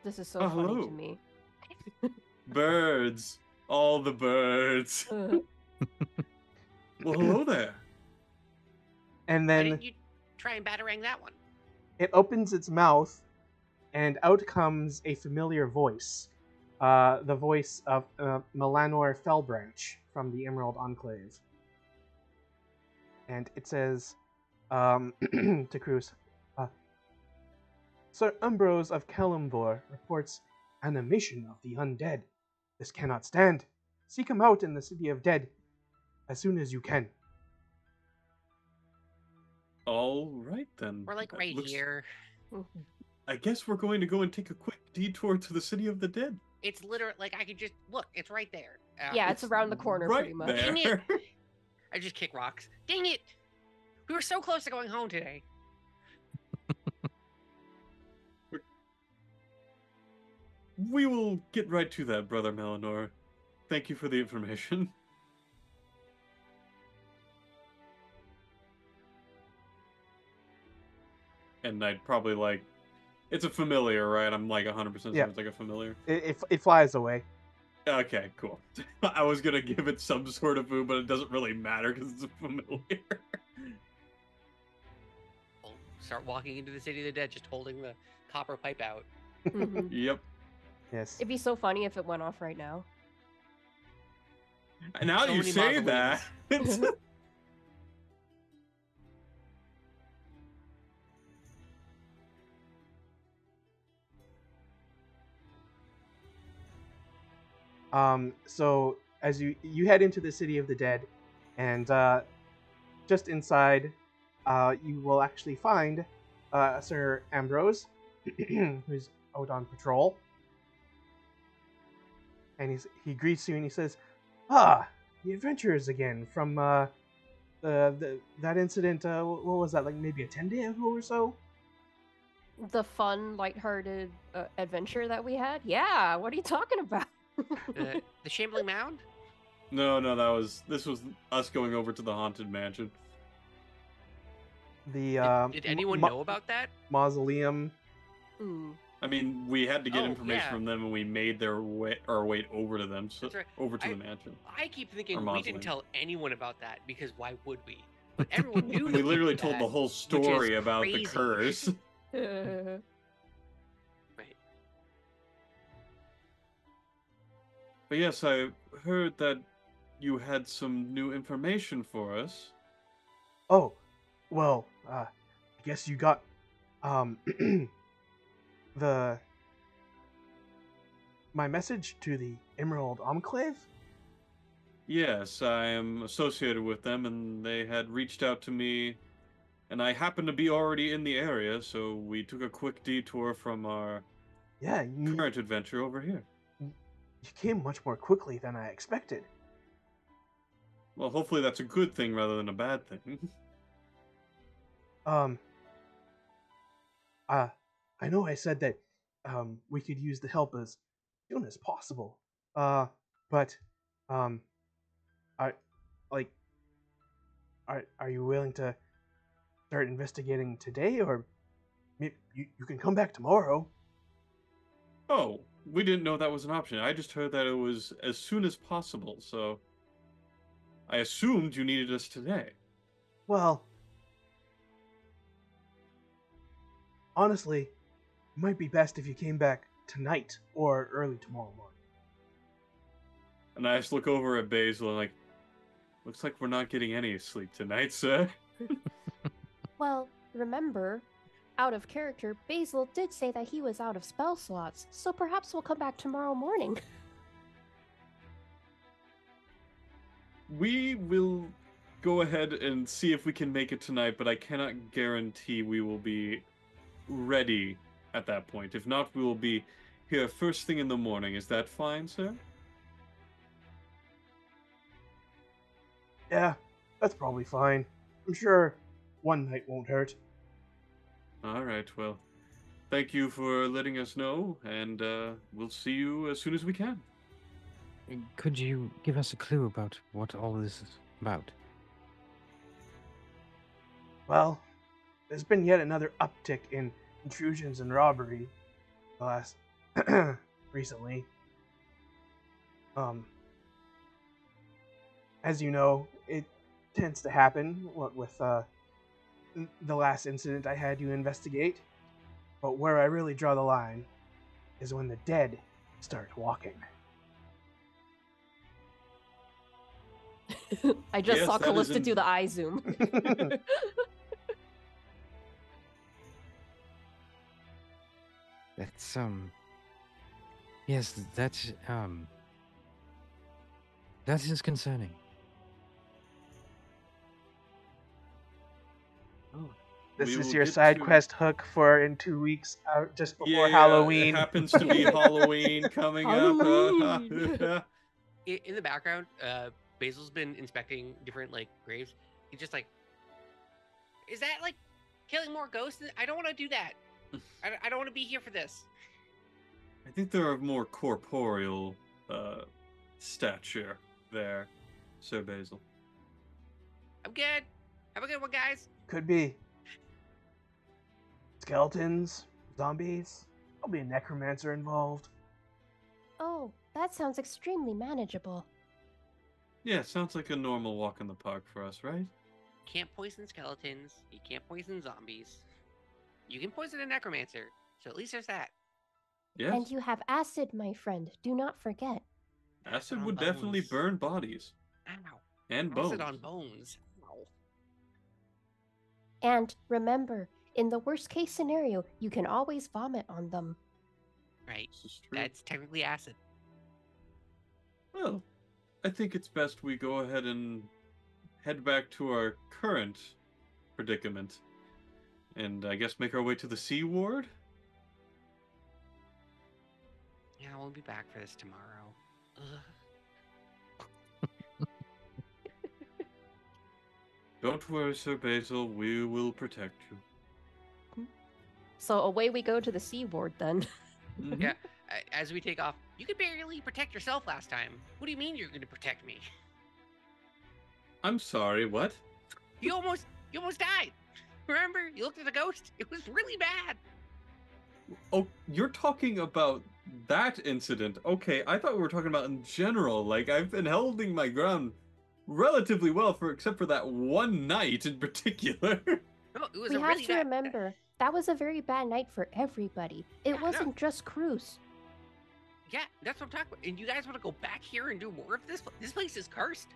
This is so Oh, funny hello. to me. Birds. All the birds. Well, hello there. And Why then didn't you try and batarang that one? it opens its mouth, and out comes a familiar voice. The voice of Melanor Fellbranch from the Emerald Enclave. And it says to Cruz, Sir Ambrose of Kellamvor reports animation of the undead. This cannot stand. Seek him out in the City of Dead as soon as you can. All right, then. We're like That right looks- here. I guess we're going to go and take a quick detour to the City of the Dead. It's literally like I could just look. It's right there. Yeah, it's around the corner right pretty much. there. Dang it. I just kick rocks. Dang it! We were so close to going home today. We will get right to that, Brother Melanor. Thank you for the information. And I'd probably like... It's a familiar, right? I'm like 100% certain Yeah. it's like a familiar. It flies away. Okay, cool. I was gonna give it some sort of food, but it doesn't really matter because it's a familiar. We'll start walking into the City of the Dead, just holding the copper pipe out. Mhm. Yep. Yes. It'd be so funny if it went off right now. Now So you many say that. So as you head into the city of the dead, and just inside, you will actually find Sir Ambrose, who's out on patrol, and he greets you and he says, "Ah, the adventurers again from that incident. What was that? Like maybe a 10-day ago or so?" The fun, lighthearted adventure that we had? Yeah, what are you talking about? The Shambling Mound? No, this was us going over to the haunted mansion. The Did anyone know about that? mausoleum. Hmm. I mean, we had to get Oh, information yeah. from them, and we made our way over to them, so That's right. over to the mansion. I keep thinking Or we mausoleum. didn't tell anyone about that because why would we? But everyone knew that We literally did told that, the whole which is story about the crazy. curse. Right. But yes, I heard that you had some new information for us. Oh, well, I guess you got the my message to the Emerald Enclave. Yes, I am associated with them, and they had reached out to me, and I happened to be already in the area, so we took a quick detour from our Yeah, current adventure over here. you came much more quickly than I expected. Well, hopefully that's a good thing rather than a bad thing. I know I said that we could use the help as soon as possible. But are like are you willing to start investigating today, or maybe you can come back tomorrow? Oh, we didn't know that was an option. I just heard that it was as soon as possible, so I assumed you needed us today. Well, honestly, it might be best if you came back tonight or early tomorrow morning. And I just look over at Basil and like, looks like we're not getting any sleep tonight, sir. Well, remember, out of character, Basil did say that he was out of spell slots, so perhaps we'll come back tomorrow morning. We will go ahead and see if we can make it tonight, but I cannot guarantee we will be ready at that point. If not, we will be here first thing in the morning. Is that fine, sir? Yeah, that's probably fine. I'm sure one night won't hurt. All right, well, thank you for letting us know, and we'll see you as soon as we can. Could you give us a clue about what all this is about? Well, there's been yet another uptick in intrusions and robbery last recently. As you know, it tends to happen. What with the last incident I had you investigate, but where I really draw the line is when the dead start walking. I just Yes, saw that Callista is do the eye zoom. That's yes, that is concerning. This We is will your get side to- quest hook for in 2 weeks, just before It Halloween. happens to be Halloween coming Halloween! up. In the background, Basil's been inspecting different like graves. He's just like, is that like killing more ghosts? I don't want to do that. I don't want to be here for this. I think there are more corporeal stature there, Sir Basil. I'm good. Have a good one, guys. Could be skeletons, zombies. There'll be a necromancer involved. Oh, that sounds extremely manageable. Yeah, sounds like a normal walk in the park for us, right? Can't poison skeletons. You can't poison zombies. You can poison a necromancer. So at least there's that. Yes. And you have acid, my friend. Do not forget. Acid on would definitely bones. burn bodies Ow. and bones. Acid on bones. Ow. And remember, in the worst case scenario, you can always vomit on them. Right. This is true. That's technically acid. Well, I think it's best we go ahead and head back to our current predicament. And I guess make our way to the C ward? Yeah, we'll be back for this tomorrow. Don't worry, Sir Basil. We will protect you. So away we go to the C ward then. Mhm. Yeah, as we take off, you could barely protect yourself last time. What do you mean you're going to protect me? I'm sorry, what? You almost died. Remember? You looked at the ghost. It was really bad. Oh, you're talking about that incident. Okay, I thought we were talking about in general. Like, I've been holding my ground relatively well, except for that one night in particular. No, it was We a have really to bad. remember, that was a very bad night for everybody. It Yeah, no. wasn't just Cruz. Yeah, that's what I'm talking about. And you guys want to go back here and do more of this? This place is cursed.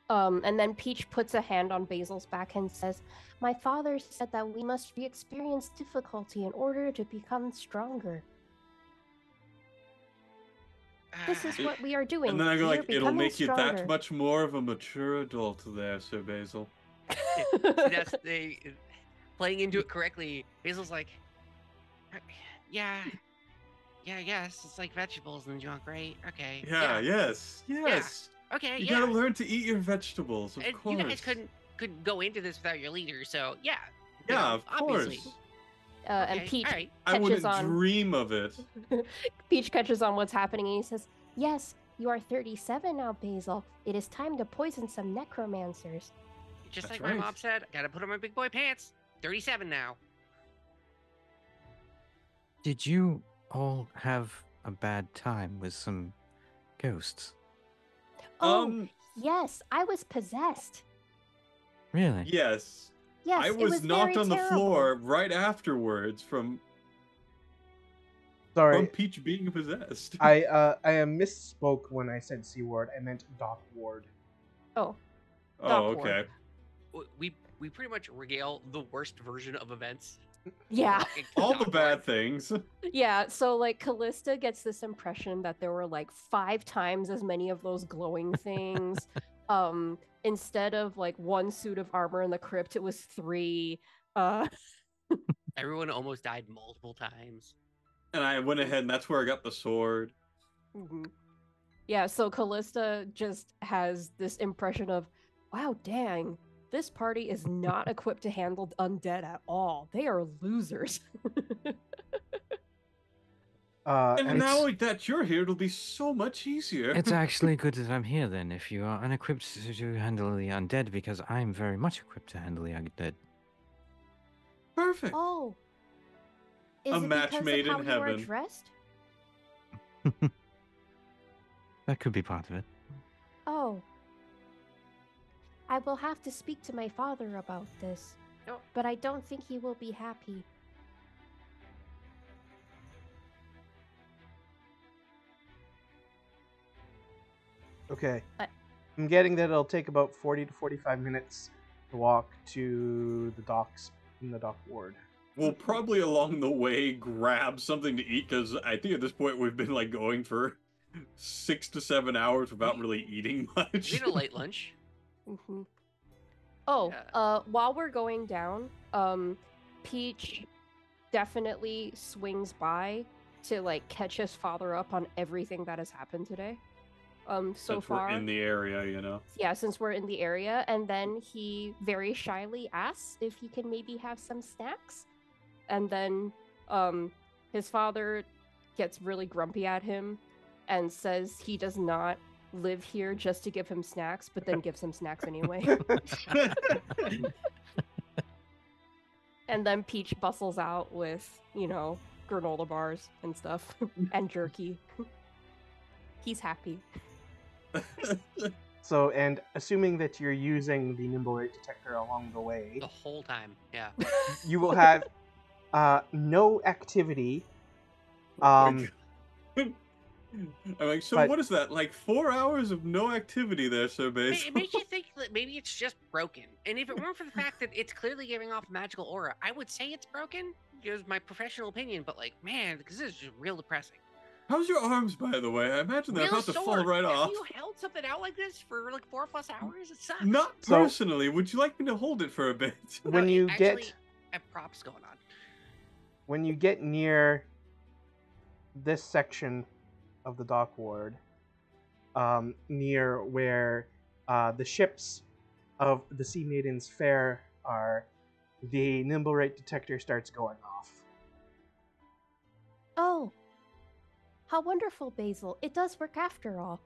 And then Peach puts a hand on Basil's back and says, "My father said that we must re-experience difficulty in order to become stronger. This is Ah, what we are doing. And then I go We are like, it'll becoming make you that stronger." much more of a mature adult there, Sir Basil. that's the playing into it correctly. Basil's like, yeah, I guess it's like vegetables and junk, right? Okay. Yeah, yes. Okay. You yeah. gotta learn to eat your vegetables, of And course. you guys couldn't go into this without your leader, so yeah. Yeah, know, of obviously. course. And Okay, Peach alright. I catches wouldn't on. dream of it. Peach catches on what's happening and he says, "Yes, you are 37 now, Basil. It is time to poison some necromancers." Just That's like my right. mom said, gotta put on my big boy pants. 37 now. Did you all have a bad time with some ghosts? Oh, yes, I was possessed. Really? Yes. Yes, I it was was knocked very on the terrible. floor right afterwards from Sorry, Peach being possessed. I misspoke when I said C ward. I meant dock ward. Oh, Oh, Dock ward. okay. We pretty much regale the worst version of events. yeah. Walking to All the Dock bad Ward. things. Yeah, so like Callista gets this impression that there were like 5 times as many of those glowing things. Instead of like 1 suit of armor in the crypt, it was 3. Everyone almost died multiple times. And I went ahead and that's where I got the sword. Mhm. Yeah, so Callista just has this impression of, wow, dang, this party is not equipped to handle undead at all. They are losers. And now It's- like that you're here, it'll be so much easier. It's actually good that I'm here then, if you are unequipped to handle the undead, because I'm very much equipped to handle the undead. Perfect. Oh. Is A it match because made of how in you are heaven. dressed? That could be part of it. Oh. I will have to speak to my father about this. No. But I don't think he will be happy. Okay. I- I'm getting that it'll take about 40 to 45 minutes to walk to the docks in the dock ward. We'll probably along the way grab something to eat because I think at this point we've been like going for 6 to 7 hours without really eating We much. had a light lunch. Mm-hmm. Oh, Yeah. while we're going down, Peach definitely swings by to like catch his father up on everything that has happened today. So Since far, we're in the area, you know. yeah, since we're in the area, and then he very shyly asks if he can maybe have some snacks, and then his father gets really grumpy at him and says he does not live here just to give him snacks, but then gives him snacks anyway. And then Peach bustles out with, you know, granola bars and stuff and jerky. He's happy. So, and assuming that you're using the nimble rate detector along the way, The whole time. Yeah. you will have no activity. I'm like, so But- what is that? Like 4 hours of no activity there, Sir Basil? It makes you think that maybe it's just broken. And if it weren't for the fact that it's clearly giving off a magical aura, I would say it's broken. It was my professional opinion, but like, man, because this is just real depressing. How's your arms, by the way? I imagine they're Real about to sore. fall right Have off. you held something out like this for like 4+ hours? It sucks. Not So- personally. Would you like me to hold it for a bit? When you actually, get I have props going on. when you get near this section of the dock ward, near where the ships of the Sea Maiden's Fair are, the nimble rate detector starts going off. Oh, how wonderful, Basil. It does work after all.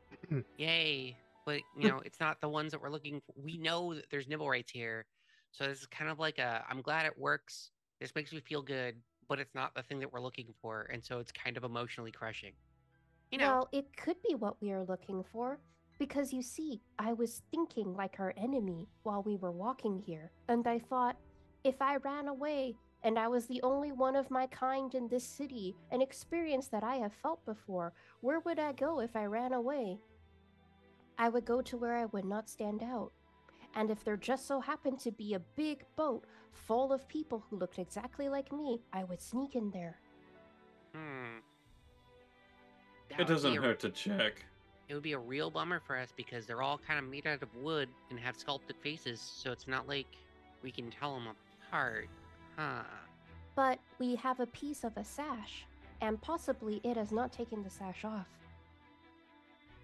Yay. But, it's not the ones that we're looking for. We know that there's nibble rates here. So this is kind of like I'm glad it works. This makes me feel good, but it's not the thing that we're looking for. And so it's kind of emotionally crushing. Well, it could be what we are looking for. Because you see, I was thinking like our enemy while we were walking here. And I thought, if I ran away and I was the only one of my kind in this city, an experience that I have felt before, where would I go if I ran away? I would go to where I would not stand out. And if there just so happened to be a big boat full of people who looked exactly like me, I would sneak in there. It doesn't hurt to check. It would be a real bummer for us because they're all kind of made out of wood and have sculpted faces, so it's not like we can tell them apart, huh? But we have a piece of a sash, and possibly it has not taken the sash off.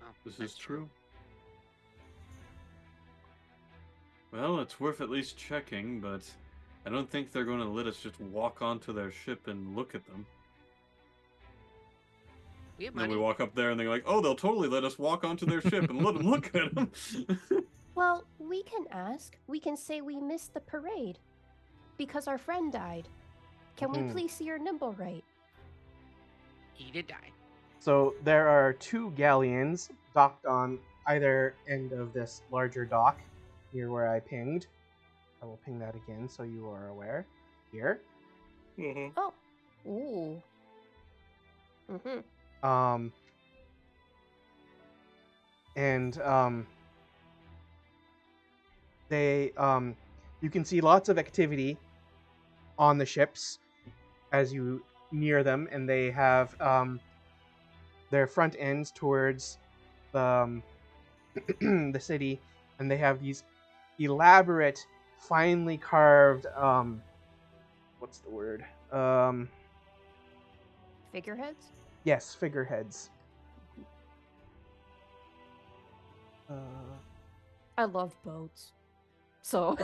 Oh, This that's is true. Well, it's worth at least checking, but I don't think they're going to let us just walk onto their ship and look at them. We have And then money. we walk up there and they're like, oh, they'll totally let us walk onto their ship and let them look at them. Well, we can ask. We can say we missed the parade because our friend died. Can we please see your nimble right? He did die. So there are 2 galleons docked on either end of this larger dock near where I pinged. I will ping that again so you are aware. Here. Oh. Ooh. Mm-hmm. They you can see lots of activity on the ships as you near them, and they have their front ends towards the the city, and they have these elaborate, finely carved what's the word? Figureheads? Yes, figureheads. I love boats. So.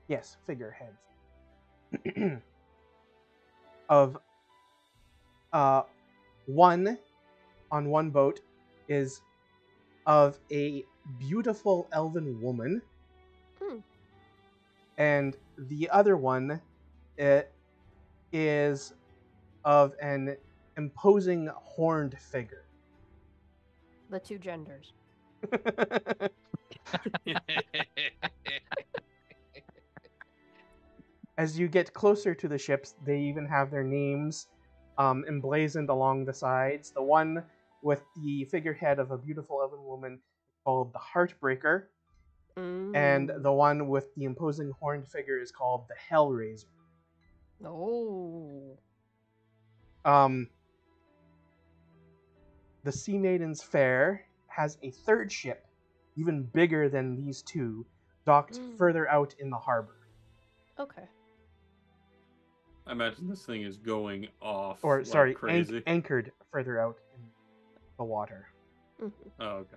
Yes, figureheads. Of one on one boat is of a beautiful elven woman, and the other one is of an imposing horned figure. The 2 genders. As you get closer to the ships, they even have their names emblazoned along the sides. The one with the figurehead of a beautiful elven woman is called the Heartbreaker, and the one with the imposing horned figure is called the Hellraiser. Oh. The Sea Maiden's Fair has a 3rd ship, even bigger than these 2, docked further out in the harbor. Okay. I imagine this thing is going off Or, like sorry, crazy. anchored further out in the water. Mm-hmm. Oh, okay.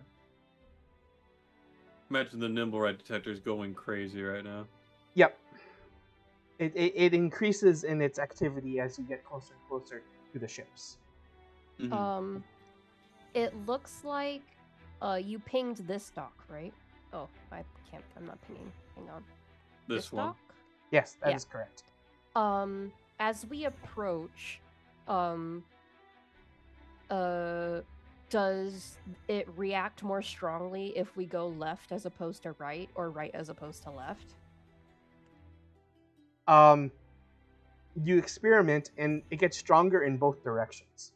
Imagine the nimble ride detector is going crazy right now. Yep. It increases in its activity as you get closer and closer to the ships. Mm-hmm. It looks like you pinged this dock, right? Oh, I'm not pinging. Hang on. This one. dock? Yes, that Yeah. is correct. As we approach, does it react more strongly if we go left as opposed to right, or right as opposed to left? You experiment, and it gets stronger in both directions.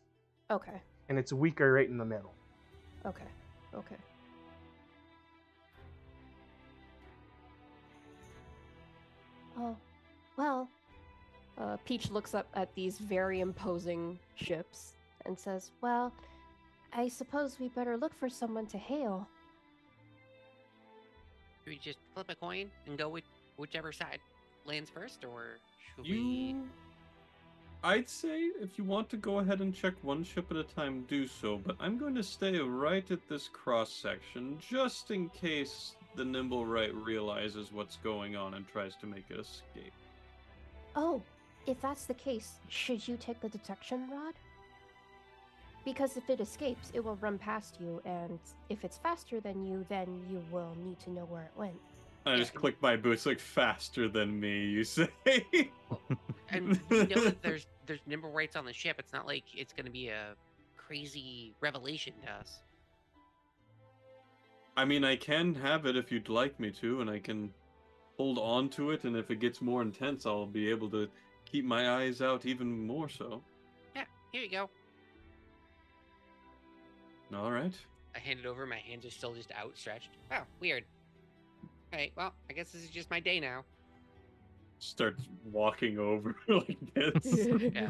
Okay. And it's weaker right in the middle. Okay. Oh, well, Peach looks up at these very imposing ships and says, "Well, I suppose we better look for someone to hail." Should we just flip a coin and go with whichever side lands first, or should we? You, I'd say if you want to go ahead and check one ship at a time, do so. But I'm going to stay right at this cross section, just in case the Nimble Right realizes what's going on and tries to make it escape. Oh, if that's the case, should you take the detection rod? Because if it escapes, it will run past you, and if it's faster than you, then you will need to know where it went. I just click my boots like faster than me, you say? And we know that there's nimble rights on the ship. It's not like it's going to be a crazy revelation to us. I mean, I can have it if you'd like me to, and I can hold on to it, and if it gets more intense, I'll be able to keep my eyes out even more so. Yeah, here you go. All right. I hand it over. My hands are still just outstretched. Oh, weird. All right, well, I guess this is just my day now. Starts walking over like this. Yeah.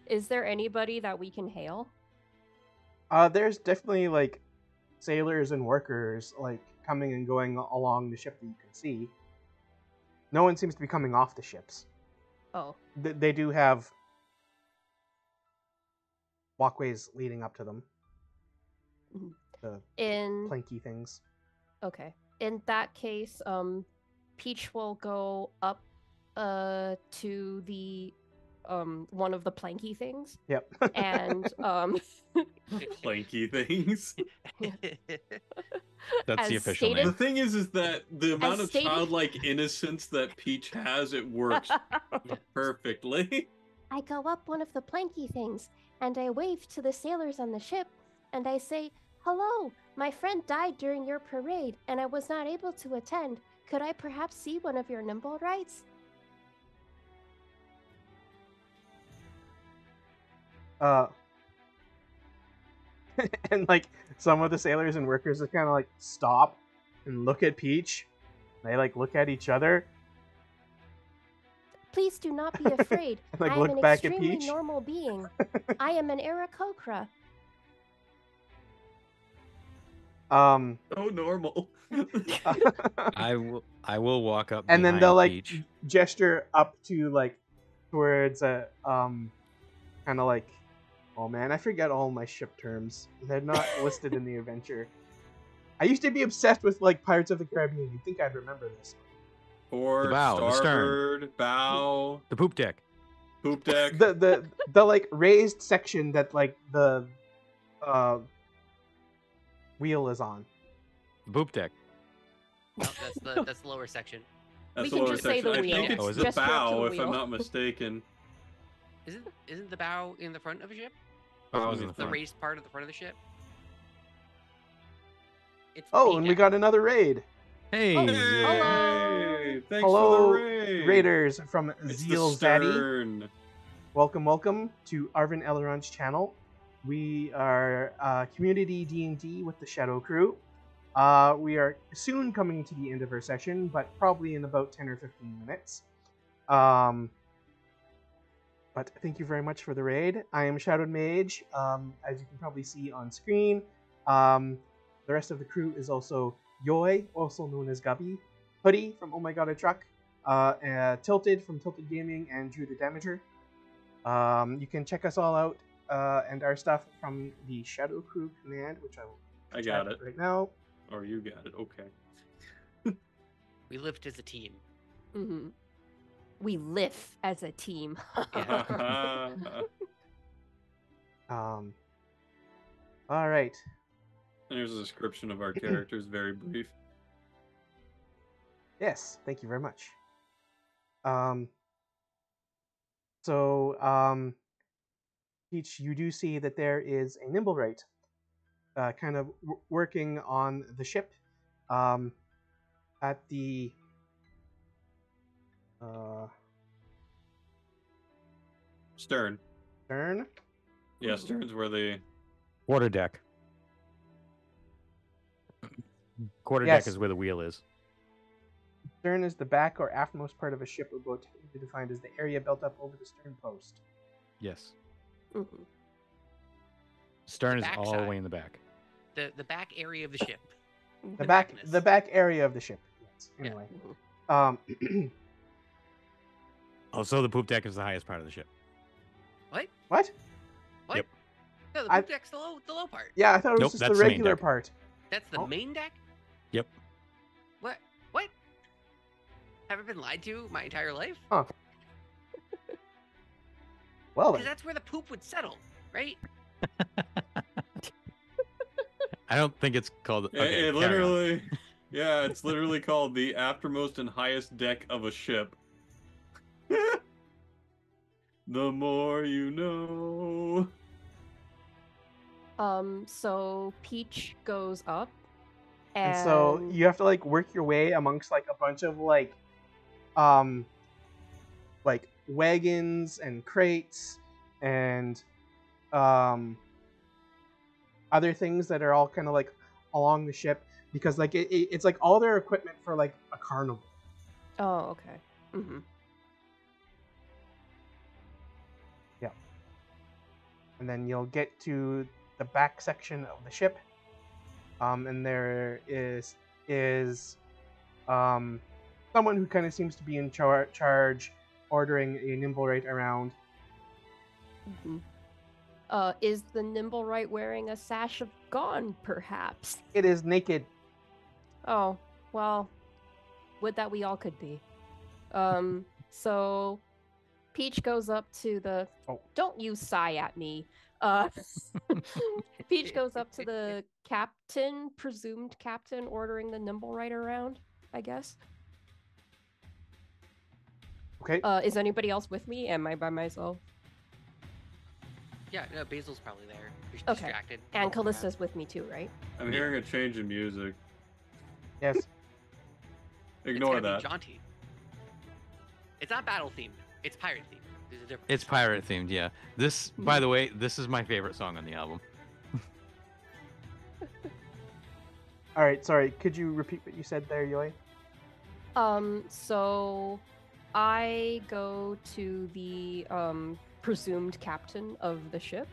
Is there anybody that we can hail? There's definitely like sailors and workers like coming and going along the ship that you can see. No one seems to be coming off the ships. Oh. They do have walkways leading up to them. The In planky things. Okay. In that case, Peach will go up to the one of the planky things. Yep. And Planky things. That's the as official stated- The name. thing is that the amount of stated- childlike innocence that Peach has, it works perfectly. I go up one of the planky things and I wave to the sailors on the ship and I say, "Hello, my friend died during your parade and I was not able to attend. Could I perhaps see one of your nimble rights?" And like some of the sailors and workers just kind of like stop and look at Peach. They like look at each other. "Please do not be afraid. Like, I am look an back at extremely Peach. normal being. I am an Aarakocra." Um, So normal. I will walk up and then behind they'll like Peach. gesture up to like towards a kind of like, oh man, I forget all my ship terms. They're not listed in the adventure. I used to be obsessed with like Pirates of the Caribbean. You'd think I'd remember this. Or The bow, the stern. starboard, bow, The poop deck. poop deck. The like raised section that like the wheel is on. The poop deck. No, that's the lower section. That's We the can lower just say section. the I wheel. think it's Oh, is the it? Gesture up to bow, the if I'm wheel. not mistaken. Isn't the bow in the front of a ship? Oh, it was in the The front. raised part of the front of the ship? It's the Oh, main and we deck. got another raid. Hey, Oh, Zero. hello. Hey, thanks Hello, for the raid. raiders from It's Zeal the Zaddy. stern. Welcome to Arvin Eleron's channel. We are Community D&D with the Shadow Crew. We are soon coming to the end of our session, but probably in about 10 or 15 minutes. But thank you very much for the raid. I am Shadowed Mage, as you can probably see on screen. The rest of the crew is also Yoi, also known as Gubby, Hoodie from Oh My God, a Truck, Tilted from Tilted Gaming, and Drew the Damager. You can check us all out and our stuff from the Shadow Crew command, which I will I got chat it. right now. Or you got it. Okay. We lived as a team. Mhm. We live as a team. All right. And here's a description of our characters, very brief. Yes, thank you very much. Peach, you do see that there is a Nimblewright kind of working on the ship at the Stern. stern. Yeah, stern's where the Quarter deck. Quarter Yes. deck is where the wheel is. Stern is the back or aftmost part of a ship, or boat, technically defined as the area built up over the stern post. Yes. Mm-hmm. Stern is back all the side. way in the back. The back area of the ship. The backness. back area of the ship. Yes. Anyway. Also, the poop deck is the highest part of the ship. What? What? What? Yep. No, the poop deck's the low part. Yeah, I thought it was Nope, just the that's the main regular deck. part. That's the main deck? Yep. What? What? Have I been lied to my entire life? Huh. Well Because then. that's where the poop would settle, right? I don't think it's called. Okay, It carry on. literally, yeah, it's literally called the aftermost and highest deck of a ship. The more you know. So Peach goes up, And so you have to like work your way amongst like a bunch of like wagons and crates and other things that are all kind of like along the ship, because like it's like all their equipment for like a carnival. Oh, okay. Mm-hmm. Yeah. And then you'll get to the back section of the ship, and there is someone who kind of seems to be in charge, ordering a Nimblewright around. Mm-hmm. Is the Nimblewright wearing a sash of Gone, perhaps? It is naked. Oh, well, would that we all could be. So Peach goes up to the... Oh. Don't you sigh at me. Peach goes up to the captain, presumed captain, ordering the Nimblewright around, I guess. Okay. Is anybody else with me? Am I by myself? Yeah, no, Basil's probably there. She's Okay. distracted. And Callista's with me too, right? I'm hearing a change in music. Yes. Ignore It's gonna that. be jaunty. It's not battle themed. It's pirate themed. There's a difference. It's pirate themed, yeah. This, by the way, this is my favorite song on the album. All right. Sorry. Could you repeat what you said there, Yoi? So I go to the presumed captain of the ship.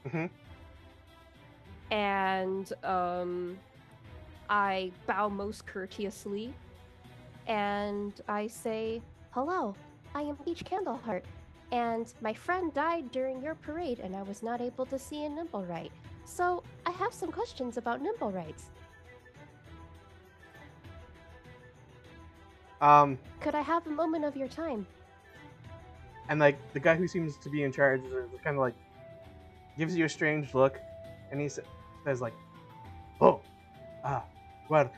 Mhm. And I bow most courteously and I say, "Hello, I am Peach Candleheart, and my friend died during your parade and I was not able to see a Nimblewright. So I have some questions about Nimblewrights. Could I have a moment of your time?" And like the guy who seems to be in charge kind of like gives you a strange look, and he says like, "Oh, well,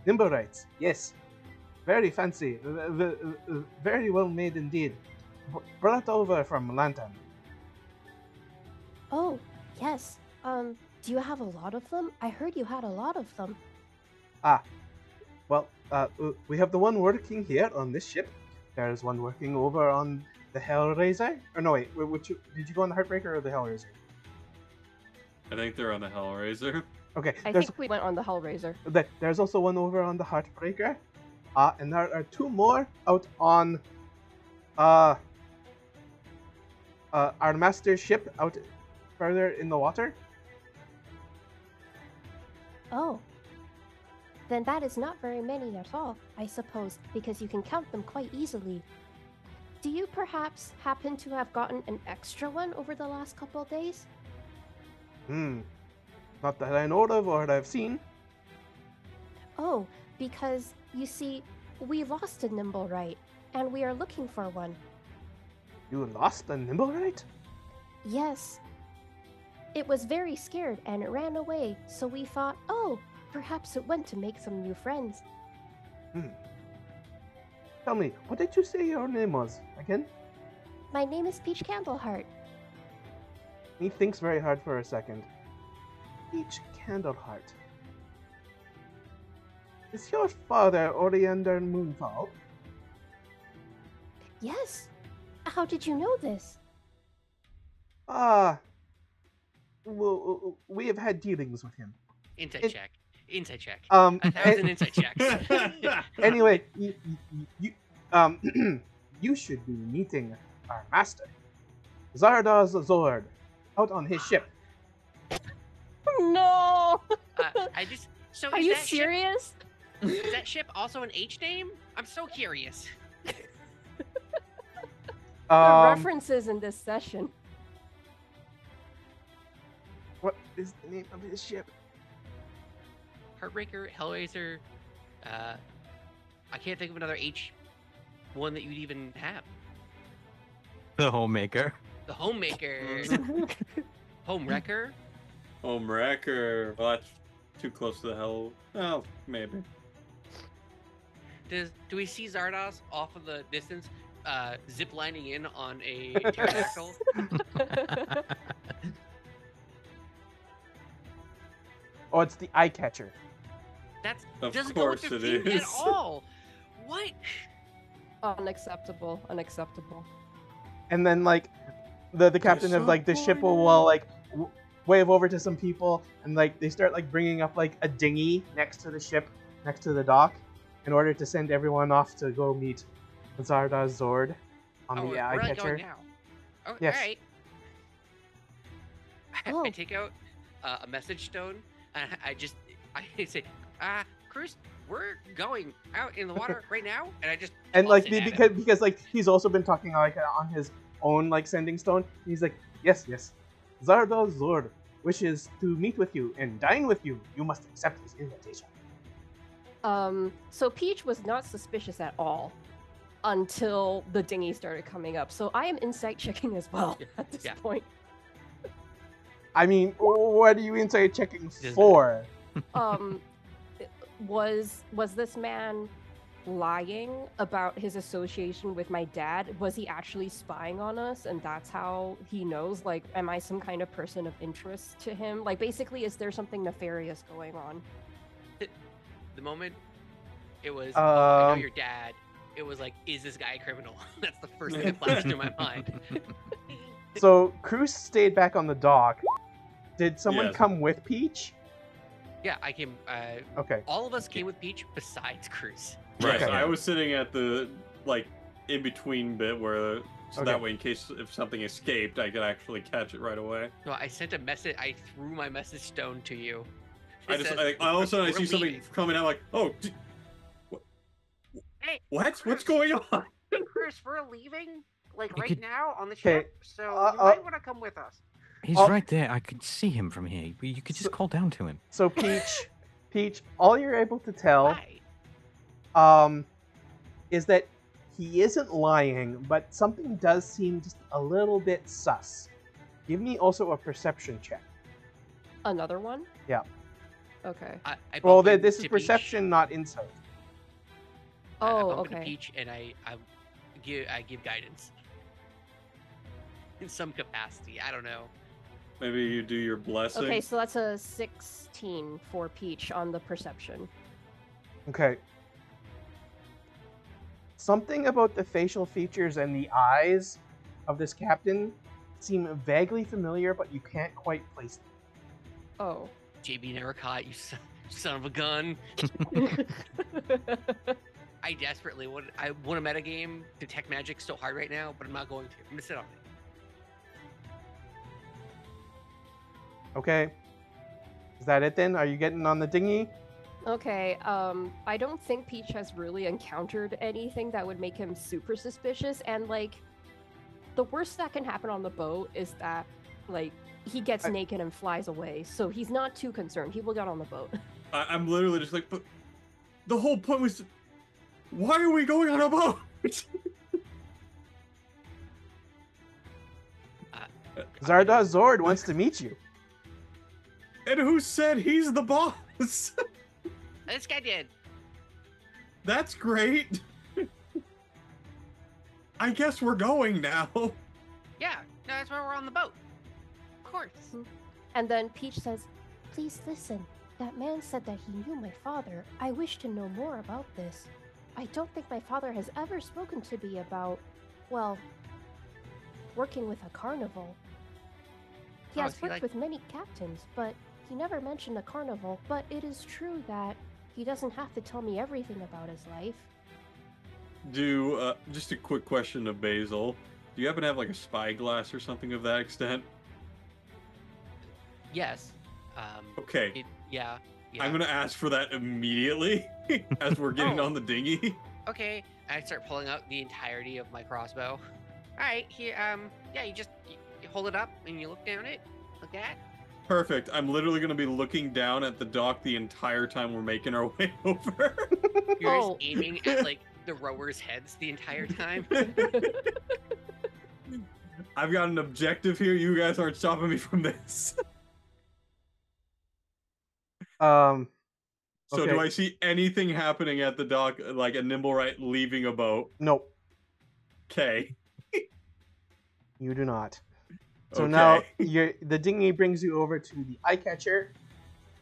Nimblewrights, yes, very fancy, very well made indeed, brought over from Lantern." "Oh, yes. Do you have a lot of them? I heard you had a lot of them." Well, we have the one working here on this ship. There's one working over on the Hellraiser. Or no, wait, did you go on the Heartbreaker or the Hellraiser? I think they're on the Hellraiser. Okay, I think we went on the Hellraiser. there's also one over on the Heartbreaker. And there are two more out on our master's ship out further in the water. Oh. Then that is not very many at all, I suppose, because you can count them quite easily. Do you perhaps happen to have gotten an extra one over the last couple of days? Not that I know of or that I've seen. Oh, because, you see, we lost a Nimblewright, and we are looking for one. You lost a Nimblewright? Yes. It was very scared and it ran away, so we thought, oh, perhaps it went to make some new friends. Tell me, what did you say your name was again? My name is Peach Candleheart. He thinks very hard for a second. Peach Candleheart. Is your father Oleander Moonfall? Yes. How did you know this? Well, we have had dealings with him. Insight check. Insight check. Um, 1,000 insight checks. Anyway, you you should be meeting our master, Zardoz Zord, out on his ship. No! I just. So Are is you that serious? Ship, is that ship also an H name? I'm so curious. The references in this session. What is the name of his ship? Heartbreaker, Hellraiser. I can't think of another H one that you'd even have. The homemaker. The Homemaker. Homewrecker. Homewrecker. Well, that's too close to the hell. Well, maybe. Do we see Zardoz off in the distance, zip lining in on a pterodactyl? Oh, it's the eye catcher. That's Of doesn't go with course the it theme at is. all. What? Unacceptable. Unacceptable. And then like the captain of like the ship will like wave over to some people, and like they start like bringing up like a dinghy next to the ship, next to the dock, in order to send everyone off to go meet Zardoz Zord on the eye we're not catcher. going now. Oh, Yes. all right. Oh. I take out a message stone. And I say, Cruz, we're going out in the water right now, and I just And toss like it at him. because like he's also been talking like on his own like sending stone. He's like, yes, Zardoz Zord wishes to meet with you and dine with you. You must accept his invitation. So Peach was not suspicious at all until the dinghy started coming up. So I am insight checking as well at this point. I mean, what are you insight checking for? Was this man lying about his association with my dad? Was he actually spying on us, and that's how he knows? Like, am I some kind of person of interest to him? Like, basically, is there something nefarious going on? The moment it was, I know your dad. It was like, is this guy a criminal? That's the first thing that flashed through my mind. So Cruz stayed back on the dock. Did someone Yes. come with Peach? Yeah, I came. Okay. All of us came with Peach besides Cruz. Right. Okay. So I was sitting at the like in between bit where so Okay. that way in case if something escaped I could actually catch it right away. No, I sent a message. I threw my message stone to you. I It just says, all of a sudden I "We're see something leaving." coming out like, oh, Hey, what's Chris. going on? Chris, we're leaving like You right could- now on the Okay. ship, so you might want to come with us. He's Oh. right there. I could see him from here. You could just call down to him. So Peach, all you're able to tell, Why? is that he isn't lying, but something does seem just a little bit sus. Give me also a perception check. Another one? Yeah. Okay. I Well, bump into this is Peach. perception, not insight. I Oh, bump into okay. Peach and I give guidance in some capacity. I don't know. Maybe you do your blessing. Okay, so that's a 16 for Peach on the perception. Okay. Something about the facial features and the eyes of this captain seem vaguely familiar, but you can't quite place them. Oh. JB never caught you, son of a gun. I desperately want. I want a metagame. Detect magic so hard right now, but I'm not going to. I'm gonna sit on it. Okay. Is that it then? Are you getting on the dinghy? Okay, I don't think Peach has really encountered anything that would make him super suspicious, and like, the worst that can happen on the boat is that, like, he gets naked and flies away, so he's not too concerned. He will get on the boat. I'm literally just like, but the whole point was, why are we going on a boat? Zardoz Zord wants to meet you. And who said he's the boss? This guy did. That's great. I guess we're going now. Yeah, no, that's why we're on the boat. Of course. And then Peach says, "Please listen. That man said that he knew my father. I wish to know more about this. I don't think my father has ever spoken to me about, well, working with a carnival. He Oh, has is he worked like- with many captains, but he never mentioned a carnival, but it is true that he doesn't have to tell me everything about his life. Just a quick question of Basil. Do you happen to have like a spyglass or something of that extent? Yes. Okay. Yeah. I'm gonna ask for that immediately as we're getting Oh. on the dinghy. Okay. I start pulling out the entirety of my crossbow. All right. Here. Yeah. You hold it up and you look down it like that. Perfect. I'm literally gonna be looking down at the dock the entire time we're making our way over. You're Oh. just aiming at like the rowers' heads the entire time. I've got an objective here. You guys aren't stopping me from this. Okay. So do I see anything happening at the dock, like a Nimblewright leaving a boat? Nope, Okay. you do not. So Okay. now the dinghy brings you over to the eye catcher,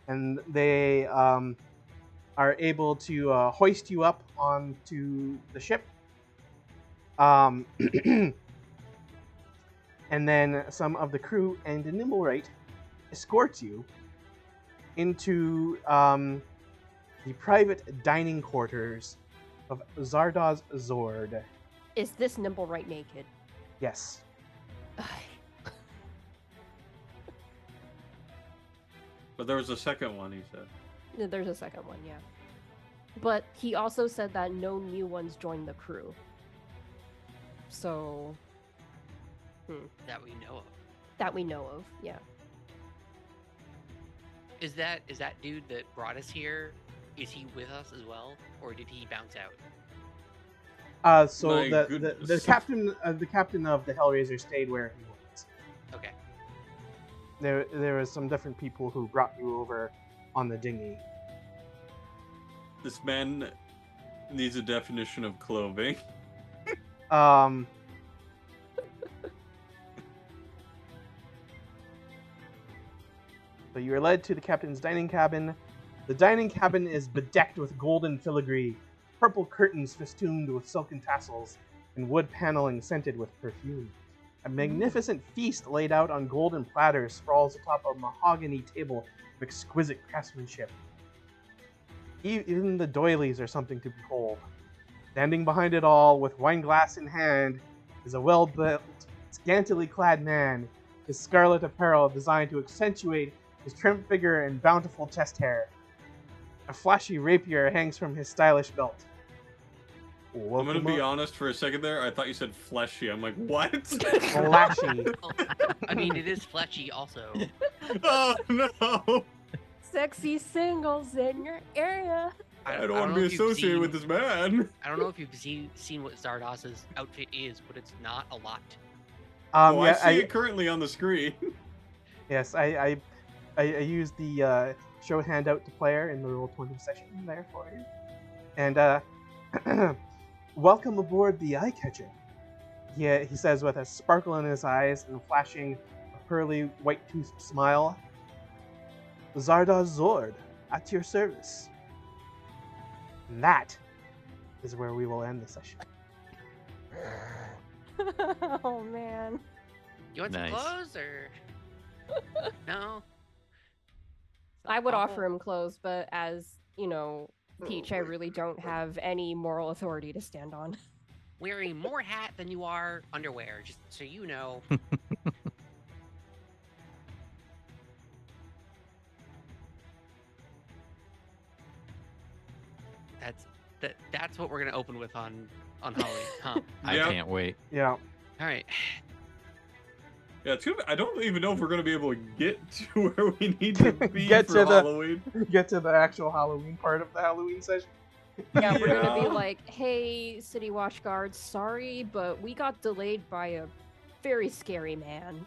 and they are able to hoist you up onto the ship. And then some of the crew and the Nimblewright escort you into the private dining quarters of Zardoz Zord. Is this Nimblewright naked? Yes. But there was a second one, he said. There's a second one, yeah. But he also said that no new ones joined the crew. So, That we know of. that we know of, yeah. Is that dude that brought us here? Is he with us as well, or did he bounce out? So My the goodness. captain of the Hellraiser stayed where he was. Okay. There was some different people who brought you over on the dinghy. This man needs a definition of clothing. So you are led to the captain's dining cabin. The dining cabin is bedecked with golden filigree, purple curtains festooned with silken tassels, and wood paneling scented with perfume. A magnificent feast laid out on golden platters sprawls atop a mahogany table of exquisite craftsmanship. Even the doilies are something to behold. Standing behind it all, with wineglass in hand, is a well-built, scantily clad man, his scarlet apparel designed to accentuate his trim figure and bountiful chest hair. A flashy rapier hangs from his stylish belt. I'm gonna be honest for a second there. I thought you said fleshy. I'm like, what? Flashy. I mean, it is fleshy also. Oh no! Sexy singles in your area. I don't want know to be if you've associated with seen- this man. I don't know if you've seen what Zardos's outfit is, but it's not a lot. Oh, I see it currently on the screen. Yes, I used the show handout to player in the Roll20 session there for you. And welcome aboard the Eye Catcher. He says with a sparkle in his eyes and flashing a pearly white-toothed smile. Zardoz Zord, at your service. And that is where we will end the session. Oh man. You want Nice. some clothes or no? I would Oh. offer him clothes, but as, you know, Peach, I really don't have any moral authority to stand on. Wearing more hat than you are underwear, just so you know. That's what we're gonna open with on Halloween, huh? I Yep. can't wait. Yeah. All right. Yeah, it's gonna be, I don't even know if we're gonna be able to get to where we need to be Get for to the- Halloween. Get to the actual Halloween part of the Halloween session. Yeah, we're gonna be Yeah. like, hey, City Watch Guards, sorry, but we got delayed by a very scary man.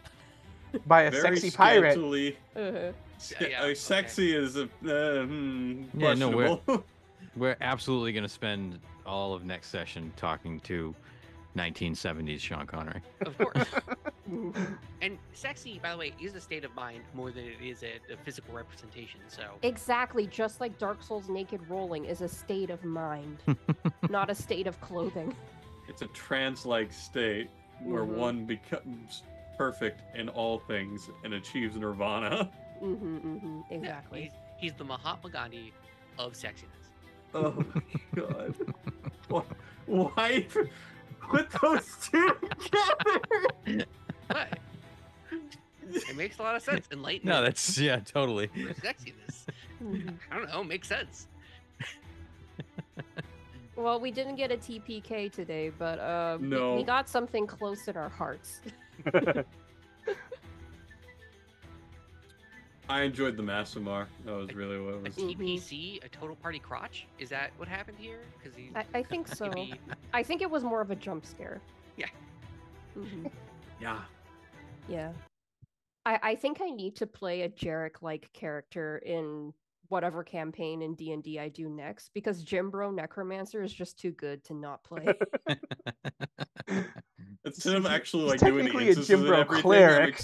By a Very sexy pirate. scantily. Uh-huh. Yeah, okay. Sexy is a Yeah, no, questionable. We're absolutely going to spend all of next session talking to 1970s Sean Connery. Of course. And sexy, by the way, is a state of mind more than it is a physical representation. So Exactly, just like Dark Souls Naked Rolling is a state of mind, not a state of clothing. It's a trance-like state where Mhm. one becomes perfect in all things and achieves nirvana. Exactly. Yeah, he's the Mahatma Gandhi of sexiness. Oh my god. Why put those two together? What? It makes a lot of sense. Enlightenment. No, that's totally. For sexiness. I don't know. Makes sense. Well, we didn't get a TPK today, but No. we got something close in our hearts. I enjoyed the Masamar. That was really what it A was. TPC, a total party crotch? Is that what happened here? Because I think so. I think it was more of a jump scare. Yeah. Yeah. Yeah. I think I need to play a Jarek-like character in whatever campaign in D&D I do next, because Jimbro Necromancer is just too good to not play. Instead of actually He's like doing the technically a instances and Jimbro everything, cleric.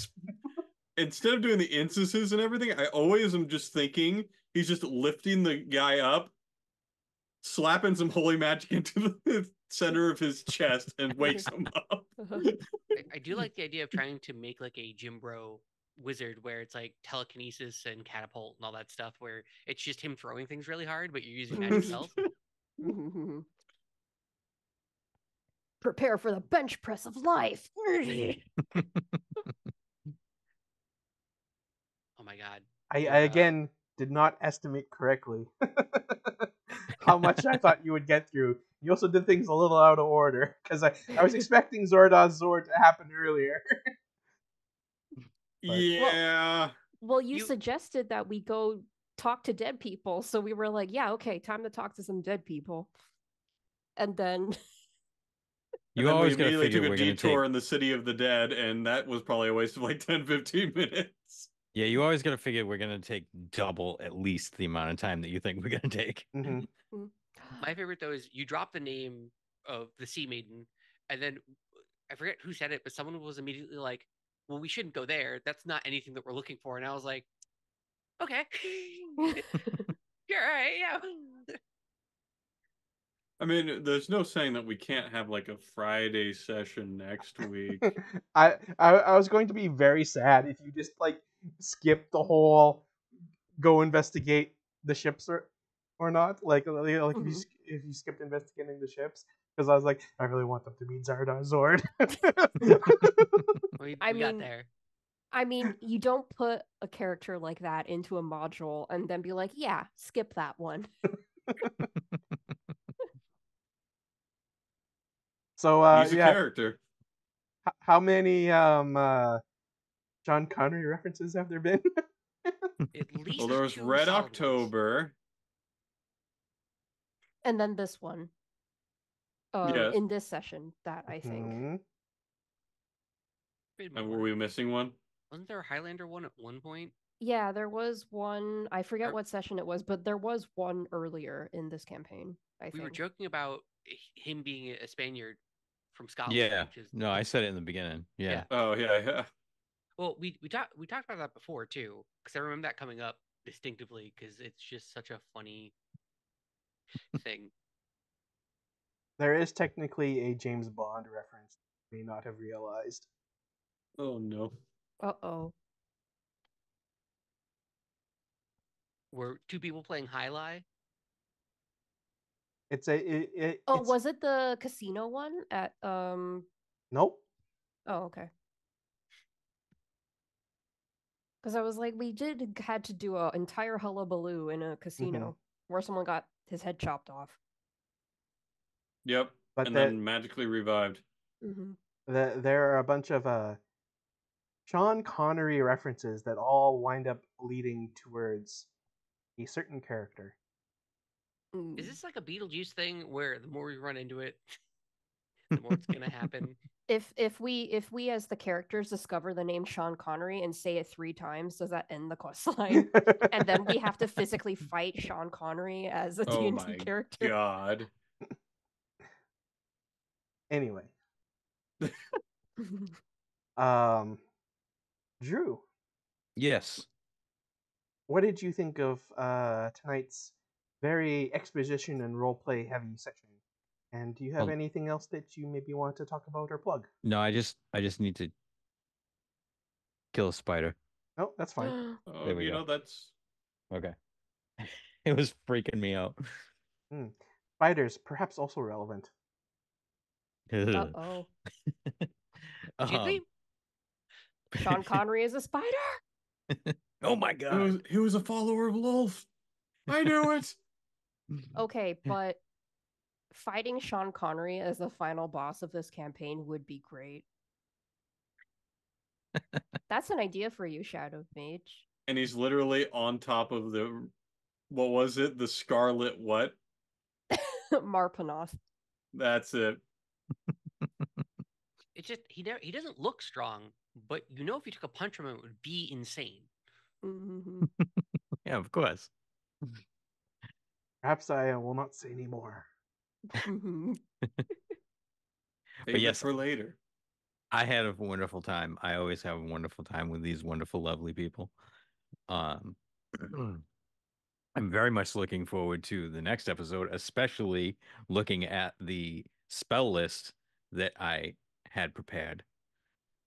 instead of doing the instances and everything, I always am just thinking he's just lifting the guy up, slapping some holy magic into the center of his chest, and wakes him up. I do like the idea of trying to make like a Jimbro wizard where it's like telekinesis and catapult and all that stuff, where it's just him throwing things really hard, but you're using magic spells. Prepare for the bench press of life. Oh my god. I again did not estimate correctly how much I thought you would get through. You also did things a little out of order, because I was expecting Zordon's Zord to happen earlier. Yeah. Well, you suggested that we go talk to dead people, so we were like, yeah, okay, time to talk to some dead people. And then You and always then we gotta immediately figure took a we're gonna detour take. in the City of the Dead, and that was probably a waste of like 10-15 minutes. Yeah, you always gotta figure we're gonna take double at least the amount of time that you think we're gonna take. My favorite though is you drop the name of the Sea Maiden, and then I forget who said it, but someone was immediately like, "Well, we shouldn't go there. That's not anything that we're looking for." And I was like, "Okay, you're right, yeah." I mean, there's no saying that we can't have like a Friday session next week. I was going to be very sad if you just like skip the whole go investigate the ships or not. Like if you skipped investigating the ships, because I was like, I really want them to meet Zardoz Zord. we got there. I mean, you don't put a character like that into a module and then be like, yeah, skip that one. So he's a character. How many Sean Connery references have there been? At least Well, there was Red October. And then this one. Yes. In this session, that I think. And were we missing one? Wasn't there a Highlander one at one point? Yeah, there was one. I forget what session it was, but there was one earlier in this campaign, I think. We were joking about him being a Spaniard from Scotland. Yeah. No, I said it in the beginning. Yeah. Oh, yeah. Well, we talked about that before too, because I remember that coming up distinctively, because it's just such a funny thing. There is technically a James Bond reference you may not have realized. Oh no. Uh-oh. Were two people playing High Lie? It's was it the casino one at Nope. Oh, okay. Because I was like, we had to do an entire hullabaloo in a casino where someone got his head chopped off. Yep. But then magically revived. There are a bunch of Sean Connery references that all wind up leading towards a certain character. Is this like a Beetlejuice thing where the more we run into it, the more it's gonna happen? If we as the characters discover the name Sean Connery and say it 3 times, does that end the questline? And then we have to physically fight Sean Connery as a D&D character. Oh my god. Anyway. Drew. Yes. What did you think of tonight's very exposition and roleplay heavy section? And do you have anything else that you maybe want to talk about or plug? No, I just need to kill a spider. No, that's fine. Oh, There we go. that's Okay. It was freaking me out. Spiders, perhaps also relevant. Uh-oh. Jiggly? Sean Connery is a spider? Oh my god. he was a follower of Lolf. I knew it. Okay, but fighting Sean Connery as the final boss of this campaign would be great. That's an idea for you, Shadow Mage. And he's literally on top of the, what was it? The Scarlet what? Marpanoth. That's it. It's just he doesn't look strong, but you know if you took a punch from him, it would be insane. Mm-hmm. Yeah, of course. Perhaps I will not say any more. Save yes, it for later. I had a wonderful time. I always have a wonderful time with these wonderful, lovely people. I'm very much looking forward to the next episode, especially looking at the spell list that I had prepared.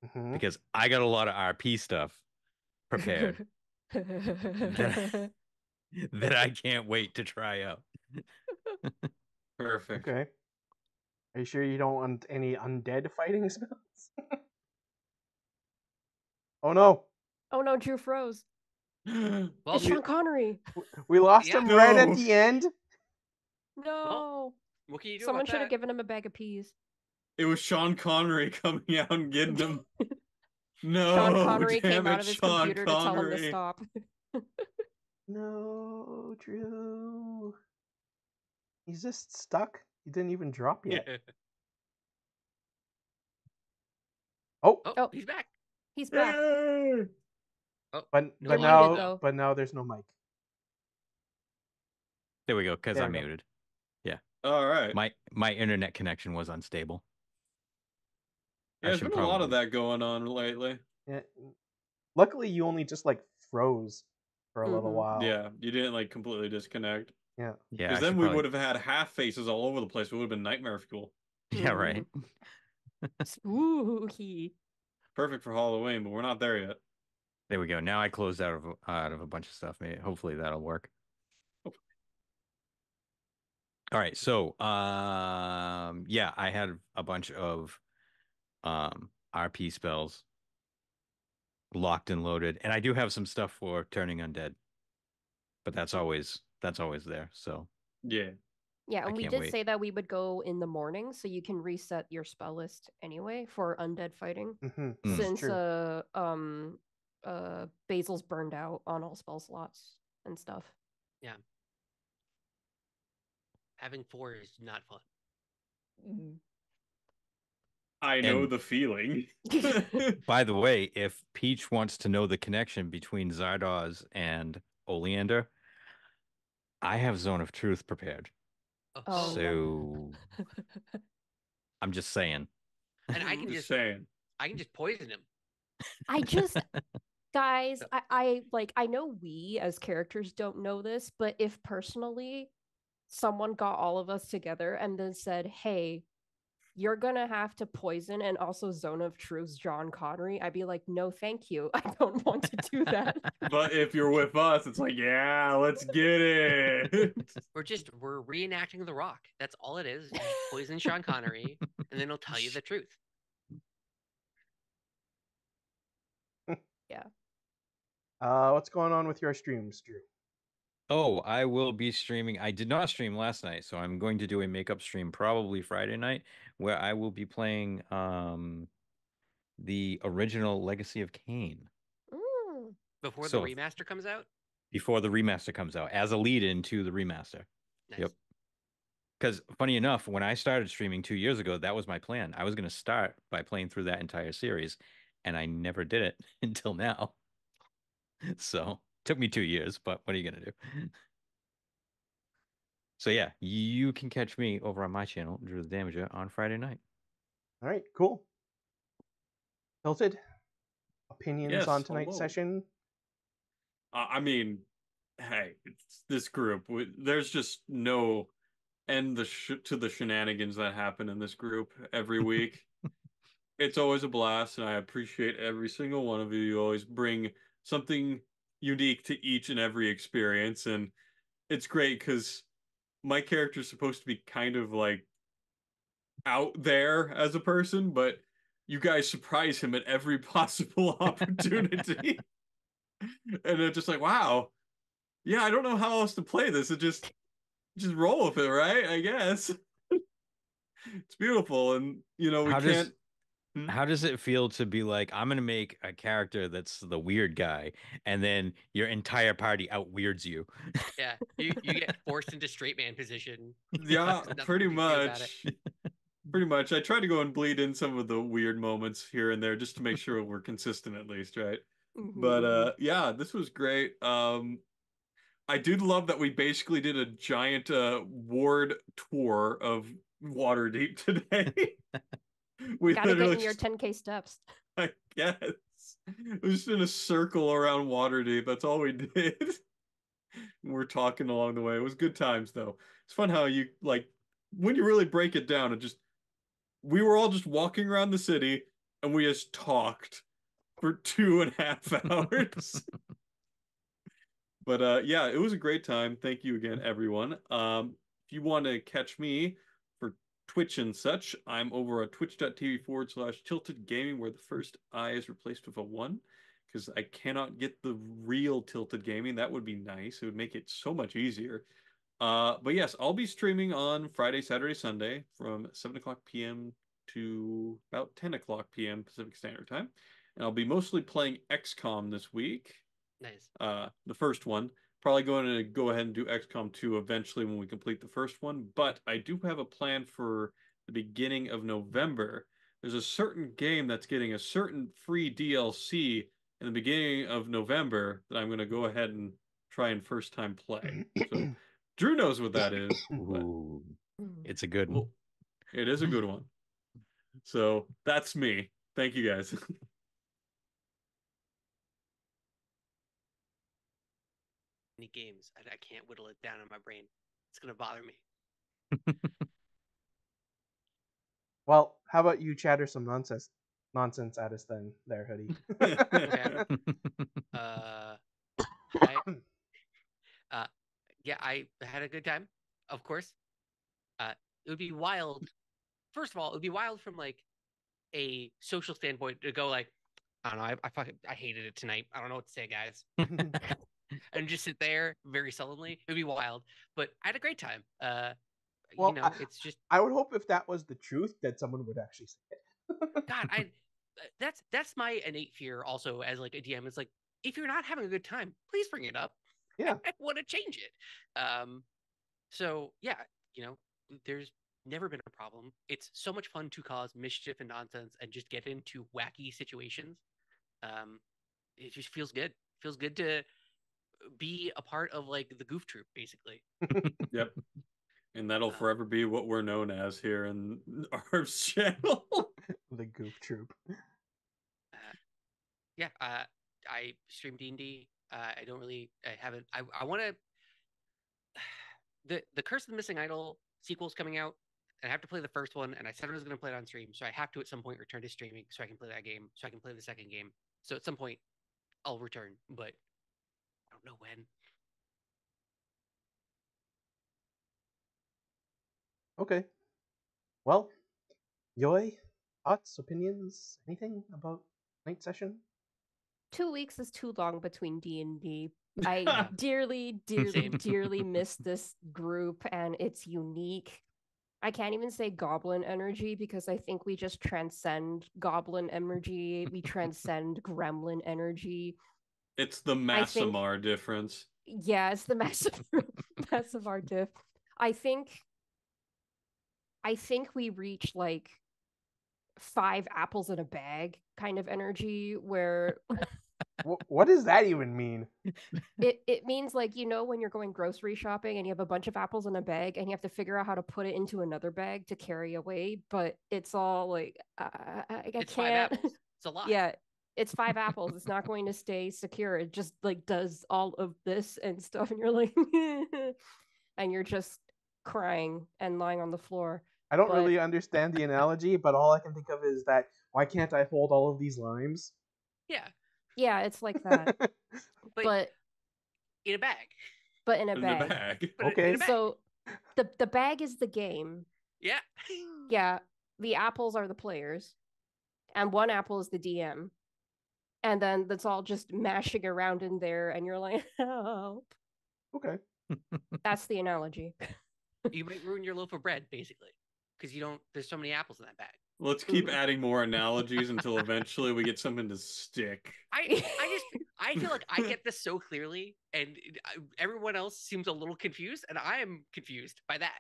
Mhm. Because I got a lot of RP stuff prepared that I can't wait to try out. Perfect. Okay. Are you sure you don't want any undead fighting spells? Oh no! Oh no, Drew froze. Well, It's Sean Connery. We lost Yeah. him right at No. the end. No. what can you do Someone about should have that? given him a bag of peas. It was Sean Connery coming out and getting him. No, Sean Connery damn came out it, of his Sean computer to tell him to Connery. stop. No, Drew. He's just stuck. He didn't even drop yet. Oh, Oh. He's back. He's back. Yay! but You're now muted, though. but now there's no mic. There we go, because There I'm we go. muted. All right. My internet connection was unstable. Yeah, there's been a lot of that going on lately. Yeah. Luckily, you only just like froze for a little Mhm. while. Yeah, you didn't like completely disconnect. Yeah. Yeah, Because I then should we probably- would have had half faces all over the place. It would have been nightmare fuel. Yeah, right. Spooky. Perfect for Halloween, but we're not there yet. There we go. Now I closed out of a bunch of stuff. Maybe hopefully that'll work. All right, so yeah, I had a bunch of RP spells locked and loaded, and I do have some stuff for turning undead, but that's always there. So Yeah, I and we can't did wait. say that we would go in the morning, so you can reset your spell list anyway for undead fighting. Mm-hmm. Since True. Basil's burned out on all spell slots and stuff. Having 4 is not fun. I know And- the feeling. By the way, if Peach wants to know the connection between Zardoz and Oleander, I have Zone of Truth prepared. Oh, So I'm just saying. And I can Just just saying. poison him. I just guys, I like I know we as characters don't know this, but if personally someone got all of us together and then said, "Hey, you're gonna have to poison and also Zone of Truth's John Connery," I'd be like, "No, thank you. I don't want to do that." But if you're with us, it's like, yeah, let's get it. We're reenacting The Rock. That's all it is. You just poison Sean Connery, and then he'll tell you the truth. Yeah. What's going on with your streams, Drew? Oh, I will be streaming. I did not stream last night, so I'm going to do a makeup stream probably Friday night where I will be playing the original Legacy of Kain Before So- the remaster comes out? before the remaster comes out as a lead into the remaster. Nice. Yep. Because funny enough, when I started streaming 2 years ago, that was my plan. I was going to start by playing through that entire series, and I never did it until now. So took me 2 years, but what are you going to do? So yeah, you can catch me over on my channel, Drew the Damager, on Friday night. All right, cool. Tilted? Opinions Yes, on tonight's hello. session? I mean, hey, it's this group. There's just no end to the shenanigans that happen in this group every week. It's always a blast, and I appreciate every single one of you. You always bring something unique to each and every experience. And it's great because my character is supposed to be kind of like out there as a person, but you guys surprise him at every possible opportunity. And it's just like, wow, yeah, I don't know how else to play this. It just roll with it, right? I guess. It's beautiful, and we How does can't. Hmm? how does it feel to be like, I'm gonna make a character that's the weird guy, and then your entire party out weirds you? Yeah, you get forced into straight man position. Yeah, There's nothing pretty you can do about it. much. Pretty much. I try to go and bleed in some of the weird moments here and there just to make sure we're consistent at least, right? But yeah, this was great. I did love that we basically did a giant ward tour of Waterdeep today. We Gotta get literally in your just, 10K steps. I guess. It was just in a circle around Waterdeep. That's all we did. We're talking along the way. It was good times though. It's fun how you like when you really break it down, it just we were all just walking around the city and we just talked for 2.5 hours. But yeah, it was a great time. Thank you again, everyone. If you want to catch me for Twitch and such, I'm over at twitch.tv/tilted gaming, where the first I is replaced with a 1, because I cannot get the real tilted gaming. That would be nice. It would make it so much easier. But yes, I'll be streaming on Friday, Saturday, Sunday from 7 o'clock p.m. to about 10 o'clock p.m. Pacific Standard Time. And I'll be mostly playing XCOM this week. Nice. The first one. Probably going to go ahead and do XCOM 2 eventually when we complete the first one. But I do have a plan for the beginning of November. There's a certain game that's getting a certain free DLC in the beginning of November that I'm going to go ahead and try and first time play. So Drew knows what that is, but Ooh, it's a good one. well, it is a good one. So that's me. Thank you guys. Any games? I can't whittle it down in my brain. It's gonna bother me. Well, how about you chatter some nonsense at us then, there, Hoodie. Okay. Yeah, I had a good time. Of course. It would be wild. First of all, it would be wild from like a social standpoint to go like, I don't know, I hated it tonight. I don't know what to say, guys. And just sit there very sullenly. It would be wild, but I had a great time. Well, it's just I would hope if that was the truth that someone would actually say it. God. That's my innate fear also as like a DM. It's like if you're not having a good time, please bring it up. Yeah. I want to change it. So yeah, there's never been a problem. It's so much fun to cause mischief and nonsense and just get into wacky situations. It just feels good. Feels good to be a part of like the goof troop, basically. Yep. And that'll forever be what we're known as here in our channel. The Goof Troop. Yeah, I stream D&D. I haven't. I want to. The Curse of the Missing Idol sequel's coming out. I have to play the first one, and I said I was going to play it on stream, so I have to at some point return to streaming so I can play that game, so I can play the second game. So at some point, I'll return, but I don't know when. Okay. Well, Yoi, thoughts, opinions, anything about night session? 2 weeks is too long between D&D. I dearly, dearly, dearly miss this group, and it's unique. I can't even say goblin energy because I think we just transcend goblin energy. We transcend gremlin energy. It's the Massamar difference. Yeah, it's the Massamar diff. I think we reach like 5 apples in a bag kind of energy where What does that even mean? it means like when you're going grocery shopping and you have a bunch of apples in a bag and you have to figure out how to put it into another bag to carry away, but it's all like I It's can't. 5 apples. It's a lot. Yeah, it's 5 apples. It's not going to stay secure. It just like does all of this and stuff, and you're like, and you're just crying and lying on the floor. I don't really understand the analogy, but all I can think of is that why can't I hold all of these limes? Yeah. Yeah, it's like that. but in a bag. But in a In bag. the bag. But Okay. in a bag. So the bag is the game. Yeah. Yeah, the apples are the players, and one apple is the DM. And then that's all just mashing around in there, and you're like, help. Okay. That's the analogy. You might ruin your loaf of bread, basically, because you don't. There's so many apples in that bag. Let's keep adding more analogies until eventually we get something to stick. I feel like I get this so clearly, and everyone else seems a little confused, and I am confused by that.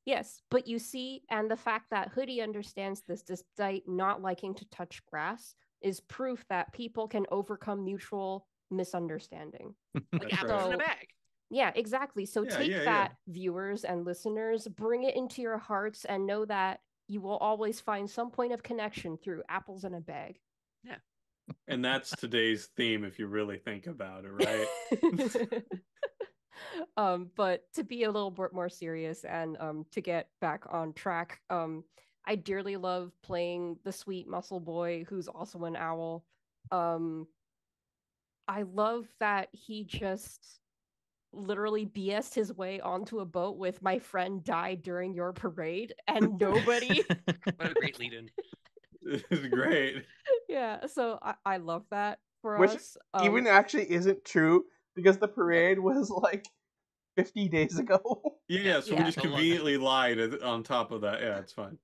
Yes, but you see, and the fact that Hoodie understands this despite not liking to touch grass is proof that people can overcome mutual misunderstanding. Like That's apples in a right. bag. Yeah, exactly. So Yeah, take yeah, that, viewers and listeners, bring it into your hearts, and know that you will always find some point of connection through apples in a bag. Yeah. And that's today's theme if you really think about it, right? But to be a little bit more serious and to get back on track, I dearly love playing the sweet muscle boy who's also an owl. I love that he just literally BS'd his way onto a boat with my friend died during your parade and nobody. What a great lead-in. It's great. Yeah, so I love that for Which us. even actually isn't true because the parade was like 50 days ago. Yeah, so we Yeah. just So long conveniently lied on top of that. Yeah, it's fine.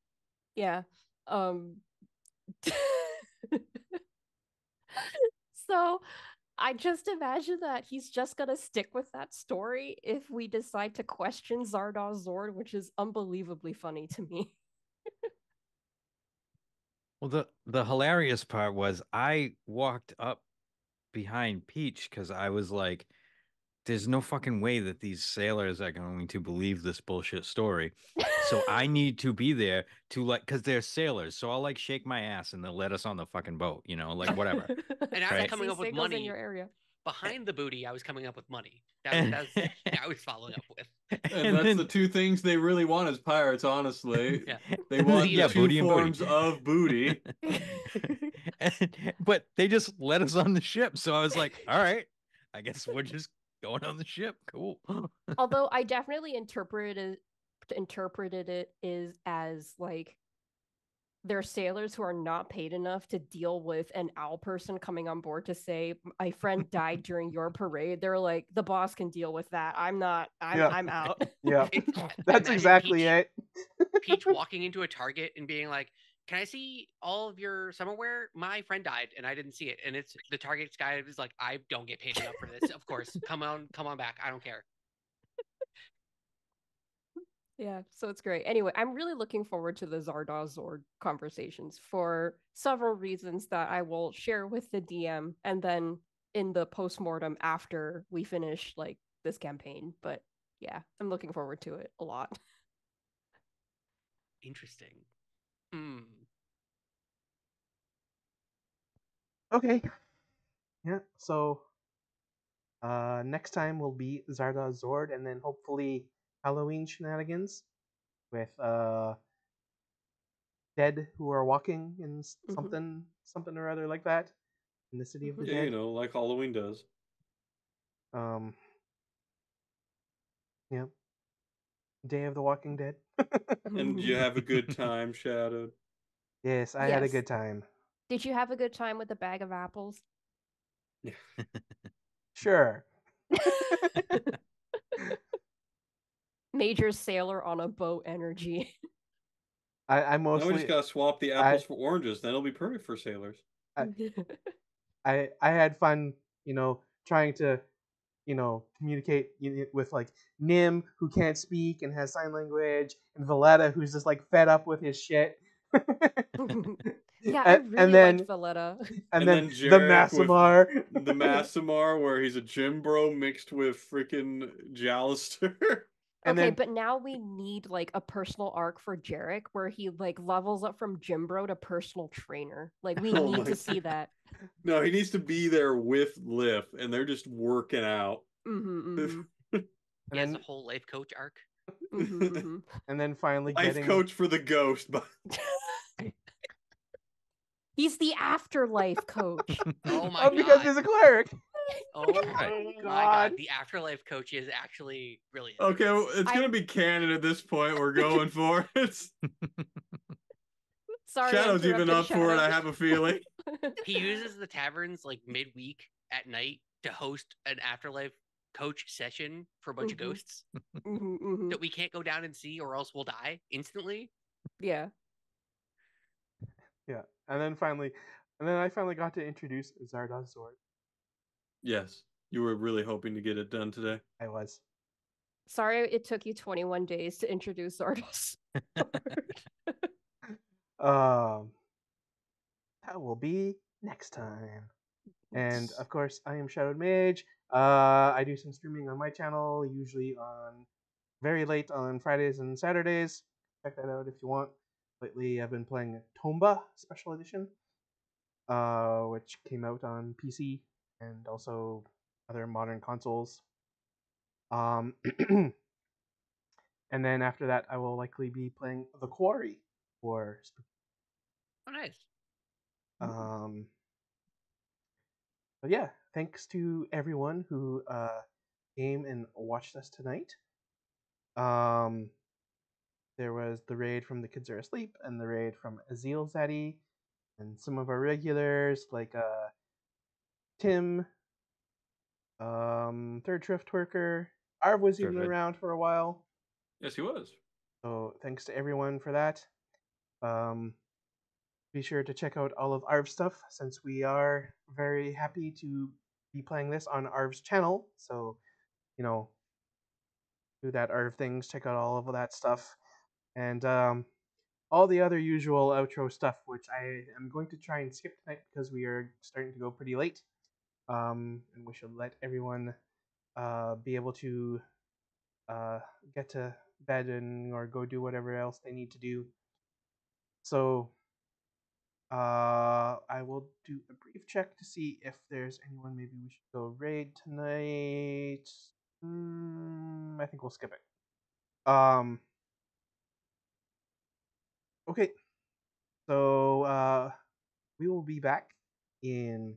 Yeah. So I just imagine that he's just gonna stick with that story if we decide to question Zardoz Zord, which is unbelievably funny to me. Well, the hilarious part was I walked up behind Peach because I was like, there's no fucking way that these sailors are going to believe this bullshit story. So I need to be there to like, because they're sailors. So I'll like shake my ass and they'll let us on the fucking boat, you know, like whatever. And I was Right. coming up with Sexy signals in money your area. behind the booty. I was coming up with money. That's I was following up with. And that's the two things they really want as pirates, honestly. Yeah. They want Yeah, the two booty and booty. forms of booty. But they just let us on the ship. So I was like, all right, I guess we're just going on the ship. Cool. Although I definitely interpreted it is as like they're sailors who are not paid enough to deal with an owl person coming on board to say my friend died during your parade. They're like, the boss can deal with that. I'm not. I'm out. Yeah, I that's imagine exactly it. Peach walking into a Target and being like, "Can I see all of your summerwear? My friend died and I didn't see it." And it's the Target's guy is like, "I don't get paid enough for this. Of course, come on back. I don't care." Yeah, so it's great. Anyway, I'm really looking forward to the Zardoz Zord conversations for several reasons that I will share with the DM and then in the postmortem after we finish like this campaign. But yeah, I'm looking forward to it a lot. Interesting. Hmm. Okay. Yeah. So next time will be Zardoz Zord, and then hopefully Halloween shenanigans with dead who are walking in something or other like that in the city of the Yeah, dead. you know, like Halloween does. Yeah. Day of the Walking Dead. And you have a good time, Shadowed. Yes, I had a Yes. good time. Did you have a good time with the bag of apples? Sure. Major sailor on a boat energy. I Now we mostly just gotta swap the apples for oranges. Then it'll be perfect for sailors. I had fun, trying to, communicate with like Nim, who can't speak and has sign language, and Valletta, who's just like fed up with his shit. Yeah, I really liked Valletta. And then then the Jarek with Massamar. the Massamar, where he's a gym bro mixed with freaking Jalister. And Okay, then but now we need like a personal arc for Jarek where he like levels up from gym bro to personal trainer. Like we Oh need my to see God. that. No, he needs to be there with Liv, and they're just working out. Mm-hmm, He has a whole life coach arc. mm-hmm. and then finally Life getting coach for the ghost. He's the afterlife coach. Oh my because god. he's a clerik. Oh my my god. God. The afterlife coach is actually brilliant. Okay, well, it's I- gonna be canon at this point. We're going for it. Sorry, I Shadow's even interrupted up for it. I Shadow. have a feeling. He uses the taverns like midweek at night to host an afterlife coach session for a bunch of Mhm. ghosts Mhm. that we can't go down and see or else we'll die instantly. Yeah. Yeah, and then I finally got to introduce Zardoz Zord. Yes, you were really hoping to get it done today. I was. Sorry it took you 21 days to introduce Zardos. Um, that will be next time. And of course, I am Shadowed Mage. I do some streaming on my channel, usually on very late on Fridays and Saturdays. Check that out if you want. Lately, I've been playing Tomba Special Edition, which came out on PC and also other modern consoles. And then after that, I will likely be playing The Quarry for Oh, nice. But yeah, thanks to everyone who came and watched us tonight. There was the raid from The Kids Are Asleep and the raid from Azil Zaddy and some of our regulars like Tim, Third Thrift Worker. Arv was even Perfect. around for a while. Yes, he was. So thanks to everyone for that. Be sure to check out all of Arv's stuff since we are very happy to be playing this on Arv's channel. So, you know, do that Arv things, check out all of that stuff. And all the other usual outro stuff, which I am going to try and skip tonight because we are starting to go pretty late. And we should let everyone be able to get to bed and or go do whatever else they need to do. So I will do a brief check to see if there's anyone maybe we should go raid tonight. I think we'll skip it. Okay. So we will be back in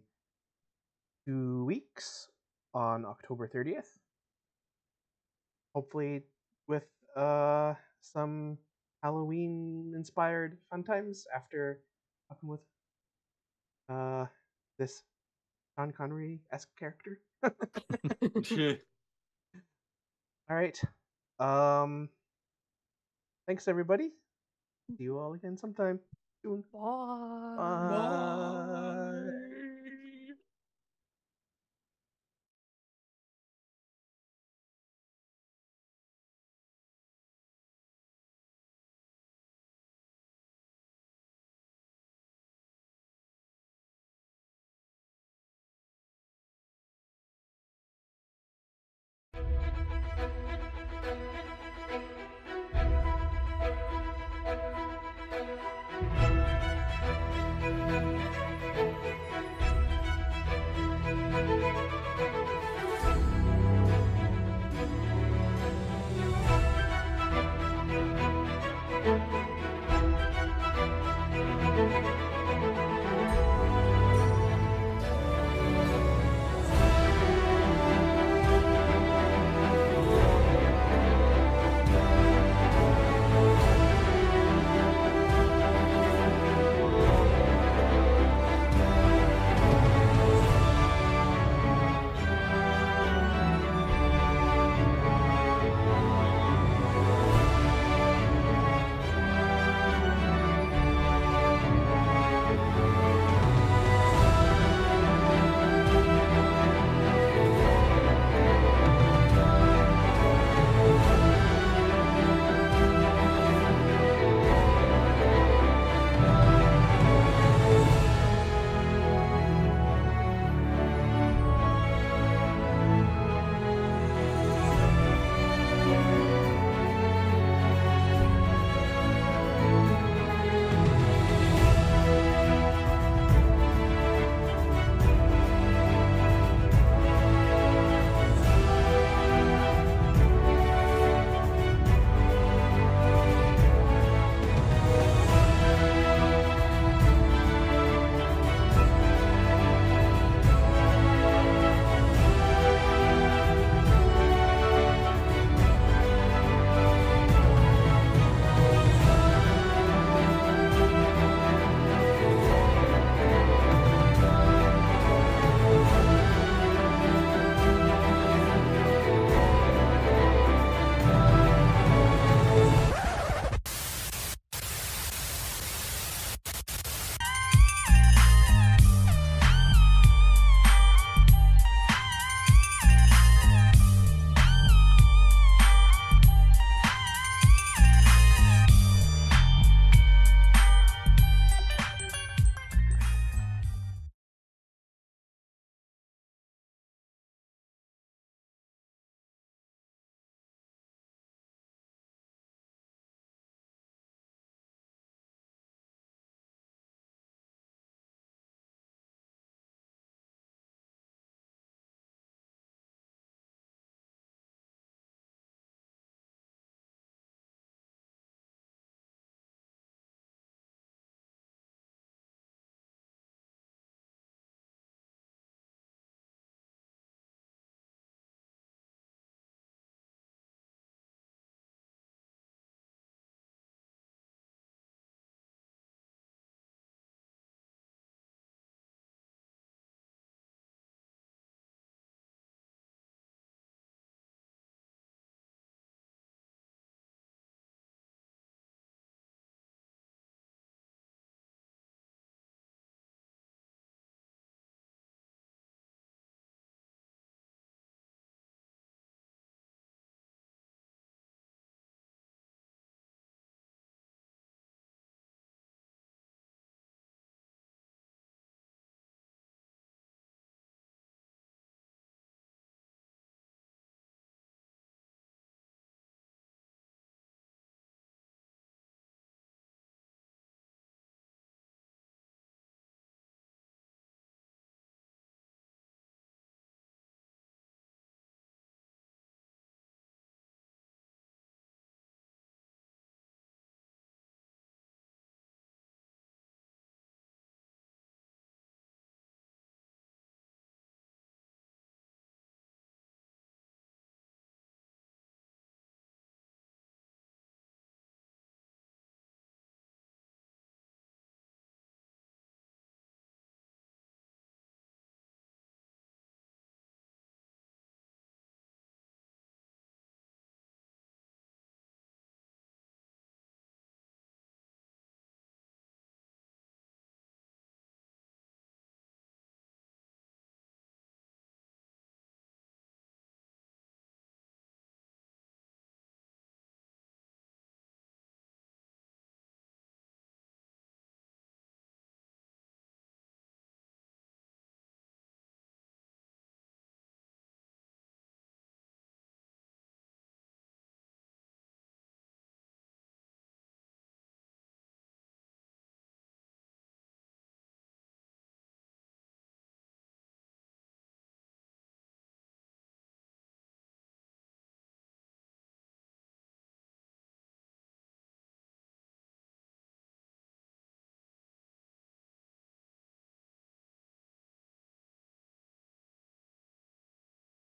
2 weeks on October 30th. Hopefully with some Halloween inspired fun times after talking with this Sean Connery-esque character. All right. Thanks everybody. See you all again sometime soon. Bye. Bye.